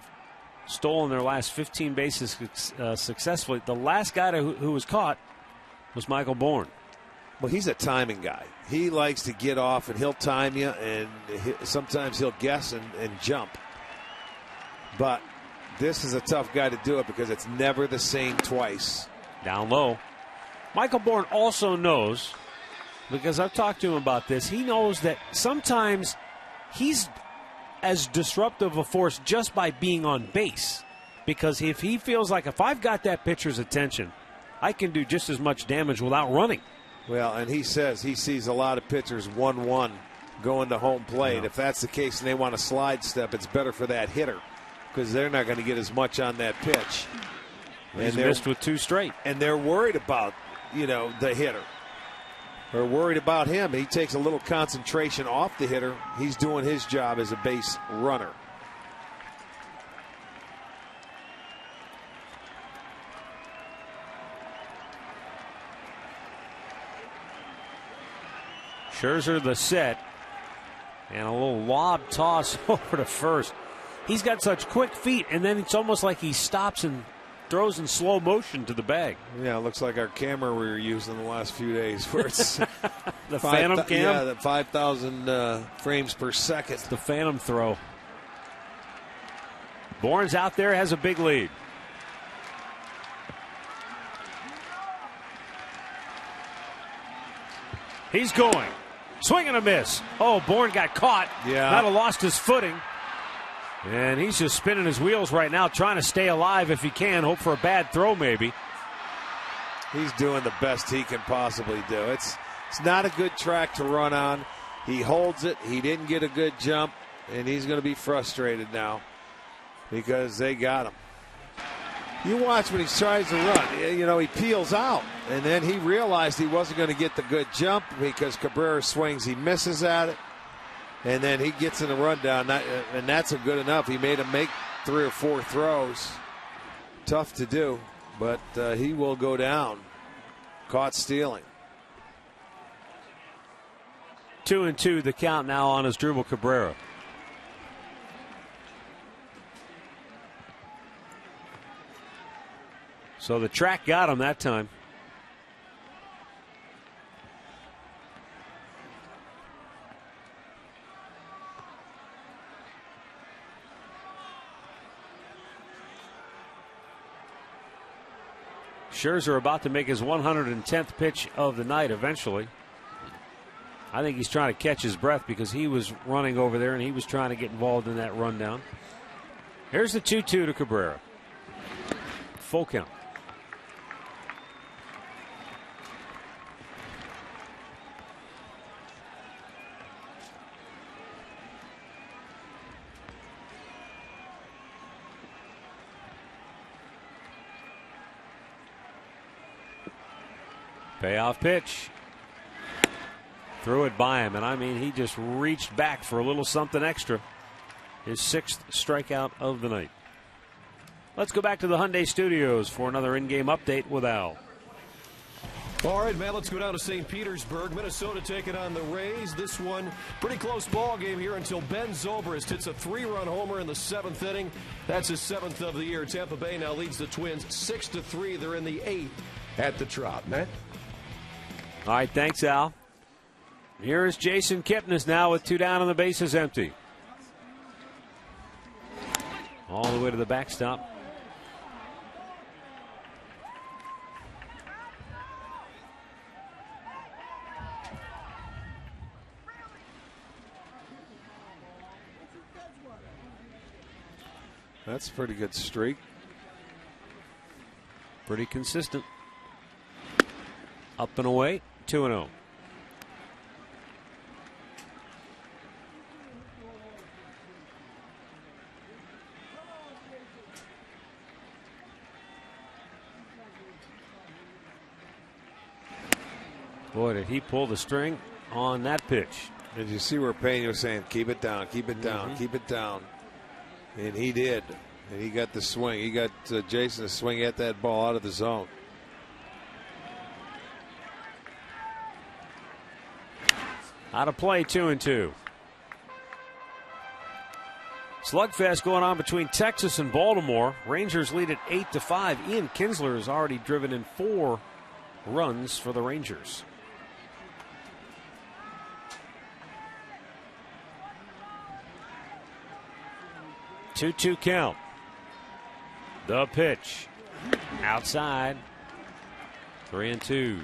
stolen their last 15 bases successfully, the last guy who was caught was Michael Bourne. Well, he's a timing guy. He likes to get off, and he'll time you, and sometimes he'll guess and jump. But this is a tough guy to do it because it's never the same twice. Down low. Michael Bourne also knows, because I've talked to him about this, he knows that sometimes he's as disruptive a force just by being on base. Because if he feels like if I've got that pitcher's attention, I can do just as much damage without running. Well, and he says he sees a lot of pitchers 1-1 going to home plate. Yeah. If that's the case and they want to slide step, it's better for that hitter because they're not going to get as much on that pitch. He's missed with 2 straight. And they're worried about, the hitter. They're worried about him. He takes a little concentration off the hitter. He's doing his job as a base runner. Scherzer the set. And a little lob toss over to first. He's got such quick feet, and then it's almost like he stops and throws in slow motion to the bag. Yeah, it looks like our camera we were using the last few days, where it's the phantom cam. Yeah, the 5,000 frames per second. It's the phantom throw. Bourne's out there, has a big lead. He's going. Swing and a miss. Oh, Bourne got caught. Yeah. Might have lost his footing. And he's just spinning his wheels right now, trying to stay alive if he can. Hope for a bad throw, maybe. He's doing the best he can possibly do. It's not a good track to run on. He holds it. He didn't get a good jump, and he's going to be frustrated now because they got him. You watch when he tries to run. You know, he peels out, and then he realized he wasn't going to get the good jump because Cabrera swings. He misses at it, and then he gets in the rundown, and that's a good enough. He made him make 3 or 4 throws. Tough to do, but he will go down. Caught stealing. 2-2 the count now on Asdrubal Cabrera. So the track got him that time. Scherzer about to make his 110th pitch of the night eventually. I think he's trying to catch his breath because he was running over there and he was trying to get involved in that rundown. Here's the 2-2 to Cabrera. Full count. Payoff pitch. Threw it by him, and I mean, he just reached back for a little something extra. His 6th strikeout of the night. Let's go back to the Hyundai Studios for another in-game update with Al. All right, man, let's go down to St. Petersburg. Minnesota taking on the Rays. This one, pretty close ball game here until Ben Zobrist hits a 3-run homer in the 7th inning. That's his 7th of the year. Tampa Bay now leads the Twins 6-3. They're in the 8th at the Trop. Matt? All right, thanks, Al. Here is Jason Kipnis now with 2 down and the bases empty. All the way to the backstop. That's a pretty good streak. Pretty consistent. Up and away, 2-0. Boy, did he pull the string on that pitch. Did you see where Pena was saying, keep it down, keep it down, keep it down? And he did. And he got the swing. He got Jason to swing at that ball out of the zone. Out of play, 2-2. Slugfest going on between Texas and Baltimore. Rangers lead at 8-5. Ian Kinsler has already driven in 4 runs for the Rangers. Two-two count. The pitch. Outside. 3-2.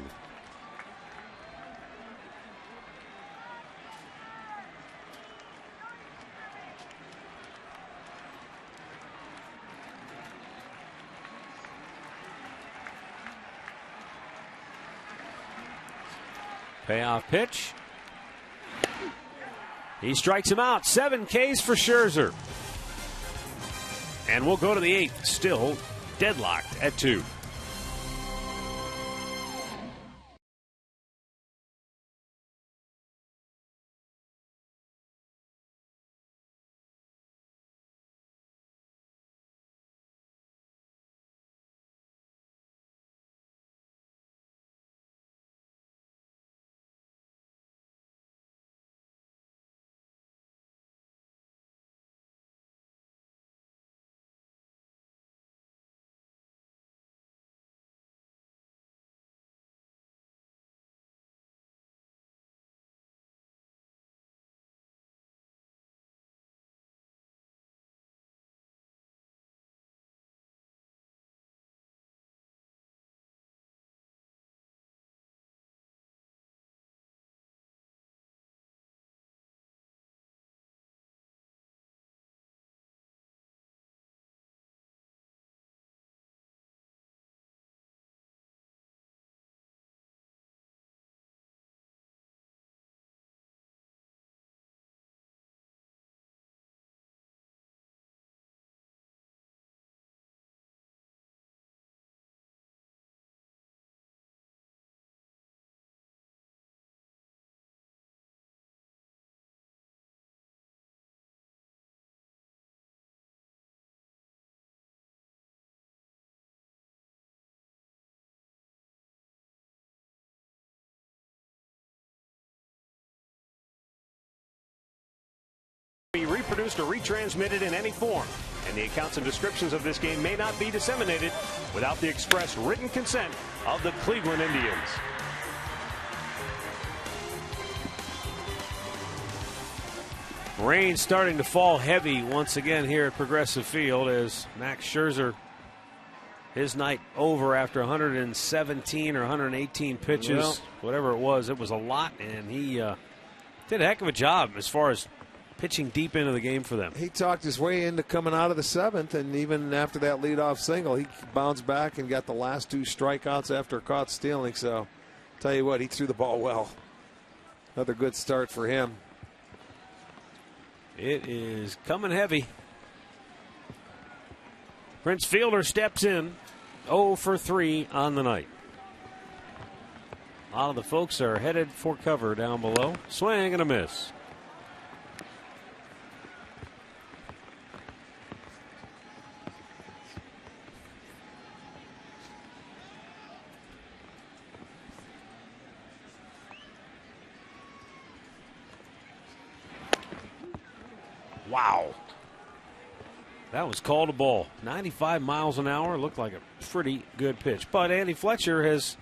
Payoff pitch. He strikes him out. 7 Ks for Scherzer. And we'll go to the 8th, still deadlocked at 2. be reproduced or retransmitted in any form, and the accounts and descriptions of this game may not be disseminated without the express written consent of the Cleveland Indians. Rain starting to fall heavy once again here at Progressive Field as Max Scherzer, his night over after 117 or 118 pitches, well, whatever it was a lot, and he did a heck of a job as far as pitching deep into the game for them. He talked his way into coming out of the seventh, and even after that leadoff single, he bounced back and got the last 2 strikeouts after caught stealing. So, tell you what, he threw the ball well. Another good start for him. It is coming heavy. Prince Fielder steps in, 0 for 3 on the night. A lot of the folks are headed for cover down below. Swing and a miss. Wow. That was called a ball. 95 miles an hour. Looked like a pretty good pitch. But Andy Fletcher has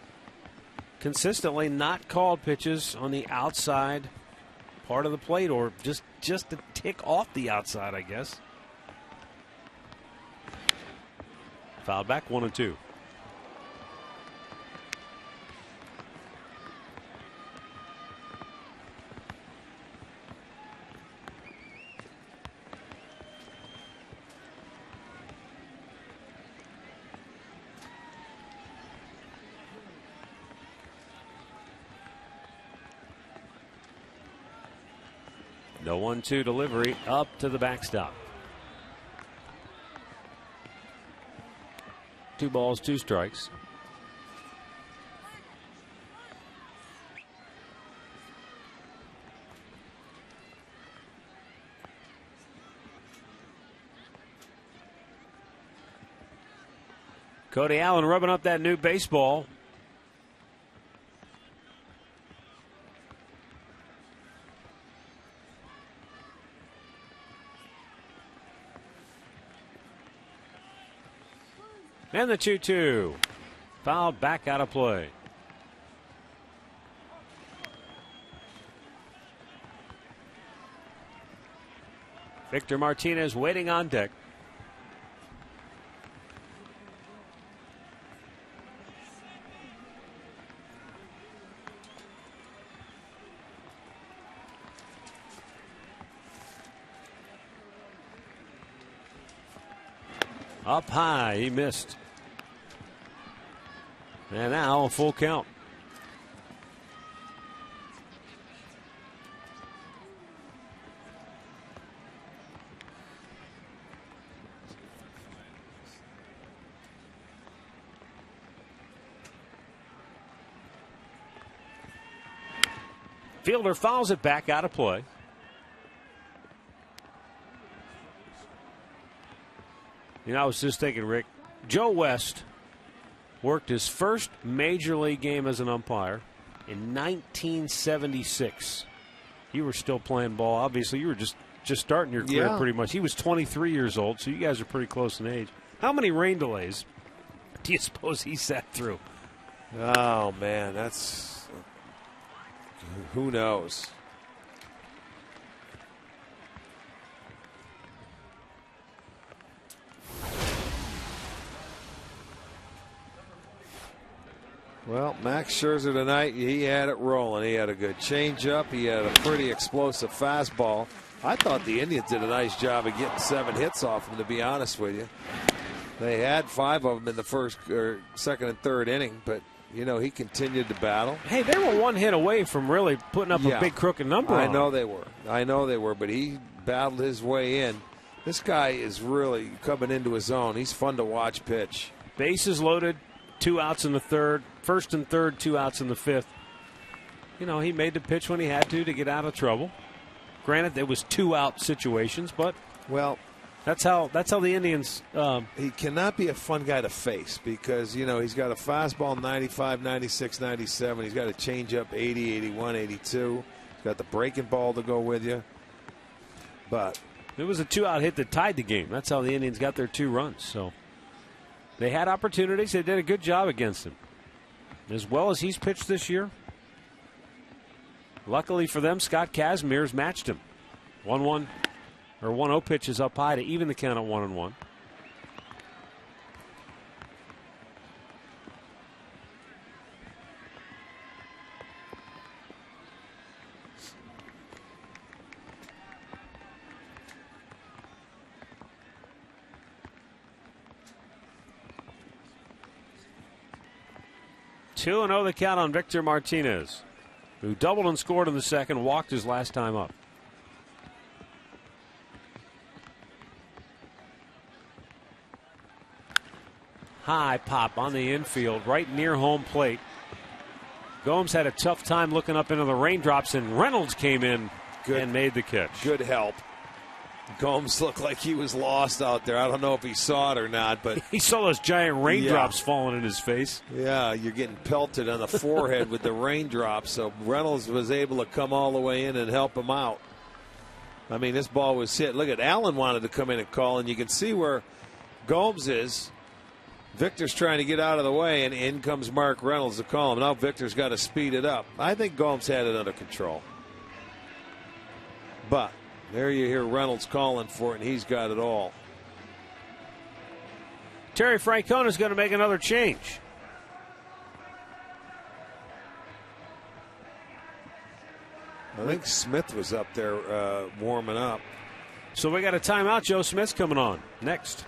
consistently not called pitches on the outside part of the plate, or just to tick off the outside, I guess. Fouled back, 1-2. The 1-2 delivery up to the backstop. 2 balls, 2 strikes. Cody Allen rubbing up that new baseball. And the 2-2. Fouled back out of play. Victor Martinez waiting on deck. Up high, he missed. And now a full count. Fielder fouls it back out of play. You know, I was just thinking, Rick, Joe West worked his first major league game as an umpire in 1976. You were still playing ball. Obviously, you were just starting your career pretty much. He was 23 years old, so you guys are pretty close in age. How many rain delays do you suppose he sat through? Oh, man, that's – who knows? Well, Max Scherzer tonight, he had it rolling. He had a good changeup. He had a pretty explosive fastball. I thought the Indians did a nice job of getting 7 hits off him, to be honest with you. They had 5 of them in the first or second and third inning, but, you know, he continued to battle. Hey, they were 1 hit away from really putting up a big crooked number on I know they were, but he battled his way in. This guy is really coming into his own. He's fun to watch pitch. Bases loaded, 2 outs in the third. First and third, 2 outs in the fifth. You know, he made the pitch when he had to get out of trouble. Granted, there was 2-out situations, but that's how the Indians. He cannot be a fun guy to face because, you know, he's got a fastball 95, 96, 97. He's got a changeup 80, 81, 82. He's got the breaking ball to go with you. But it was a 2-out hit that tied the game. That's how the Indians got their 2 runs. So they had opportunities. They did a good job against him. As well as he's pitched this year. Luckily for them, Scott Kazmir's matched him. 1-1 or 1-0 pitches up high to even the count at 1-1. Two and 0 the count on Victor Martinez, who doubled and scored in the second, walked his last time up. High pop on the infield, right near home plate. Gomes had a tough time looking up into the raindrops, and Reynolds came in and made the catch. Good help. Gomes looked like he was lost out there. I don't know if he saw it or not, but he saw those giant raindrops falling in his face. Yeah, you're getting pelted on the forehead with the raindrops. So Reynolds was able to come all the way in and help him out. I mean, this ball was hit. Look at Allen wanted to come in and call, and you can see where Gomes is. Victor's trying to get out of the way, and in comes Mark Reynolds to call him. Now Victor's got to speed it up. I think Gomes had it under control. But there you hear Reynolds calling for it, and he's got it all. Terry Francona is going to make another change. I think Smith was up there warming up. So we got a timeout. Joe Smith's coming on next.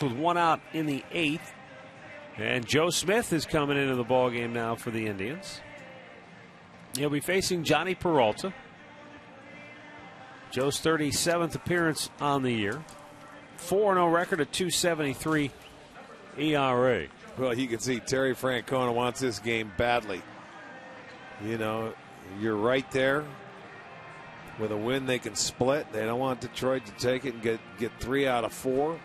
With 1 out in the 8th, and Joe Smith is coming into the ballgame now for the Indians. He'll be facing Johnny Peralta. Joe's 37th appearance on the year, 4-0 record at 2.73 ERA. Well, you can see Terry Francona wants this game badly. You know, you're right there. With a win, they can split. They don't want Detroit to take it and get 3 out of 4.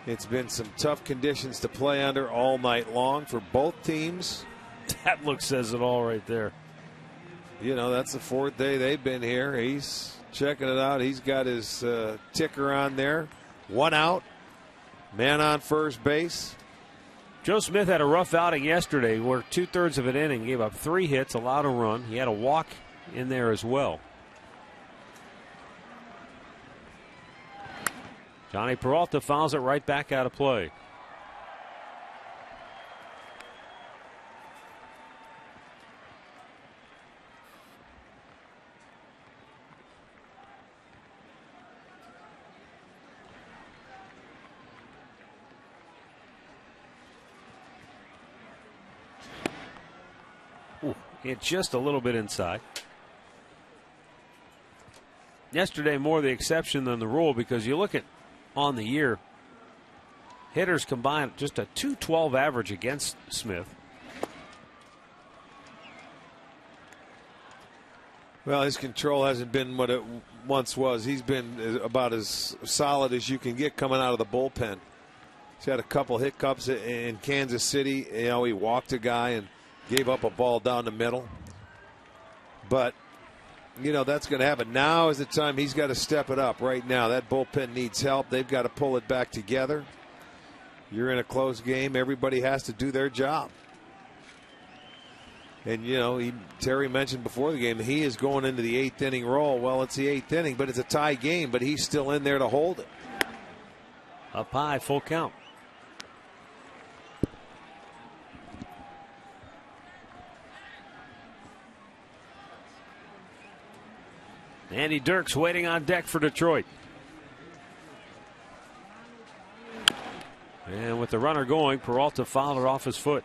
It's been some tough conditions to play under all night long for both teams. That look says it all right there. You know, that's the 4th day they've been here. He's checking it out. He's got his ticker on there. 1 out. Man on first base. Joe Smith had a rough outing yesterday where 2/3 of an inning, gave up 3 hits, allowed a run. He had a walk in there as well. Johnny Peralta fouls it right back out of play. Ooh, hit just a little bit inside. yesterday more the exception than the rule, because you look at on the year, hitters combined just a .212 average against Smith. Well, his control hasn't been what it once was. He's been about as solid as you can get coming out of the bullpen. He's had a couple hiccups in Kansas City. You know, he walked a guy and gave up a ball down the middle. But, you know, that's going to happen. Now is the time he's got to step it up right now. That bullpen needs help. They've got to pull it back together. You're in a close game. Everybody has to do their job. And, you know, Terry mentioned before the game, he is going into the 8th inning role. Well, it's the 8th inning, but it's a tie game, but he's still in there to hold it. Up high, full count. Andy Dirks waiting on deck for Detroit. And with the runner going, Peralta fouled it off his foot.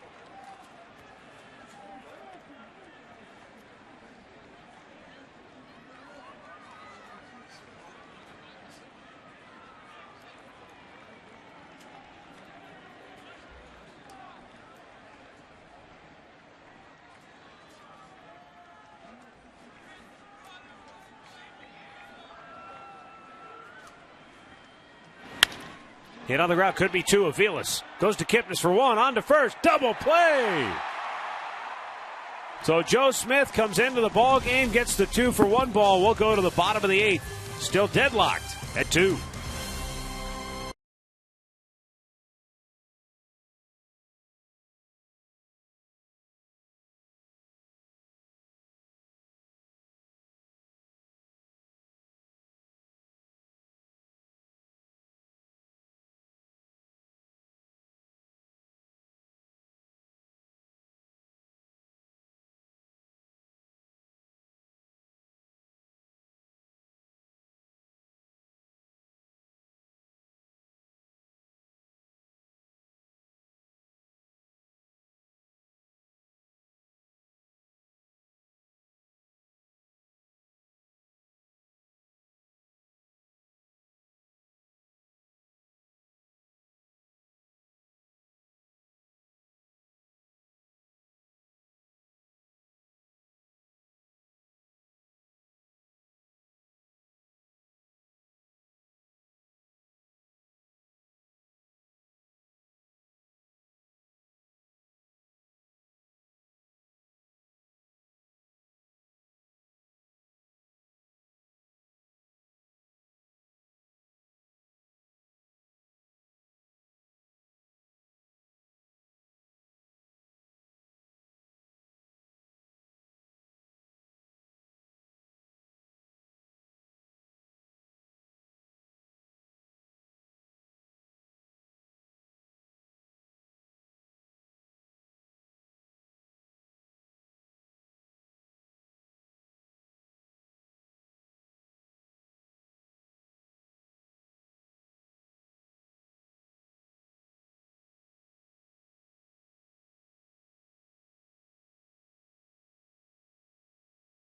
Hit on the ground, could be two. Aviles goes to Kipnis for one, on to first, double play. So Joe Smith comes into the ball game, gets the 2-for-1 ball. We'll go to the bottom of the 8th. Still deadlocked at 2.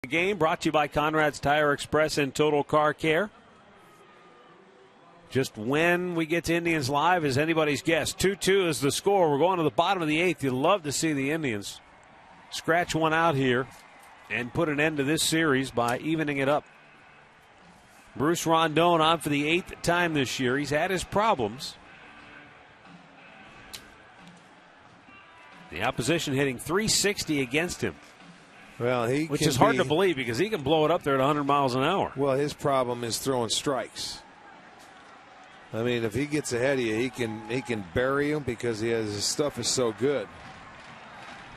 Game brought to you by Conrad's Tire Express and Total Car Care. Just when we get to Indians Live is anybody's guess. 2-2 is the score. We're going to the bottom of the 8th. You'd love to see the Indians scratch one out here and put an end to this series by evening it up. Bruce Rondon on for the 8th time this year. He's had his problems. The opposition hitting .360 against him. Well, which is hard to believe because he can blow it up there at 100 miles an hour. Well, his problem is throwing strikes. I mean, if he gets ahead of you, he can bury him because his stuff is so good.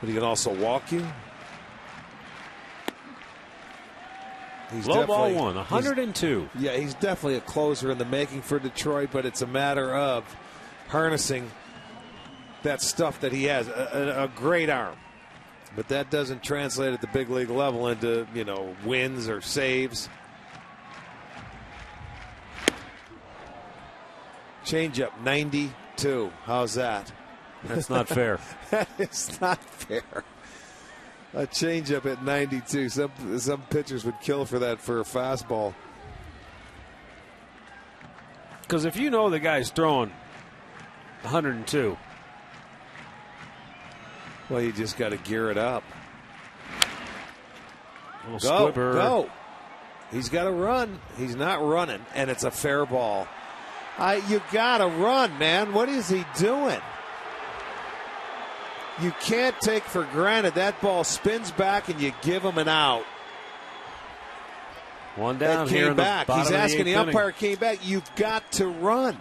But he can also walk you. He's low ball one, 102. Yeah, he's definitely a closer in the making for Detroit, but it's a matter of harnessing that stuff that he has. A great arm. But that doesn't translate at the big league level into, you know, wins or saves. Changeup 92. How's that? That's not fair. That is not fair. A changeup at 92. Some pitchers would kill for that for a fastball. because if you know the guy's throwing 102. Well, you just got to gear it up. Go. He's got to run. He's not running, and it's a fair ball. You got to run, man. What is he doing? You can't take for granted that ball spins back and you give him an out. One down here in back. He's asking the umpire came back. You've got to run.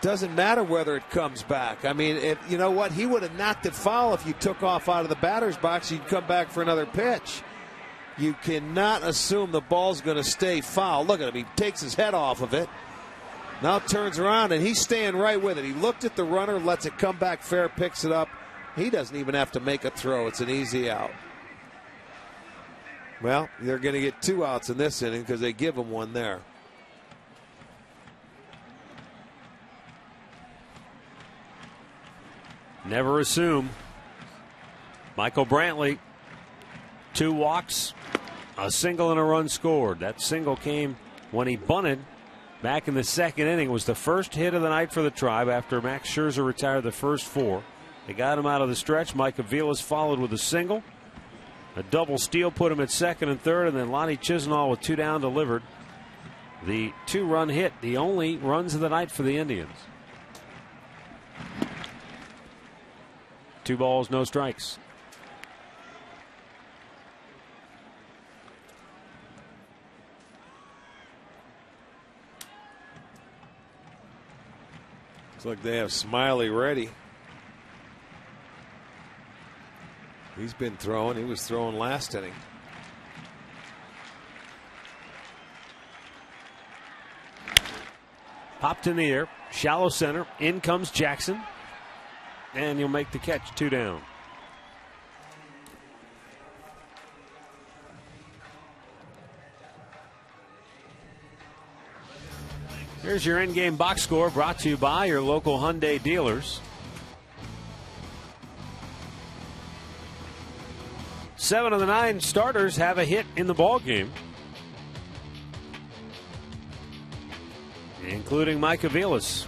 Doesn't matter whether it comes back. I mean, if you know what, he would have knocked it foul if you took off out of the batter's box. You'd come back for another pitch. You cannot assume the ball's going to stay foul. Look at him. He takes his head off of it. Now turns around, and he's staying right with it. He looked at the runner, lets it come back fair, picks it up. He doesn't even have to make a throw. It's an easy out. Well, they're going to get 2 outs in this inning because they give him one there. Never assume. Michael Brantley, 2 walks, a single and a run scored. That single came when he bunted back in the 2nd inning. It was the first hit of the night for the Tribe after Max Scherzer retired the first 4. They got him out of the stretch. Mike Aviles followed with a single. A double steal put him at 2nd and 3rd, and then Lonnie Chisenhall with 2 down delivered the 2-run hit, the only runs of the night for the Indians. 2 balls, no strikes. Looks like they have Smiley ready. He's been throwing. He was throwing last inning. Popped in the air, shallow center. In comes Jackson. And he'll make the catch, 2 down. Here's your in-game box score brought to you by your local Hyundai dealers. 7 of the 9 starters have a hit in the ballgame, including Mike Aviles.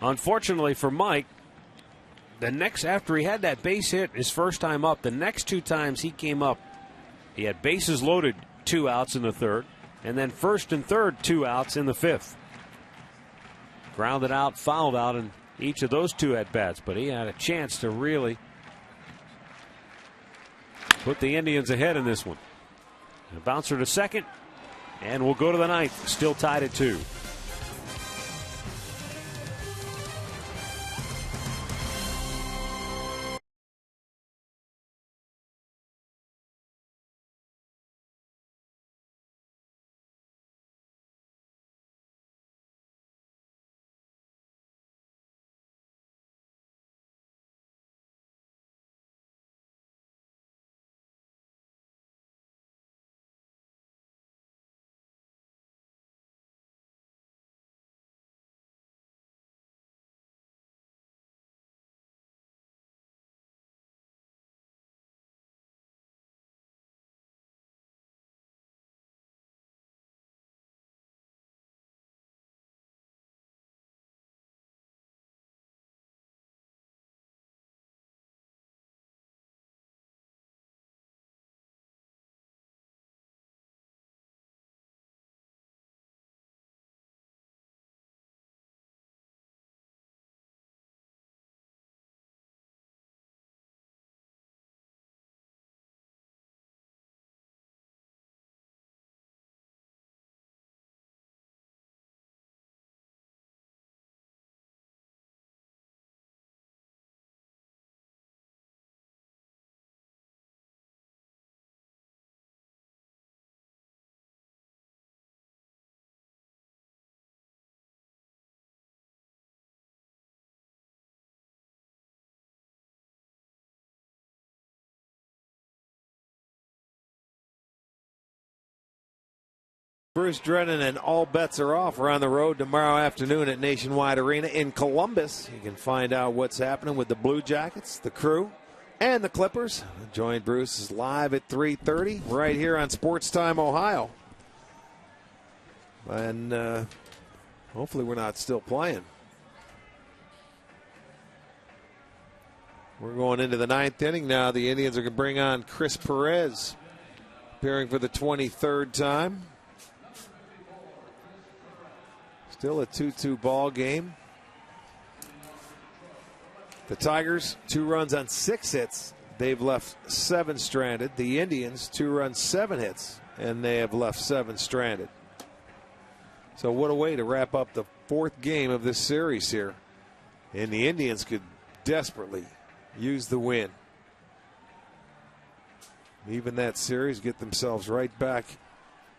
Unfortunately for Mike, after he had that base hit his first time up, the next 2 times he came up, he had bases loaded, 2 outs in the 3rd, and then 1st and 3rd, 2 outs in the 5th. Grounded out, fouled out in each of those 2 at-bats, but he had a chance to really put the Indians ahead in this one. A bouncer to 2nd, and we'll go to the 9th, still tied at 2. Bruce Drennan and all bets are off. We're on the road tomorrow afternoon at Nationwide Arena in Columbus. You can find out what's happening with the Blue Jackets, the Crew, and the Clippers. Join Bruce live at 3:30 right here on Sports Time Ohio. And hopefully we're not still playing. We're going into the 9th inning now. The Indians are going to bring on Chris Perez, appearing for the 23rd time. Still a 2-2 ball game. The Tigers, 2 runs on 6 hits. They've left 7 stranded. The Indians, 2 runs, 7 hits, and they have left 7 stranded. So what a way to wrap up the 4th game of this series here. And the Indians could desperately use the win. Even that series, get themselves right back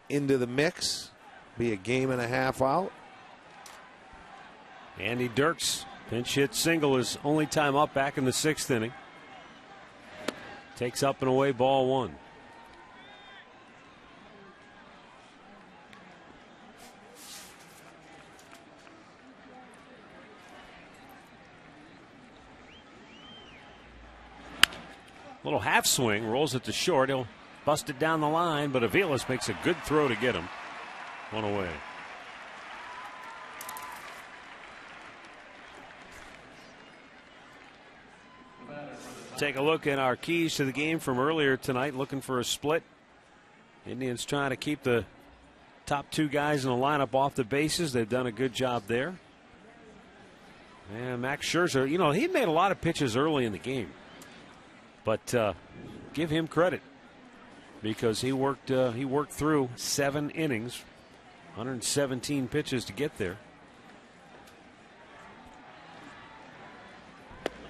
into the mix. Be a game and a half out. Andy Dirks pinch hit single, his only time up back in the 6th inning. Takes up and away, ball 1. Little half swing, rolls it to short. He'll bust it down the line, but Aviles makes a good throw to get him. 1 away. Take a look at our keys to the game from earlier tonight, looking for a split. Indians trying to keep the top 2 guys in the lineup off the bases. They've done a good job there. And Max Scherzer, you know, he made a lot of pitches early in the game. But give him credit because he worked through 7 innings, 117 pitches to get there.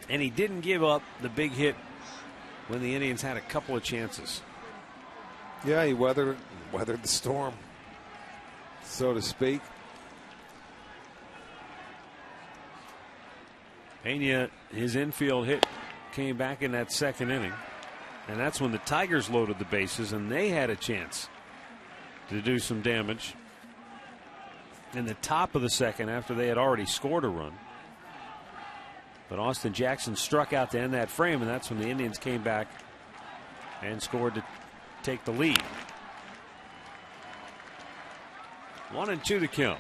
And he didn't give up the big hit when the Indians had a couple of chances. Yeah, he weathered the storm, so to speak. Pena, his infield hit came back in that 2nd inning. And that's when the Tigers loaded the bases and they had a chance to do some damage in the top of the 2nd after they had already scored a run. But Austin Jackson struck out to end that frame, and that's when the Indians came back and scored to take the lead. 1-2 to count.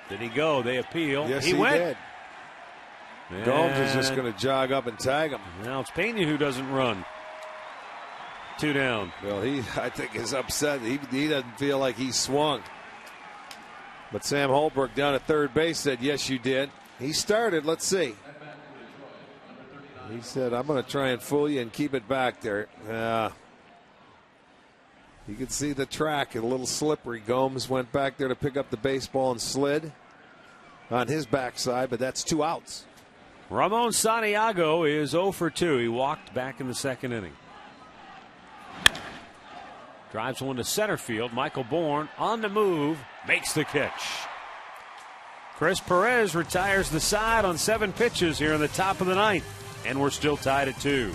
Did he go? They appeal. Yes, he went. Did. And Gomes is just going to jog up and tag him. Now it's Pena who doesn't run. 2 down. Well, I think is upset. He doesn't feel like he swung. But Sam Holbrook down at third base said, yes, you did. He started. Let's see. He said, I'm going to try and fool you and keep it back there. You could see the track, a little slippery. Gomes went back there to pick up the baseball and slid on his backside, but that's 2 outs. Ramon Santiago is 0 for 2. He walked back in the 2nd inning. Drives one to center field. Michael Bourne on the move, makes the catch. Chris Perez retires the side on 7 pitches here in the top of the 9th, and we're still tied at 2.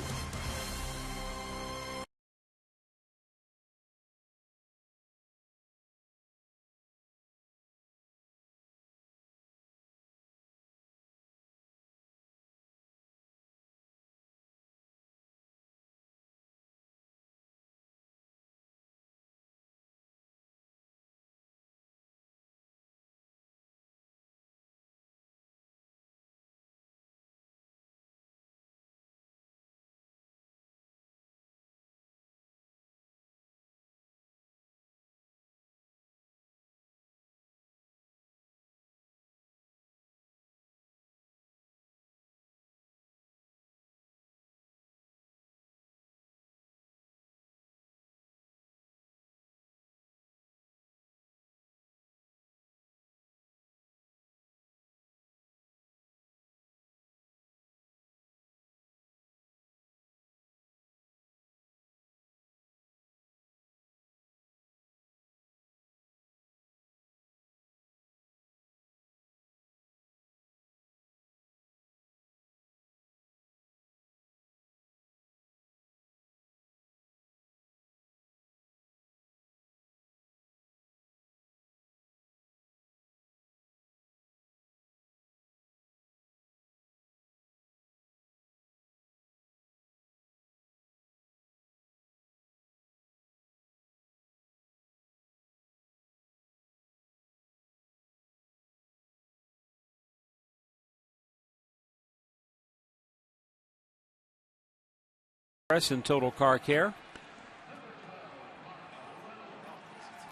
in Total Car Care.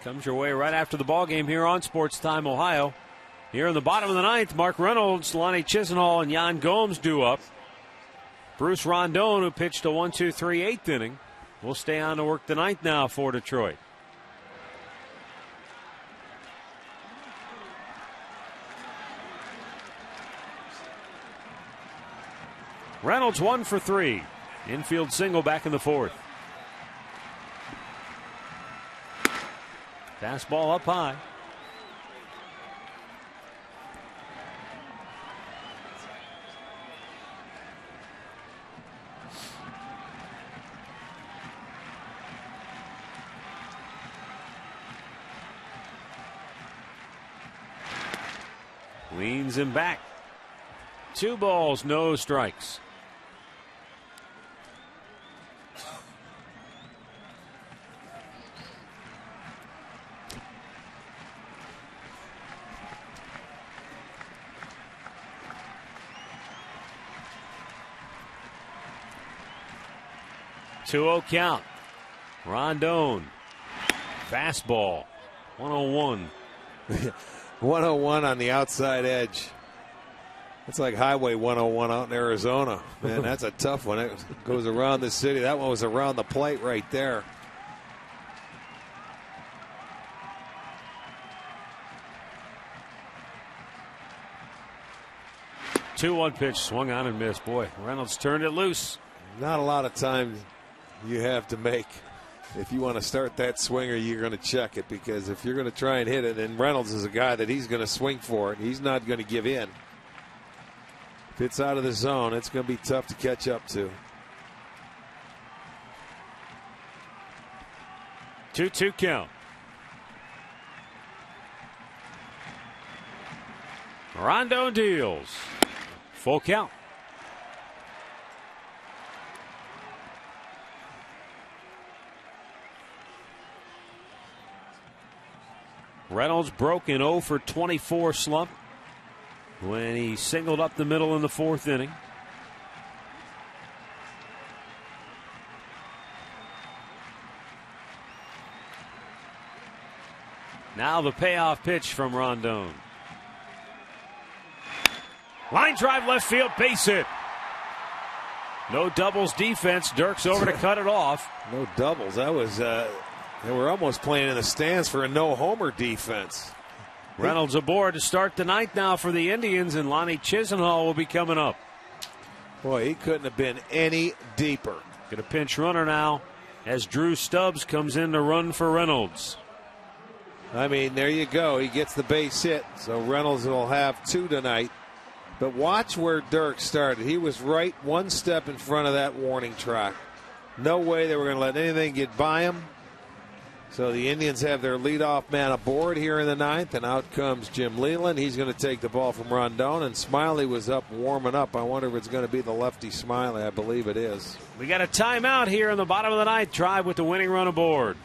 Comes your way right after the ball game here on Sports Time Ohio. Here in the bottom of the ninth, Mark Reynolds, Lonnie Chisenhall, and Jan Gomes due up. Bruce Rondon, who pitched a 1-2-3 eighth inning, will stay on to work the ninth now for Detroit. Reynolds 1 for 3. Infield single back in the fourth. Fastball up high. Leans him back. 2 balls, no strikes. Two-0 count. Rondon. Fastball. 101. 101 on the outside edge. It's like Highway 101 out in Arizona. Man, that's a tough one. It goes around the city. That one was around the plate right there. Two-one pitch, swung on and missed. Boy, Reynolds turned it loose. Not a lot of time you have to make. If you want to start that swinger, you're going to check it, because if you're going to try and hit it, and Reynolds is a guy that he's going to swing for it, he's not going to give in. If it's out of the zone, it's going to be tough to catch up to. 2-2 count. Rondon deals. Full count. Reynolds broke an 0 for 24 slump when he singled up the middle in the fourth inning. Now the payoff pitch from Rondon. Line drive left field, base hit. No doubles defense. Dirk's over to cut it off. No doubles. That was they were almost playing in the stands for a no-homer defense. Reynolds aboard to start the ninth now for the Indians, and Lonnie Chisenhall will be coming up. Boy, he couldn't have been any deeper. Get a pinch runner now as Drew Stubbs comes in to run for Reynolds. I mean, there you go. He gets the base hit, so Reynolds will have 2 tonight. But watch where Dirk started. He was right one step in front of that warning track. No way they were going to let anything get by him. So the Indians have their leadoff man aboard here in the ninth, and out comes Jim Leland. He's going to take the ball from Rondon, and Smiley was up warming up. I wonder if it's going to be the lefty Smiley. I believe it is. We got a timeout here in the bottom of the ninth. Tribe with the winning run aboard.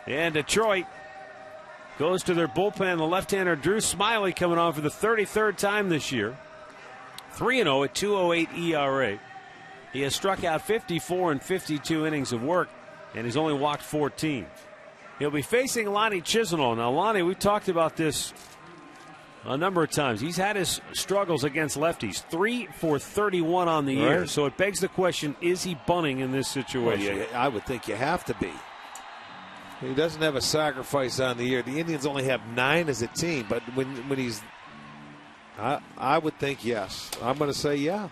And Detroit goes to their bullpen. The left-hander Drew Smyly coming on for the 33rd time this year. 3-0 at 2.08 ERA. He has struck out 54 in 52 innings of work, and he's only walked 14. He'll be facing Lonnie Chisenhall. Now, Lonnie, we've talked about this a number of times. He's had his struggles against lefties. 3 for 31 on the year. So it begs the question, is he bunting in this situation? Well, I would think you have to be. He doesn't have a sacrifice on the year. The Indians only have 9 as a team, but when he's, I would think yes. I'm going to say yeah.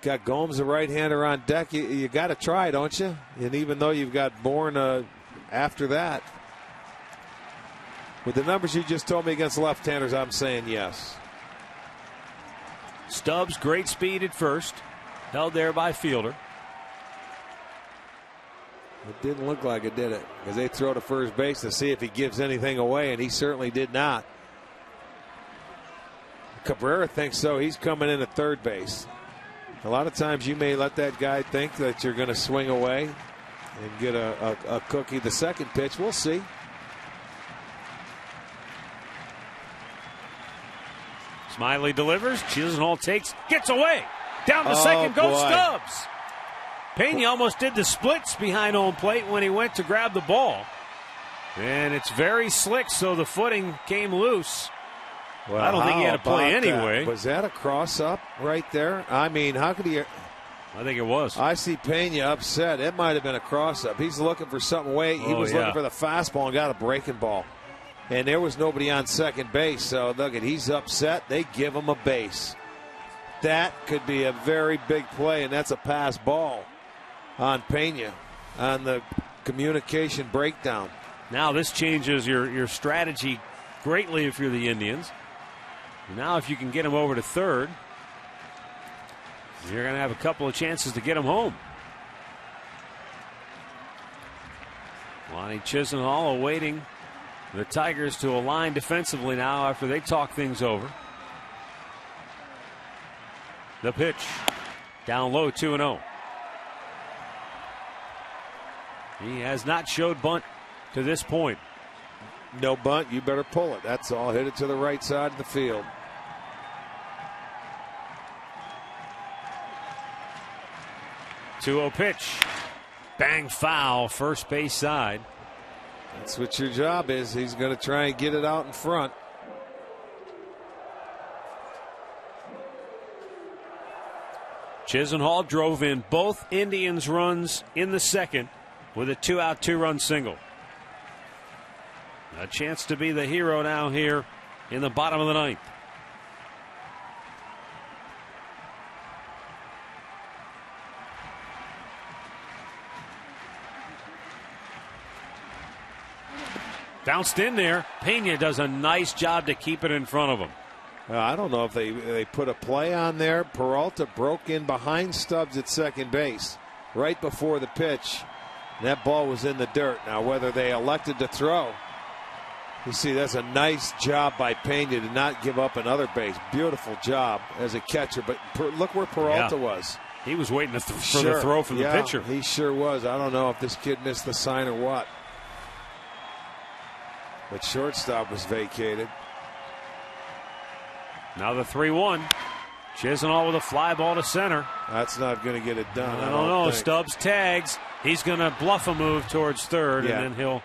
Got Gomes, the right-hander, on deck. You got to try, don't you? And even though you've got Bourne after that, with the numbers you just told me against left-handers, I'm saying yes. Stubbs, great speed at first, held there by fielder. It didn't look like it, did it? Because they throw to first base to see if he gives anything away, and he certainly did not. Cabrera thinks so. He's coming in at third base. A lot of times you may let that guy think that you're going to swing away and get a cookie the second pitch. We'll see. Smyly delivers. Chisenhall takes, gets away. Down to second goes Stubbs. Pena almost did the splits behind home plate when he went to grab the ball. And it's very slick, so the footing came loose. Well, I don't think he had to play anyway. Was that a cross-up right there? I mean, how could he? I think it was. I see Pena upset. It might have been a cross-up. He's looking for something away. He was looking for the fastball and got a breaking ball. And there was nobody on second base. So, look, he's upset. They give him a base. That could be a very big play, and that's a pass ball on Pena on the communication breakdown. Now this changes your strategy greatly if you're the Indians. Now if you can get him over to third, you're going to have a couple of chances to get him home. Lonnie Chisenhall awaiting the Tigers to align defensively now after they talk things over. The pitch. Down low, 2-0. He has not showed bunt to this point. No bunt, you better pull it. That's all. Hit it to the right side of the field. Two-0 pitch. Bang, foul, first base side. That's what your job is. He's going to try and get it out in front. Chisenhall drove in both Indians runs in the second with a 2-out, 2-run single. A chance to be the hero now here in the bottom of the ninth. Bounced in there. Pena does a nice job to keep it in front of him. I don't know if they put a play on there. Peralta broke in behind Stubbs at second base right before the pitch. That ball was in the dirt. Now whether they elected to throw, you see that's a nice job by Pena to not give up another base. Beautiful job as a catcher. But look where Peralta was. He was waiting for the throw from the pitcher. He sure was. I don't know if this kid missed the sign or what. But shortstop was vacated. Now the 3-1. Chisenhall with a fly ball to center. That's not going to get it done. I don't know. Stubbs tags. He's going to bluff a move towards third, and then he'll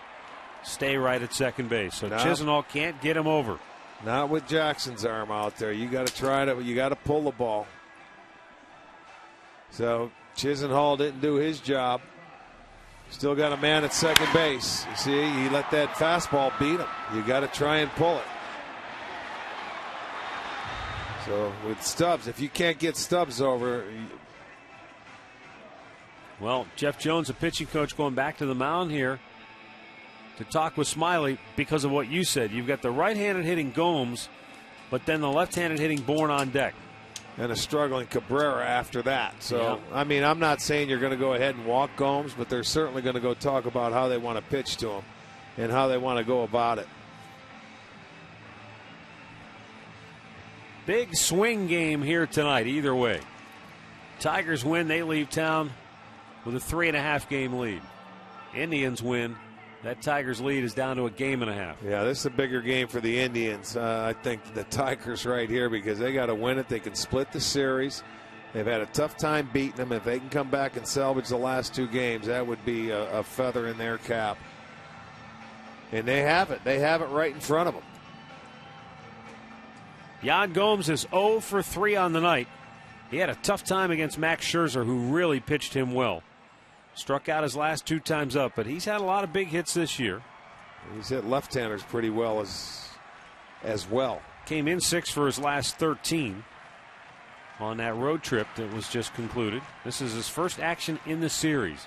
stay right at second base. So Chisenhall can't get him over. Not with Jackson's arm out there. You got to try to. You got to pull the ball. So Chisenhall didn't do his job. Still got a man at second base. You see, he let that fastball beat him. You got to try and pull it. So with Stubbs, if you can't get Stubbs over. Well, Jeff Jones, a pitching coach, going back to the mound here to talk with Smyly because of what you said. You've got the right-handed hitting Gomes, but then the left-handed hitting Bourne on deck. And a struggling Cabrera after that. So, I mean, I'm not saying you're going to go ahead and walk Gomes, but they're certainly going to go talk about how they want to pitch to him and how they want to go about it. Big swing game here tonight, either way. Tigers win, they leave town with a 3.5 game lead. Indians win, that Tigers lead is down to a game and a half. Yeah, this is a bigger game for the Indians. I think the Tigers right here, because they got to win it. They can split the series. They've had a tough time beating them. If they can come back and salvage the last 2 games, that would be a feather in their cap. And they have it. They have it right in front of them. Yan Gomes is 0 for 3 on the night. He had a tough time against Max Scherzer, who really pitched him well. Struck out his last 2 times up, but he's had a lot of big hits this year. He's hit left-handers pretty well as well. Came in 6 for his last 13 on that road trip that was just concluded. This is his first action in the series.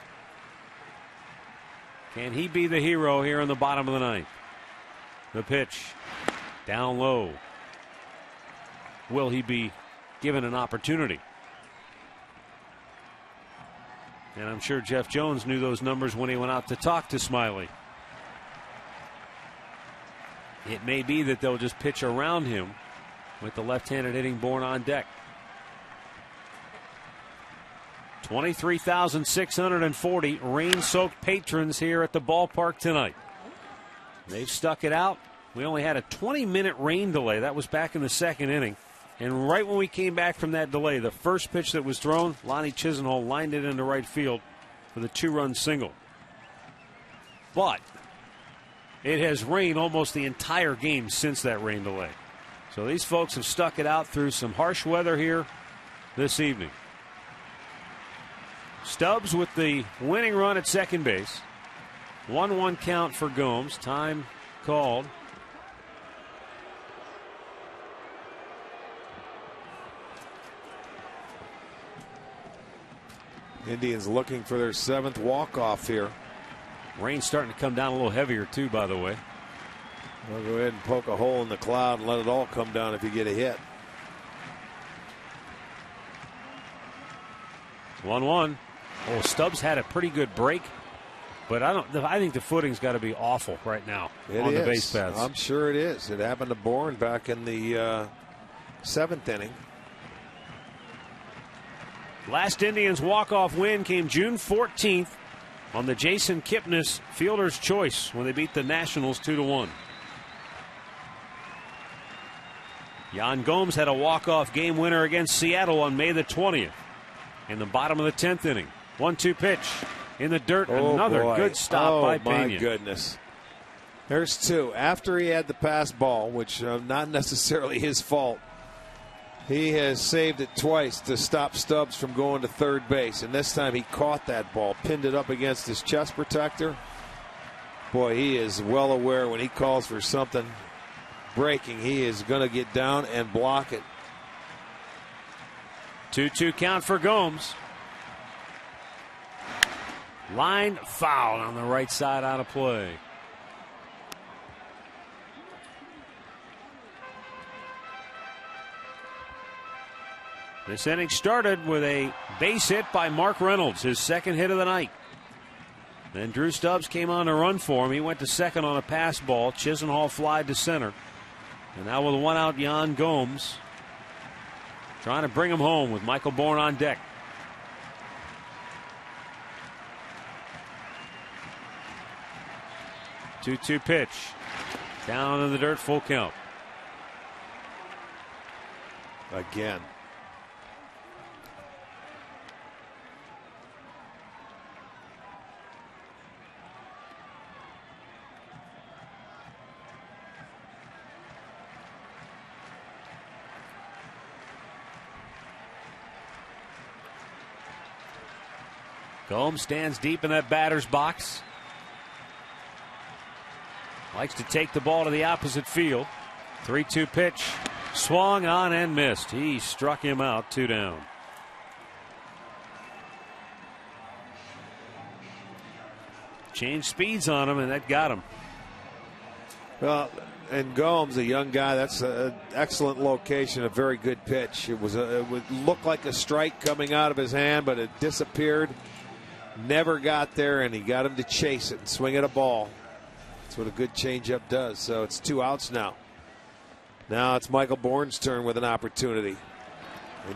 Can he be the hero here in the bottom of the 9th? The pitch down low. Will he be given an opportunity? And I'm sure Jeff Jones knew those numbers when he went out to talk to Smiley. It may be that they'll just pitch around him with the left-handed hitting Bourne on deck. 23,640 rain-soaked patrons here at the ballpark tonight. They've stuck it out. We only had a 20-minute rain delay. That was back in the 2nd inning. And right when we came back from that delay, the first pitch that was thrown, Lonnie Chisenhall lined it into right field for the 2-run single. But it has rained almost the entire game since that rain delay. So these folks have stuck it out through some harsh weather here this evening. Stubbs with the winning run at second base. 1-1 count for Gomes. Time called. Indians looking for their 7th walk-off here. Rain's starting to come down a little heavier, too, by the way. We'll go ahead and poke a hole in the cloud and let it all come down if you get a hit. 1-1. Oh, Stubbs had a pretty good break, but I think the footing's got to be awful right now on the base paths. I'm sure it is. It happened to Bourne back in the 7th inning. Last Indians walk-off win came June 14th on the Jason Kipnis Fielder's Choice when they beat the Nationals 2-1. Yan Gomes had a walk-off game winner against Seattle on May the 20th in the bottom of the 10th inning. 1-2 pitch in the dirt. Another good stop by Pena. Oh, my goodness. There's 2. After he had the pass ball, which not necessarily his fault, he has saved it twice to stop Stubbs from going to third base. And this time he caught that ball, pinned it up against his chest protector. Boy, he is well aware when he calls for something breaking, he is going to get down and block it. 2-2 count for Gomes. Line foul on the right side out of play. This inning started with a base hit by Mark Reynolds, his 2nd hit of the night. Then Drew Stubbs came on to run for him. He went to second on a pass ball. Chisenhall flied to center. And now with a 1-out, Yan Gomes trying to bring him home with Michael Bourne on deck. Two-two pitch. Down in the dirt, full count. Again. Gomes stands deep in that batter's box. Likes to take the ball to the opposite field. 3-2 pitch. Swung on and missed. He struck him out, 2 down. Changed speeds on him, and that got him. Well, and Gomes, a young guy, that's an excellent location, a very good pitch. It would look like a strike coming out of his hand, but it disappeared. Never got there, and he got him to chase it and swing at a ball. That's what a good changeup does. So it's 2 outs now. Now it's Michael Bourne's turn with an opportunity.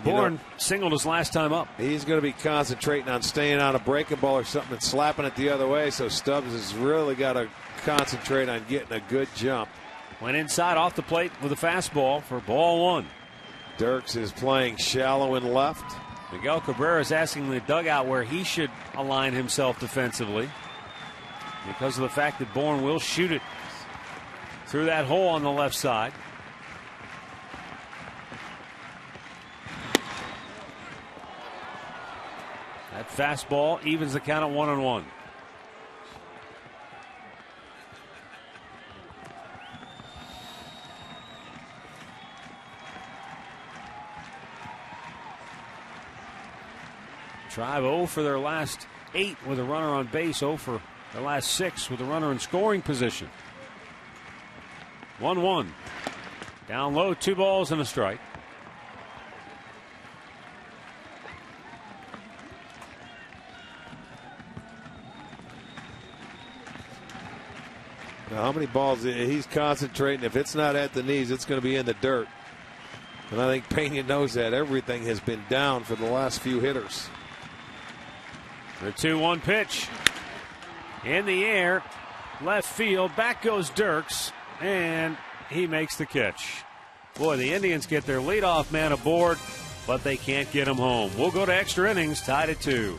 Bourne singled his last time up. He's going to be concentrating on staying on a breaking ball or something and slapping it the other way. So Stubbs has really got to concentrate on getting a good jump. Went inside off the plate with a fastball for ball 1. Dirks is playing shallow and left. Miguel Cabrera is asking the dugout where he should align himself defensively because of the fact that Bourne will shoot it through that hole on the left side. That fastball evens the count at 1-1. Tribe 0 for their last 8 with a runner on base, 0 for their last 6 with a runner in scoring position. 1-1. Down low, 2 balls and a strike. Now, how many balls he's concentrating? If it's not at the knees, it's going to be in the dirt. And I think Pena knows that. Everything has been down for the last few hitters. The 2-1 pitch. In the air. Left field. Back goes Dirks. And he makes the catch. Boy, the Indians get their leadoff man aboard, but they can't get him home. We'll go to extra innings, tied at 2.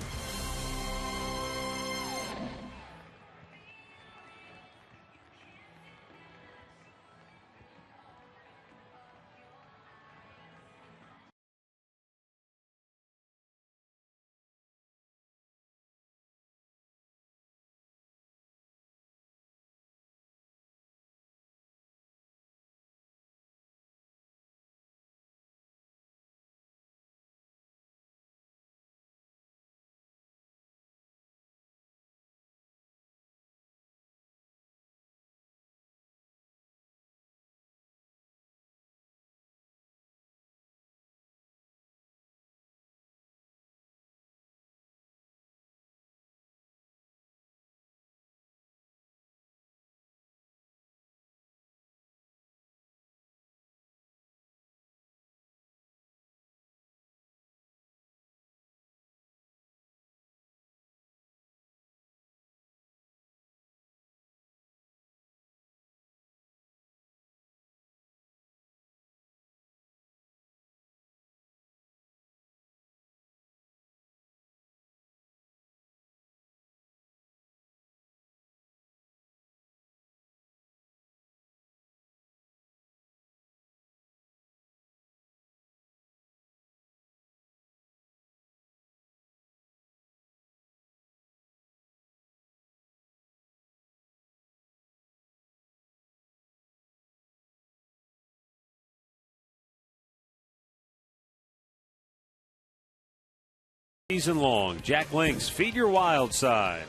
Season long. Jack Links, feed your wild side.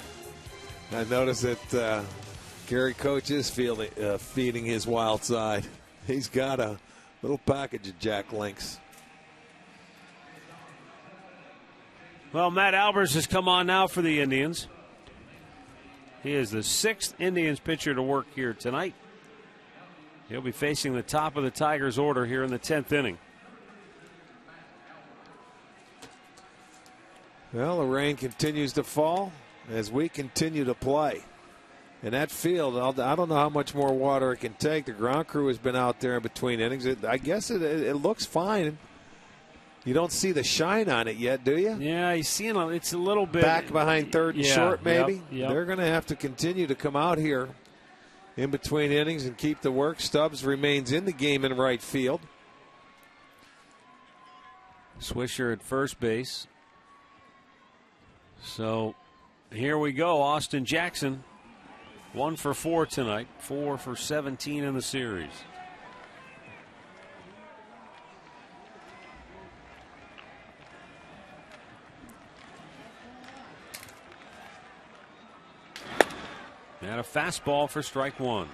I noticed that Gary Coach is feeding his wild side. He's got a little package of Jack Links. Well, Matt Albers has come on now for the Indians. He is the 6th Indians pitcher to work here tonight. He'll be facing the top of the Tigers order here in the 10th inning. Well, the rain continues to fall as we continue to play. And that field, I don't know how much more water it can take. The ground crew has been out there in between innings. I guess it looks fine. You don't see the shine on it yet, do you? Yeah, you see it's a little bit. Back behind third and short, maybe. Yep. They're going to have to continue to come out here in between innings and keep the work. Stubbs remains in the game in right field. Swisher at first base. So here we go. Austin Jackson, 1 for 4 tonight, 4 for 17 in the series. And a fastball for strike 1.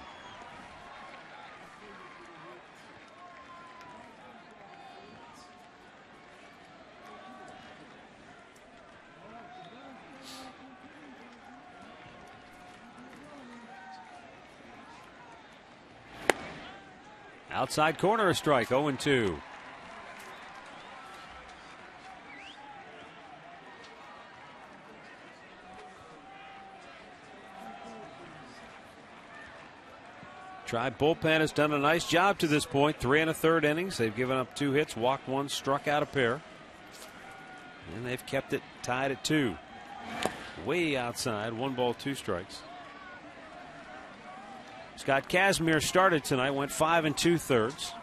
Outside corner, a strike, 0-2. Tribe bullpen has done a nice job to this point. 3 1/3 innings. They've given up 2 hits, walked 1, struck out a pair. And they've kept it tied at 2. Way outside, 1 ball, 2 strikes. Scott Kazmir started tonight, went 5 2/3.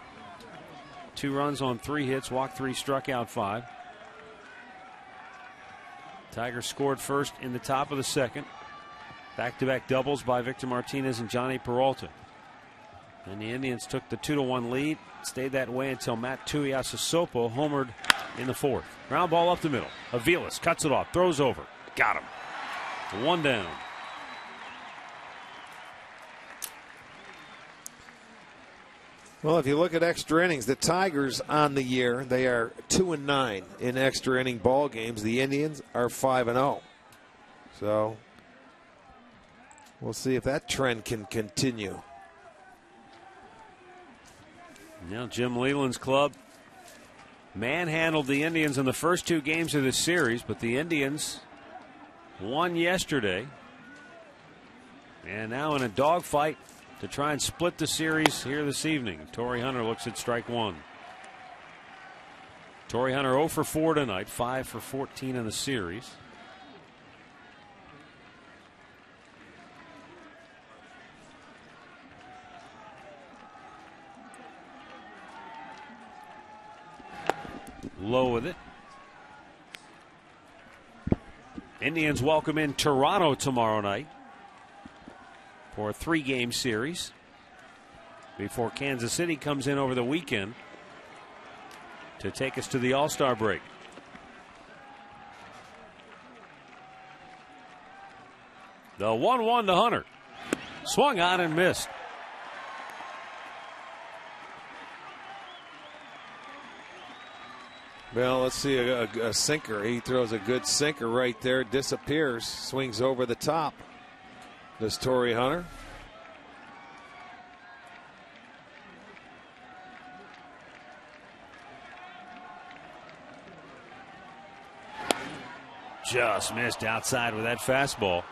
2 runs on 3 hits, walked 3, struck out 5. Tigers scored first in the top of the second. Back-to-back doubles by Victor Martinez and Johnny Peralta. And the Indians took the 2-1 lead, stayed that way until Matt Tuiasosopo homered in the 4th. Ground ball up the middle. Aviles cuts it off, throws over, got him. 1 down. Well, if you look at extra innings, the Tigers on the year, they are 2-9 in extra inning ball games. The Indians are 5-0. So we'll see if that trend can continue. Now Jim Leyland's club manhandled the Indians in the first 2 games of this series, but the Indians won yesterday. And now in a dogfight to try and split the series here this evening. Torrey Hunter looks at strike 1. Torrey Hunter 0 for 4 tonight, 5 for 14 in the series. Low with it. Indians welcome in Toronto tomorrow night for a 3-game series before Kansas City comes in over the weekend to take us to the All-Star break. The 1-1 to Hunter. Swung on and missed. Well, let's see a sinker. He throws a good sinker right there. Disappears. Swings over the top. Does Torrey Hunter. Just missed outside with that fastball.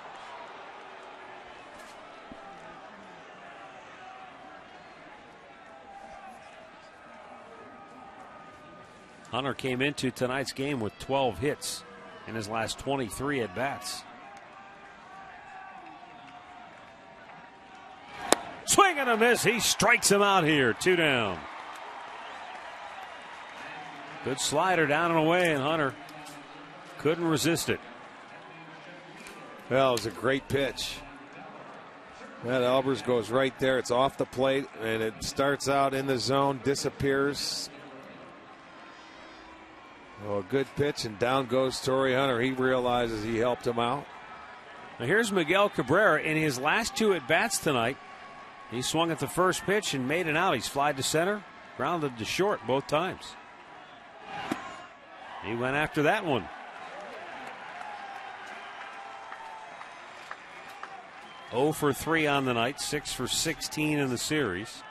Hunter came into tonight's game with 12 hits in his last 23 at-bats. Swing and a miss. He strikes him out here. 2 down. Good slider down and away, and Hunter couldn't resist it. Well, it was a great pitch. That Albers goes right there. It's off the plate, and it starts out in the zone, disappears. Oh, a good pitch, and down goes Torrey Hunter. He realizes he helped him out. Now here's Miguel Cabrera in his last 2 at-bats tonight. He swung at the first pitch and made an out. He's flied to center, grounded to short both times. He went after that one. Oh for 3 on the night, 6 for 16 in the series.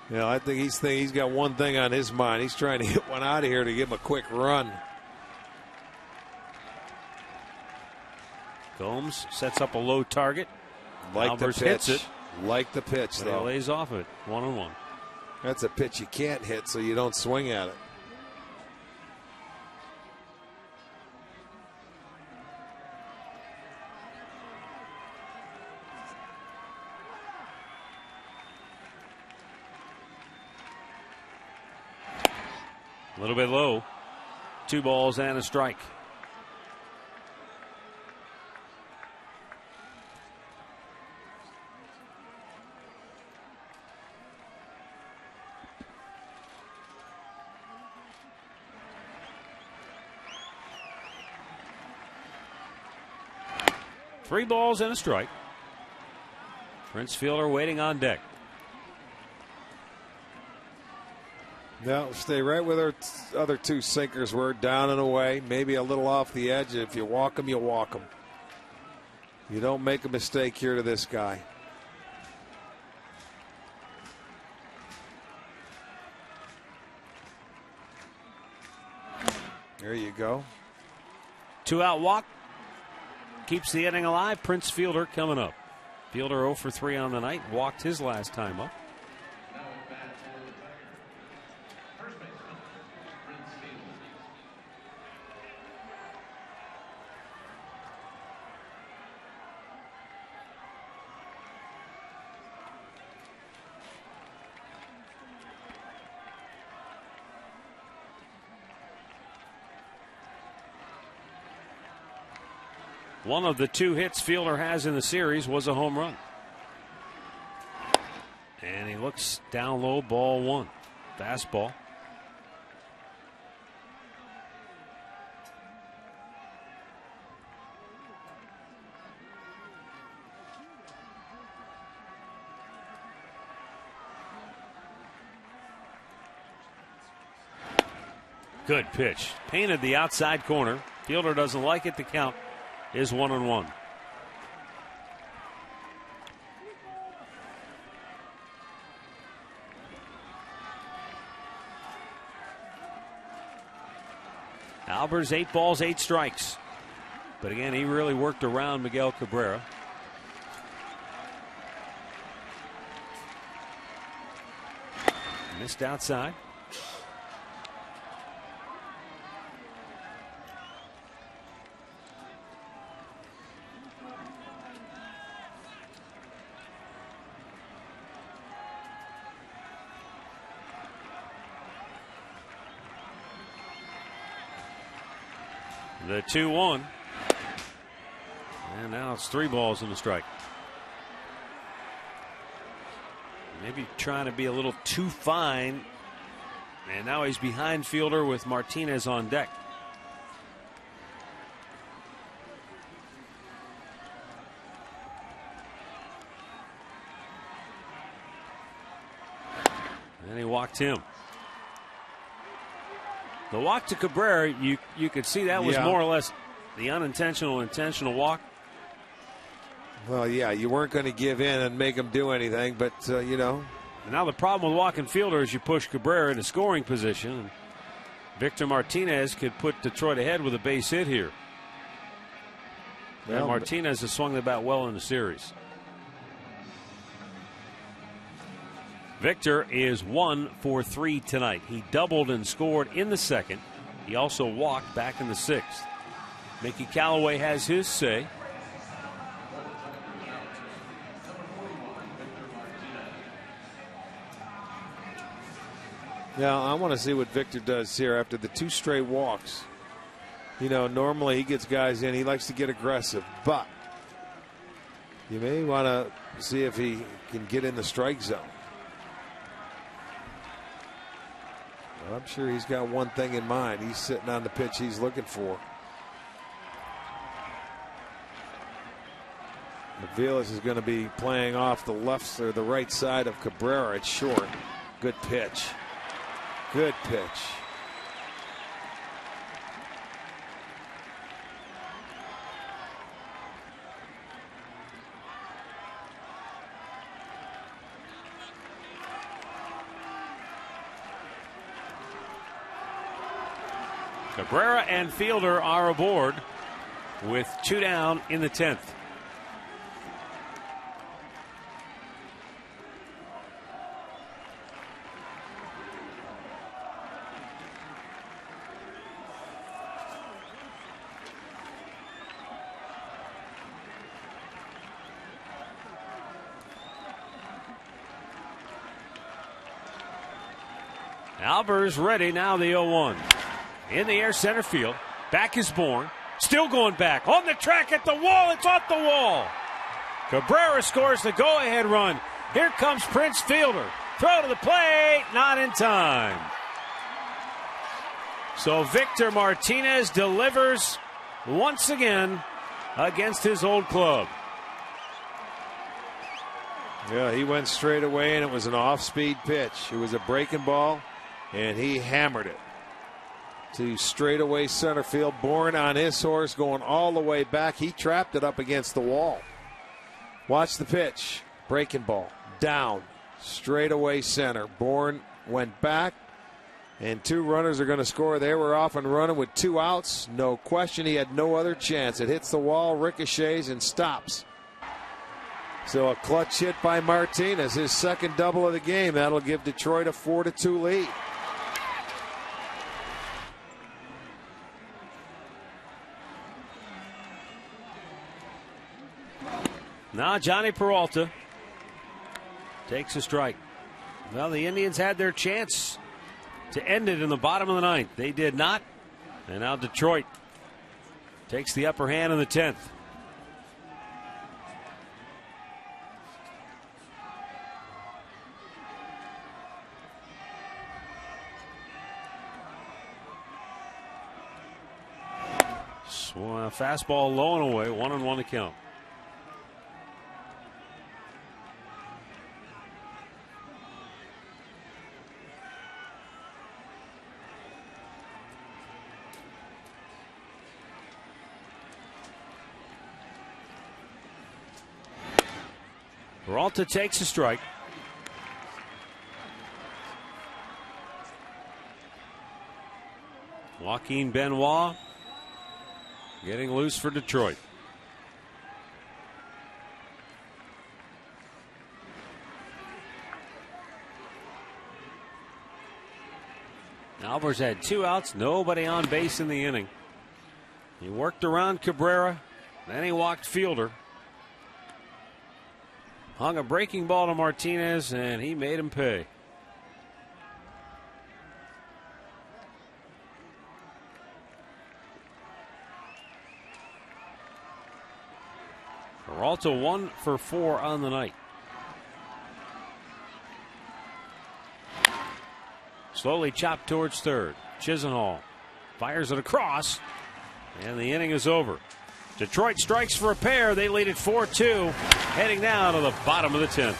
Yeah, I think he's got one thing on his mind. He's trying to hit one out of here to give him a quick run. Gomes sets up a low target. Like Albers the pitch. hits it. Like the pitch, But though. he lays off it. 1-1. That's a pitch you can't hit, so you don't swing at it. A little bit low. 2 balls and a strike. Three balls and a strike. Prince Fielder waiting on deck. Now stay right where our other 2 sinkers were, down and away, maybe a little off the edge. If you walk them, you walk them. You don't make a mistake here to this guy. There you go. 2-out walk. Keeps the inning alive. Prince Fielder coming up. Fielder 0 for 3 on the night, walked his last time up. One of the 2 hits Fielder has in the series was a home run. And he looks down low, ball 1. Fastball. Good pitch. Painted the outside corner. Fielder doesn't like it. The count is 1-1. Albers 8 balls, 8 strikes. But again, he really worked around Miguel Cabrera. Missed outside. The 2-1. And now it's 3 balls and a strike. Maybe trying to be a little too fine. And now he's behind Fielder with Martinez on deck. And he walked him. The walk to Cabrera, you could see that was more or less the unintentional, intentional walk. Well, yeah, you weren't going to give in and make him do anything, but, you know. And now the problem with walking Fielder is you push Cabrera into scoring position. And Victor Martinez could put Detroit ahead with a base hit here. Well, and Martinez has swung the bat well in the series. Victor is 1 for 3 tonight. He doubled and scored in the second. He also walked back in the 6th. Mickey Callaway has his say. Now, I want to see what Victor does here after the 2 straight walks. You know, normally he gets guys in. He likes to get aggressive, but you may want to see if he can get in the strike zone. I'm sure he's got one thing in mind. He's sitting on the pitch he's looking for. Aviles is going to be playing off the left or the right side of Cabrera at short. Good pitch. Good pitch. Cabrera and Fielder are aboard with 2 down in the 10th. Albers ready now, the 0-1. In the air, center field. Back is Bourne. Still going back. On the track at the wall. It's off the wall. Cabrera scores the go-ahead run. Here comes Prince Fielder. Throw to the plate. Not in time. So Victor Martinez delivers once again against his old club. Yeah, he went straight away, and it was an off-speed pitch. It was a breaking ball, and he hammered it to straightaway center field. Bourne on his horse going all the way back. He trapped it up against the wall. Watch the pitch. Breaking ball. Down. Straightaway center. Bourne went back, and 2 runners are going to score. They were off and running with 2 outs. No question, he had no other chance. It hits the wall, ricochets, and stops. So a clutch hit by Martinez, his second double of the game. That'll give Detroit a 4-2 lead. Now Johnny Peralta takes a strike. Well, the Indians had their chance to end it in the bottom of the ninth. They did not. And now Detroit takes the upper hand in the 10th. So, fastball low and away, 1-1 to count. Peralta takes a strike. Joaquin Benoit getting loose for Detroit. Alvarez had 2 outs, nobody on base in the inning. He worked around Cabrera, then he walked Fielder. Hung a breaking ball to Martinez, and he made him pay. Peralta 1 for 4 on the night. Slowly chopped towards third. Chisenhall fires it across, and the inning is over. Detroit strikes for a pair. They lead it 4-2, heading now to the bottom of the 10th.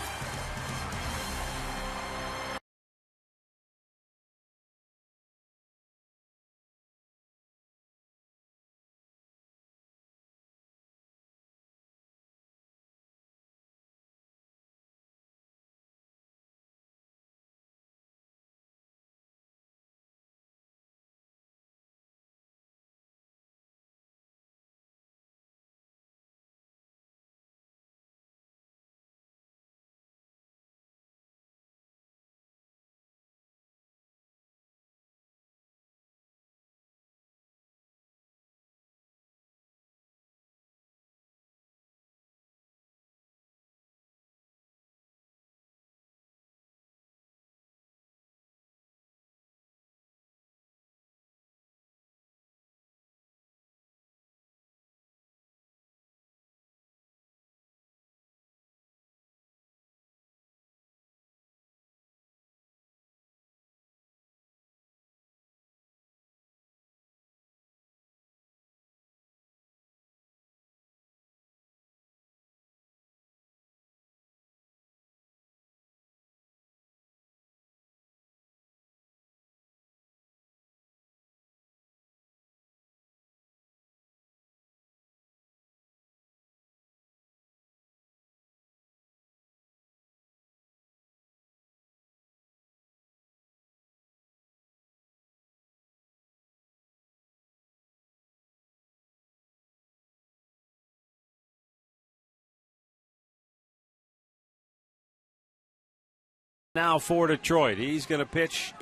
Now for Detroit. He's going to pitch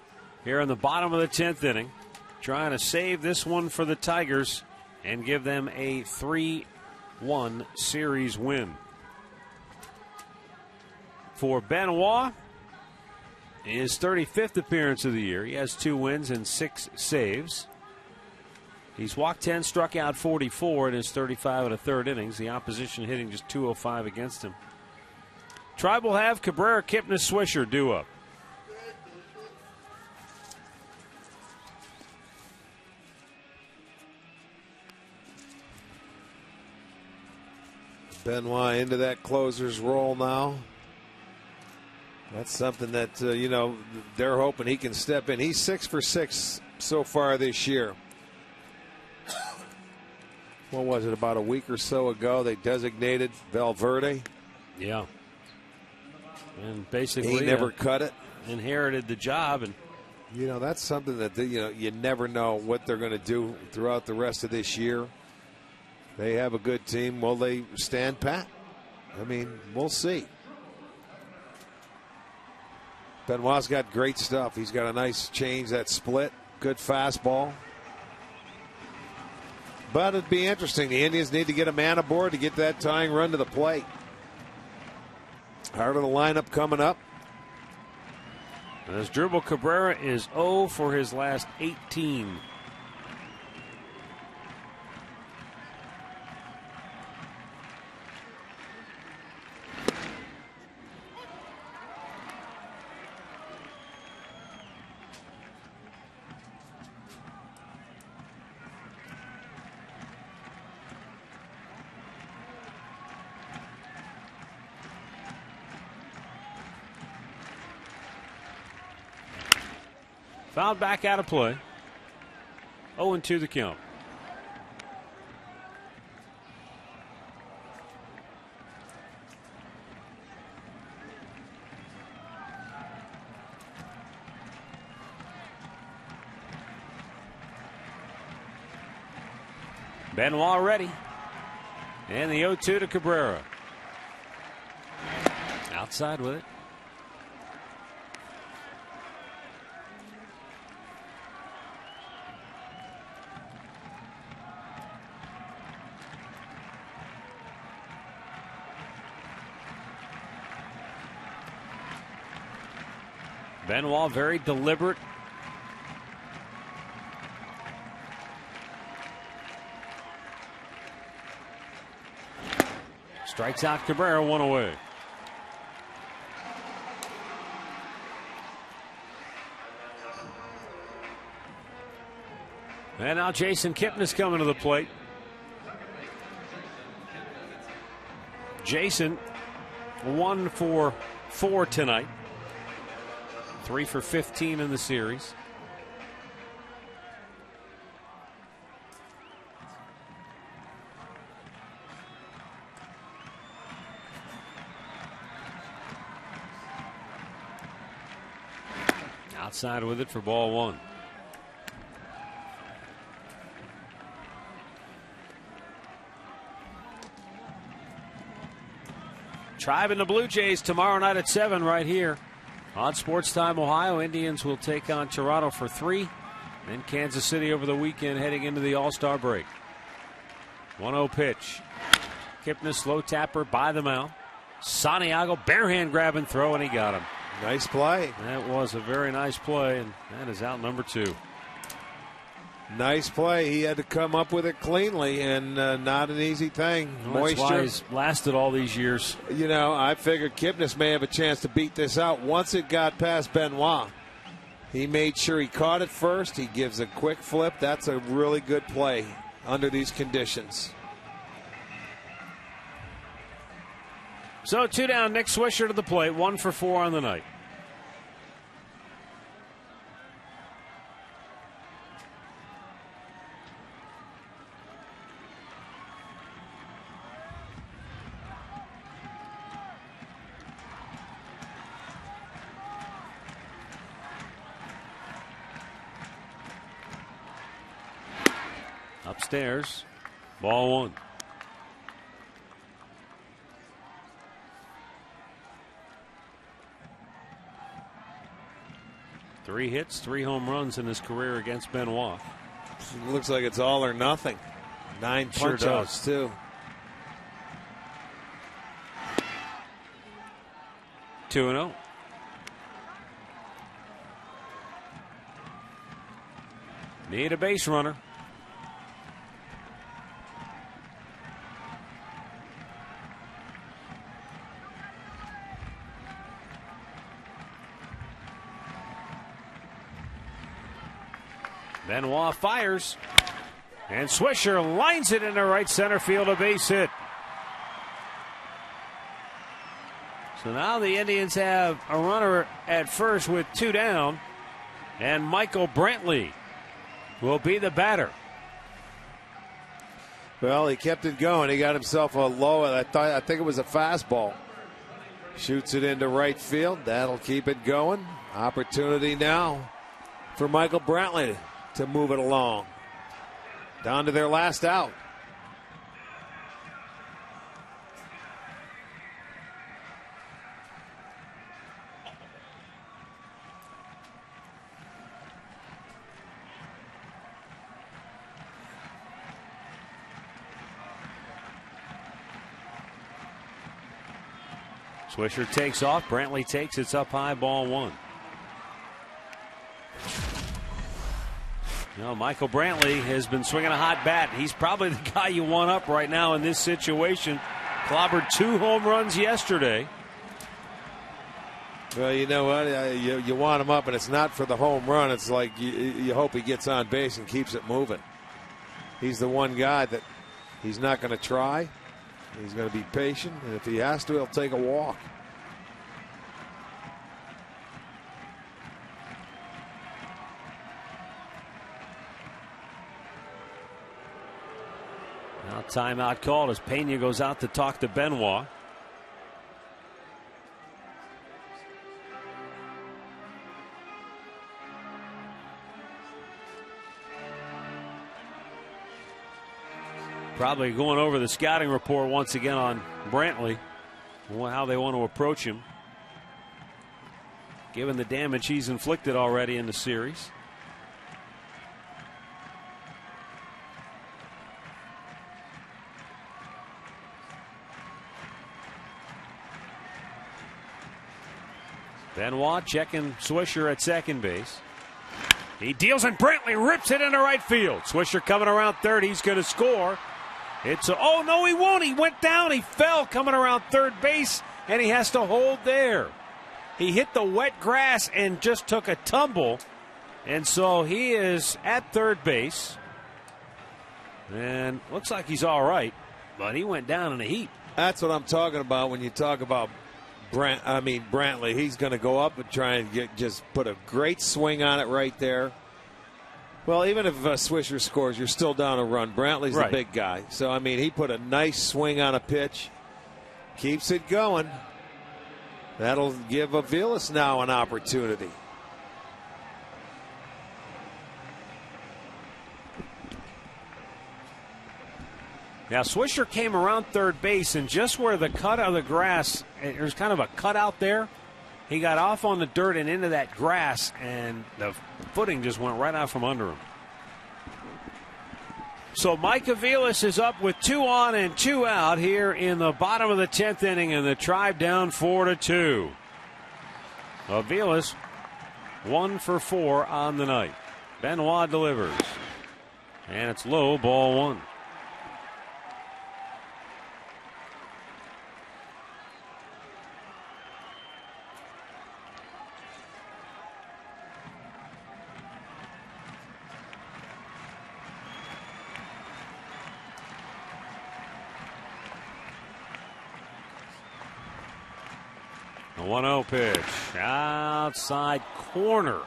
here in the bottom of the 10th inning, trying to save this one for the Tigers and give them a 3-1 series win. For Benoit, his 35th appearance of the year. He has 2 wins and 6 saves. He's walked 10, struck out 44 in his 35 1/3 innings. The opposition hitting just .205 against him. Tribe will have Cabrera, Kipnis, Swisher due up. Benoit into that closer's role now. That's something that, they're hoping he can step in. He's 6 for 6 so far this year. What was it, about a week or so ago, they designated Valverde? Yeah. And basically he never cut it. Inherited the job. And that's something that, you never know what they're going to do throughout the rest of this year. They have a good team. Will they stand pat? I mean, we'll see. Benoit's got great stuff. He's got a nice change, that split, good fastball. But it'd be interesting. The Indians need to get a man aboard to get that tying run to the plate. Heart of the lineup coming up. And as Dribble Cabrera is 0 for his last 18. Fouled back out of play. 0-2 the count. Benoit ready. And the 0-2 to Cabrera. Outside with it. Benoit very deliberate. Strikes out Cabrera, 1 away. And now Jason Kipnis coming to the plate. Jason 1 for 4 tonight. 3 for 15 in the series. Outside with it for ball 1. Tribe and the Blue Jays tomorrow night at 7 right here. On Sports Time Ohio, Indians will take on Toronto for 3. Then Kansas City over the weekend heading into the All-Star break. 1-0 pitch. Kipnis slow tapper by the mound. Santiago bare hand grab and throw, and he got him. Nice play. That was a very nice play, and that is out number 2. Nice play. He had to come up with it cleanly, and not an easy thing. Well, that's why he's lasted all these years. You know, I figured Kipnis may have a chance to beat this out. Once it got past Benoit, he made sure he caught it first. He gives a quick flip. That's a really good play under these conditions. So 2 down, Nick Swisher to the plate, 1 for 4 on the night. Upstairs, ball 1. Three hits, 3 home runs in his career against Benoit. It looks like it's all or nothing. 9 punch-outs, too. 2-0. Need a base runner. Benoit fires, and Swisher lines it into right center field, a base hit. So now the Indians have a runner at first with 2 down, and Michael Brantley will be the batter. Well, he kept it going. He got himself a low, I think it was a fastball. Shoots it into right field. That'll keep it going. Opportunity now for Michael Brantley to move it along. Down to their last out. Swisher takes off. Brantley takes. It's up high, ball 1. You know, Michael Brantley has been swinging a hot bat. He's probably the guy you want up right now in this situation. Clobbered 2 home runs yesterday. Well, you know what? You want him up, and it's not for the home run. It's like you hope he gets on base and keeps it moving. He's the one guy that he's not going to try. He's going to be patient, and if he has to, he'll take a walk. Now timeout called as Pena goes out to talk to Benoit. Probably going over the scouting report once again on Brantley, how they want to approach him, given the damage he's inflicted already in the series. Benoit checking Swisher at second base. He deals and Brantley rips it into right field. Swisher coming around third. He's going to score. Oh, no, he won't. He went down. He fell coming around third base, and he has to hold there. He hit the wet grass and just took a tumble, and so he is at third base. And looks like he's all right, but he went down in a heap. That's what I'm talking about when you talk about Brantley. He's going to go up and try and just put a great swing on it right there. Well, even if Swisher scores, you're still down a run. Brantley's the big guy. So, I mean, he put a nice swing on a pitch. Keeps it going. That'll give Aviles now an opportunity. Now, Swisher came around third base, and just where the cut of the grass, there's kind of a cutout there. He got off on the dirt and into that grass, and the footing just went right out from under him. So Mike Aviles is up with 2 on and 2 out here in the bottom of the 10th inning, and the Tribe down 4-2. Aviles 1 for 4 on the night. Benoit delivers, and it's low, ball 1. The 1-0 pitch, outside corner.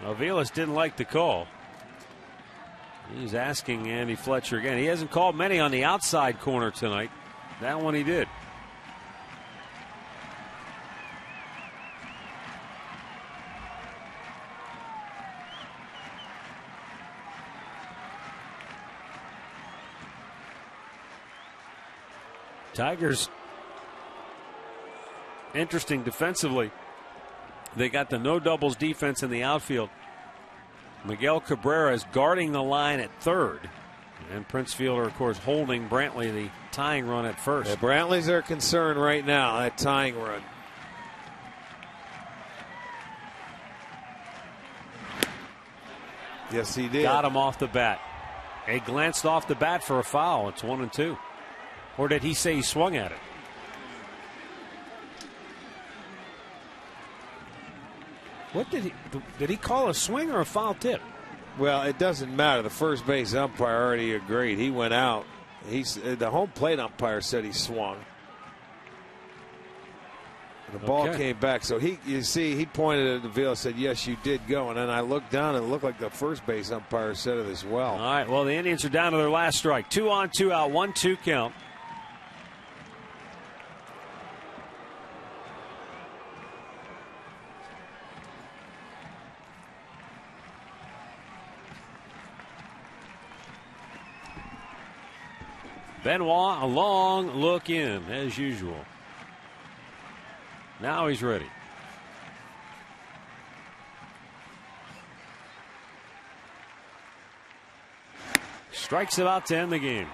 Aviles didn't like the call. He's asking Andy Fletcher again. He hasn't called many on the outside corner tonight. That one he did. Tigers, interesting defensively. They got the no doubles defense in the outfield. Miguel Cabrera is guarding the line at third. And Prince Fielder, of course, holding Brantley the tying run at first. Yeah, Brantley's their concern right now, that tying run. Yes, he did. Got him off the bat. He glanced off the bat for a foul. It's 1-2. Or did he say he swung at it? What did he call a swing or a foul tip? Well, it doesn't matter. The first base umpire already agreed. He went out. The home plate umpire said he swung. The ball came back. So he pointed at Aviles, said, yes, you did go. And then I looked down and it looked like the first base umpire said it as well. All right, well, the Indians are down to their last strike. 2 on, 2 out, 1-2 count. Benoit, a long look in, as usual. Now he's ready. Strikes about to end the game.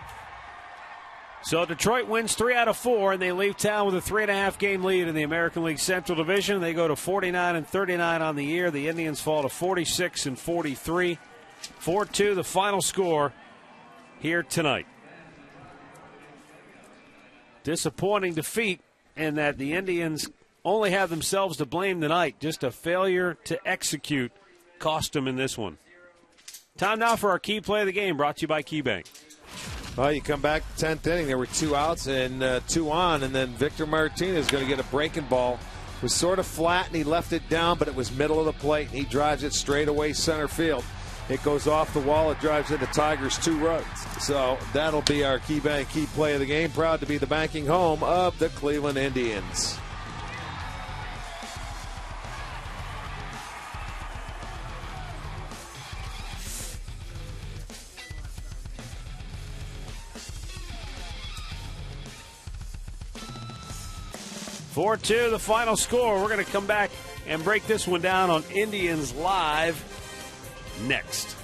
So Detroit wins 3 out of 4, and they leave town with a 3.5-game lead in the American League Central Division. They go to 49-39 on the year. The Indians fall to 46-43. 4-2, the final score here tonight. Disappointing defeat in that the Indians only have themselves to blame tonight. Just a failure to execute cost them in this one. Time now for our key play of the game, brought to you by KeyBank. Well, you come back to 10th inning. There were 2 outs and 2 on, and then Victor Martinez is going to get a breaking ball. It was sort of flat, and he left it down, but it was middle of the plate, and he drives it straight away center field. It goes off the wall. It drives into Tigers 2 runs. So that'll be our KeyBank key play of the game. Proud to be the banking home of the Cleveland Indians. (4-2) the final score. We're going to come back and break this one down on Indians Live next.